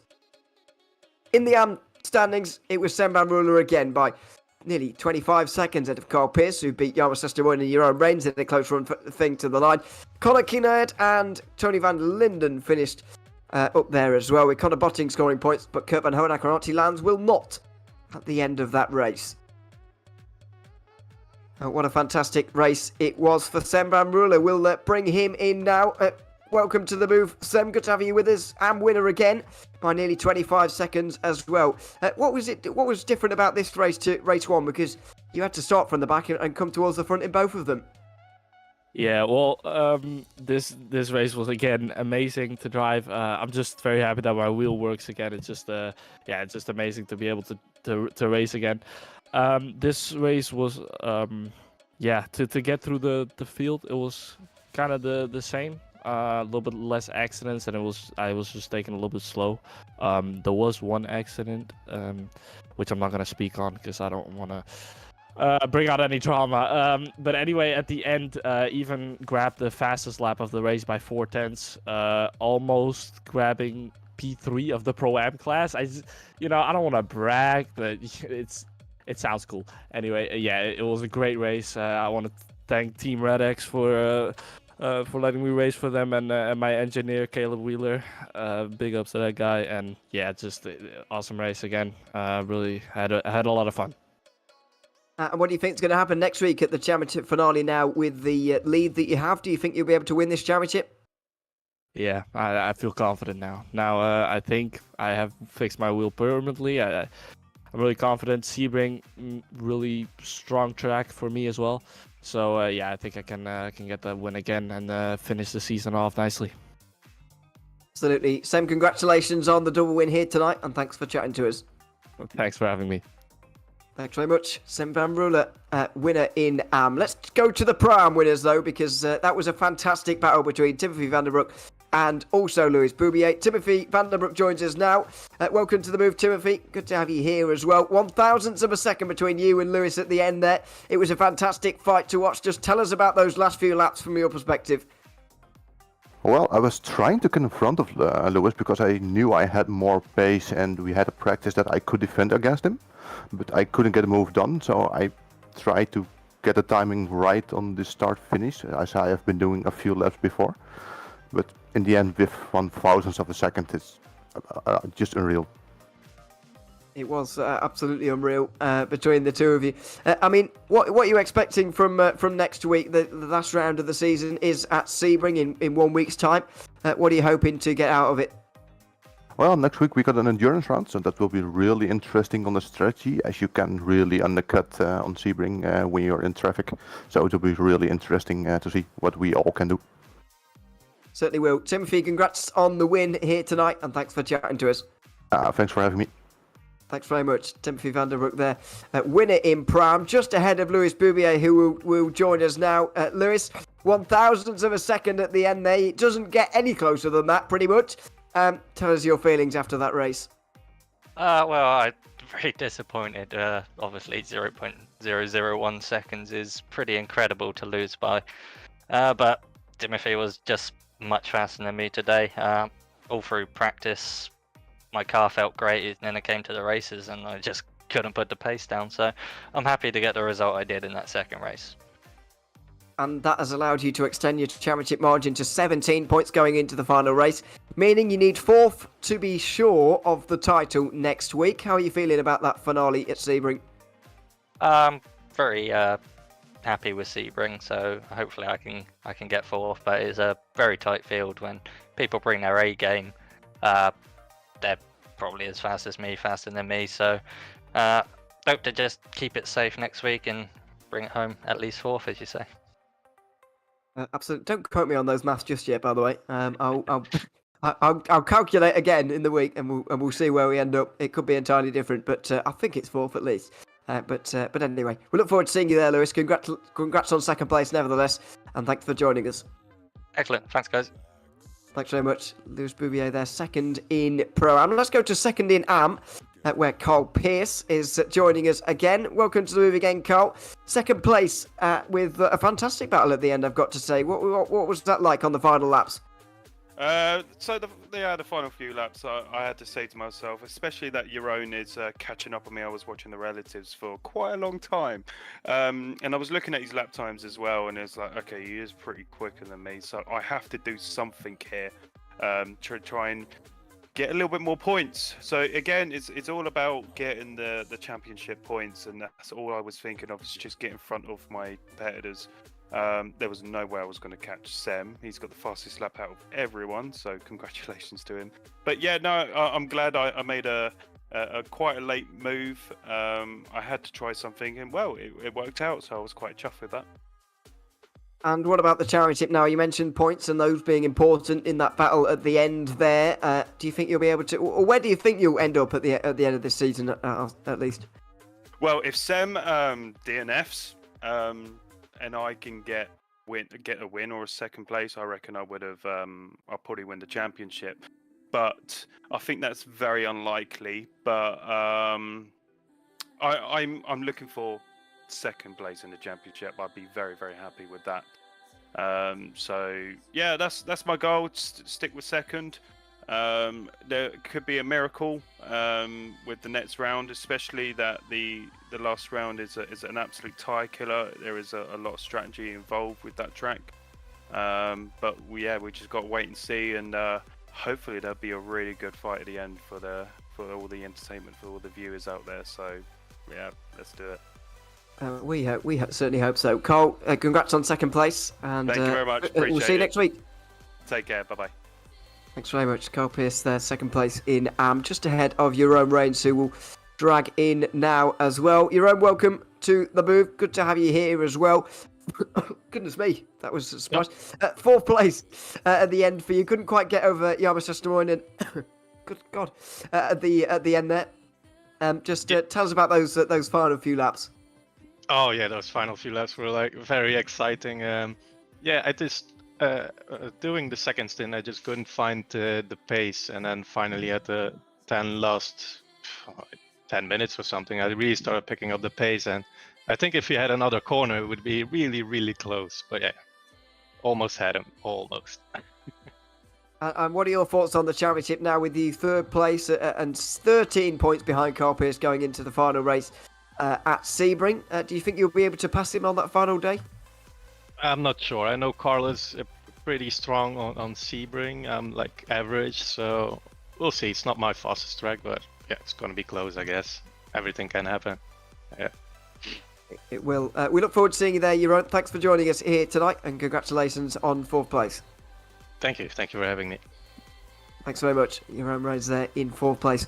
In the AM standings, it was Semban Muller again by nearly 25 seconds ahead of Carl Pierce, who beat Jarmo Sastamoinen and Jeroen Reigns in a close run thing to the line. Conor Kinnaird and Tony van der Linden finished up there as well, with Connor Botting scoring points, but Kurt van Hoenacker and Archie Lands will not at the end of that race. What a fantastic race it was for Semban Muller. We'll bring him in now. welcome to the move. Sem, good to have you with us. And winner again by nearly 25 seconds as well. What was different about this race to race one? Because you had to start from the back and come towards the front in both of them. Yeah, well, this race was again amazing to drive. I'm just very happy that my wheel works again. It's just it's just amazing to be able to race again. This race was to get through the field, it was kind of the same. A little bit less accidents, and I was just taking a little bit slow. There was one accident, which I'm not gonna speak on because I don't want to bring out any drama. But anyway, at the end, even grabbed the fastest lap of the race by 4/10, almost grabbing P3 of the Pro-Am class. I don't want to brag, but it sounds cool. Anyway, it was a great race. I want to thank Team RedX for letting me race for them, and my engineer Caleb Wheeler. Big ups to that guy, and just awesome race again. Really had a lot of fun. And what do you think is going to happen next week at the championship finale now with the lead that you have? Do you think you'll be able to win this championship? Yeah, I feel confident now. Now I think I have fixed my wheel permanently. I'm really confident. Sebring, really strong track for me as well. So I think I can get the win again and finish the season off nicely. Absolutely. Sam, congratulations on the double win here tonight, and thanks for chatting to us. Thanks for having me. Thanks very much, Sam Van Ruler, winner in AM. Let's go to the Pro-Am winners, though, because that was a fantastic battle between Timothy van der Broek and also Louis Boubier. Timothy van der Broek joins us now. Welcome to the move, Timothy. Good to have you here as well. 1/1000th of a second between you and Louis at the end there. It was a fantastic fight to watch. Just tell us about those last few laps from your perspective. Well, I was trying to get in front of Lewis because I knew I had more pace and we had a practice that I could defend against him, but I couldn't get a move done, so I tried to get the timing right on the start-finish, as I have been doing a few laps before. But in the end, with 1/1000th of a second, it's just unreal. It was absolutely unreal between the two of you. I mean, what are you expecting from next week? The last round of the season is at Sebring in 1 week's time. What are you hoping to get out of it? Well, next week we got an endurance round, so that will be really interesting on the strategy, as you can really undercut on Sebring when you're in traffic. So it will be really interesting to see what we all can do. Certainly will. Timothy, congrats on the win here tonight, and thanks for chatting to us. Thanks for having me. Thanks very much, Timothy van der Broek there. Winner in Pro-Am, just ahead of Louis Boubier, who will join us now. Louis, 1/1000th of a second at the end there. It doesn't get any closer than that, pretty much. Tell us your feelings after that race. Well, I'm very disappointed. Obviously, 0.001 seconds is pretty incredible to lose by. But Timothy was just much faster than me today. All through practice, my car felt great, and then it came to the races and I just couldn't put the pace down. So I'm happy to get the result I did in that second race. And that has allowed you to extend your championship margin to 17 points going into the final race, meaning you need 4th to be sure of the title next week. How are you feeling about that finale at Sebring? Very happy with Sebring, so hopefully I can get 4th, but it's a very tight field. When people bring their A game, they're probably as fast as me, faster than me, so hope to just keep it safe next week and bring it home at least 4th, as you say. Absolutely. Don't quote me on those maths just yet, by the way. I'll calculate again in the week, and we'll see where we end up. It could be entirely different, but I think it's 4th at least. But anyway, we look forward to seeing you there, Lewis. Congrats on second place, nevertheless, and thanks for joining us. Excellent. Thanks, guys. Thanks very much, Louis Boubier there, second in Pro-Am. Let's go to second in AM, where Carl Pierce is joining us again. Welcome to the move again, Carl. Second place with a fantastic battle at the end, I've got to say. What was that like on the final laps? So the final few laps, I had to say to myself, especially that your own is catching up on me. I was watching the relatives for quite a long time, and I was looking at his lap times as well, and it's like, okay, he is pretty quicker than me, so I have to do something here to try and get a little bit more points. So again, it's all about getting the championship points, and that's all I was thinking of, is just get in front of my competitors. There was no way I was going to catch Sem. He's got the fastest lap out of everyone, so congratulations to him. But yeah, no, I'm glad I made a quite a late move. I had to try something, and well, it worked out, so I was quite chuffed with that. And what about the championship now? You mentioned points and those being important in that battle at the end there. Do you think you'll be able to, or where do you think you'll end up at the end of this season, at least? Well, if Sem DNFs and I can get a win or a second place, I reckon I would have. I'll probably win the championship, but I think that's very unlikely. But I'm looking for second place in the championship. I'd be very, very happy with that. So yeah, that's my goal. Stick with second. There could be a miracle with the next round, especially that the last round is an absolute tie killer. There is a lot of strategy involved with that track. But we just got to wait and see, and hopefully there'll be a really good fight at the end for all the entertainment for all the viewers out there. So yeah, let's do it. We certainly hope so. Carl, congrats on second place, and thank you very much. We'll see you next week. Take care. Bye bye. Thanks very much, Carl Pierce there, second place in just ahead of Jerome Reigns, who will drag in now as well. Jerome, welcome to the booth. Good to have you here as well. Goodness me, that was a surprise. Yep. Fourth place at the end for you. Couldn't quite get over Jarmo Sestamoinen. Good God, at the end there. Tell us about those final few laps. Oh yeah, those final few laps were like very exciting. I just doing the second stint, I just couldn't find the pace, and then finally at the last 10 minutes or something, I really started picking up the pace, and I think if he had another corner, it would be really, really close. But yeah, almost had him, almost. And what are your thoughts on the championship now with the third place and 13 points behind Carl Pierce going into the final race at Sebring? Do you think you'll be able to pass him on that final day? I'm not sure. I know Carl is pretty strong on Sebring, like average, so we'll see. It's not my fastest track, but yeah, it's going to be close, I guess. Everything can happen. Yeah. It will. We look forward to seeing you there, Jeroen. Thanks for joining us here tonight, and congratulations on fourth place. Thank you. Thank you for having me. Thanks very much. Jeroen Reigns there in fourth place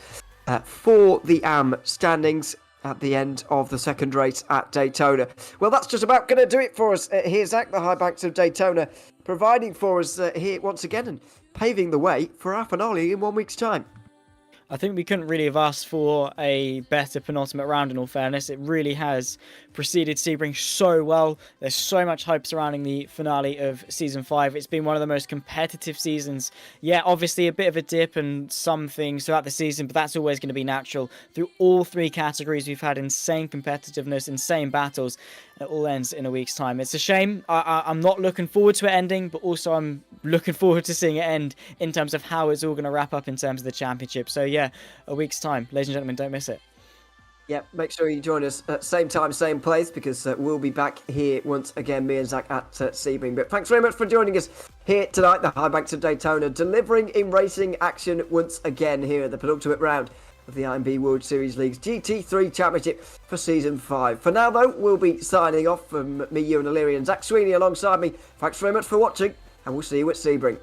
for the AM standings at the end of the second race at Daytona. Well, that's just about going to do it for us here, Zach, the High Banks of Daytona, providing for us here once again and paving the way for our finale in 1 week's time. I think we couldn't really have asked for a better penultimate round, in all fairness. It really has preceded Sebring so well. There's so much hype surrounding the finale of Season 5. It's been one of the most competitive seasons. Yeah, obviously a bit of a dip and some things throughout the season, but that's always going to be natural. Through all three categories, we've had insane competitiveness, insane battles. It all ends in a week's time. It's a shame. I'm not looking forward to it ending, but also I'm looking forward to seeing it end in terms of how it's all going to wrap up in terms of the championship. So yeah, a week's time. Ladies and gentlemen, don't miss it. Yeah, make sure you join us at same time, same place, because we'll be back here once again, me and Zach at Sebring. But thanks very much for joining us here tonight, the High Banks of Daytona, delivering in racing action once again here at the penultimate round of the IMB World Series League's GT3 Championship for Season 5. For now, though, we'll be signing off from me, you and Illyria and Zach Sweeney alongside me. Thanks very much for watching, and we'll see you at Sebring.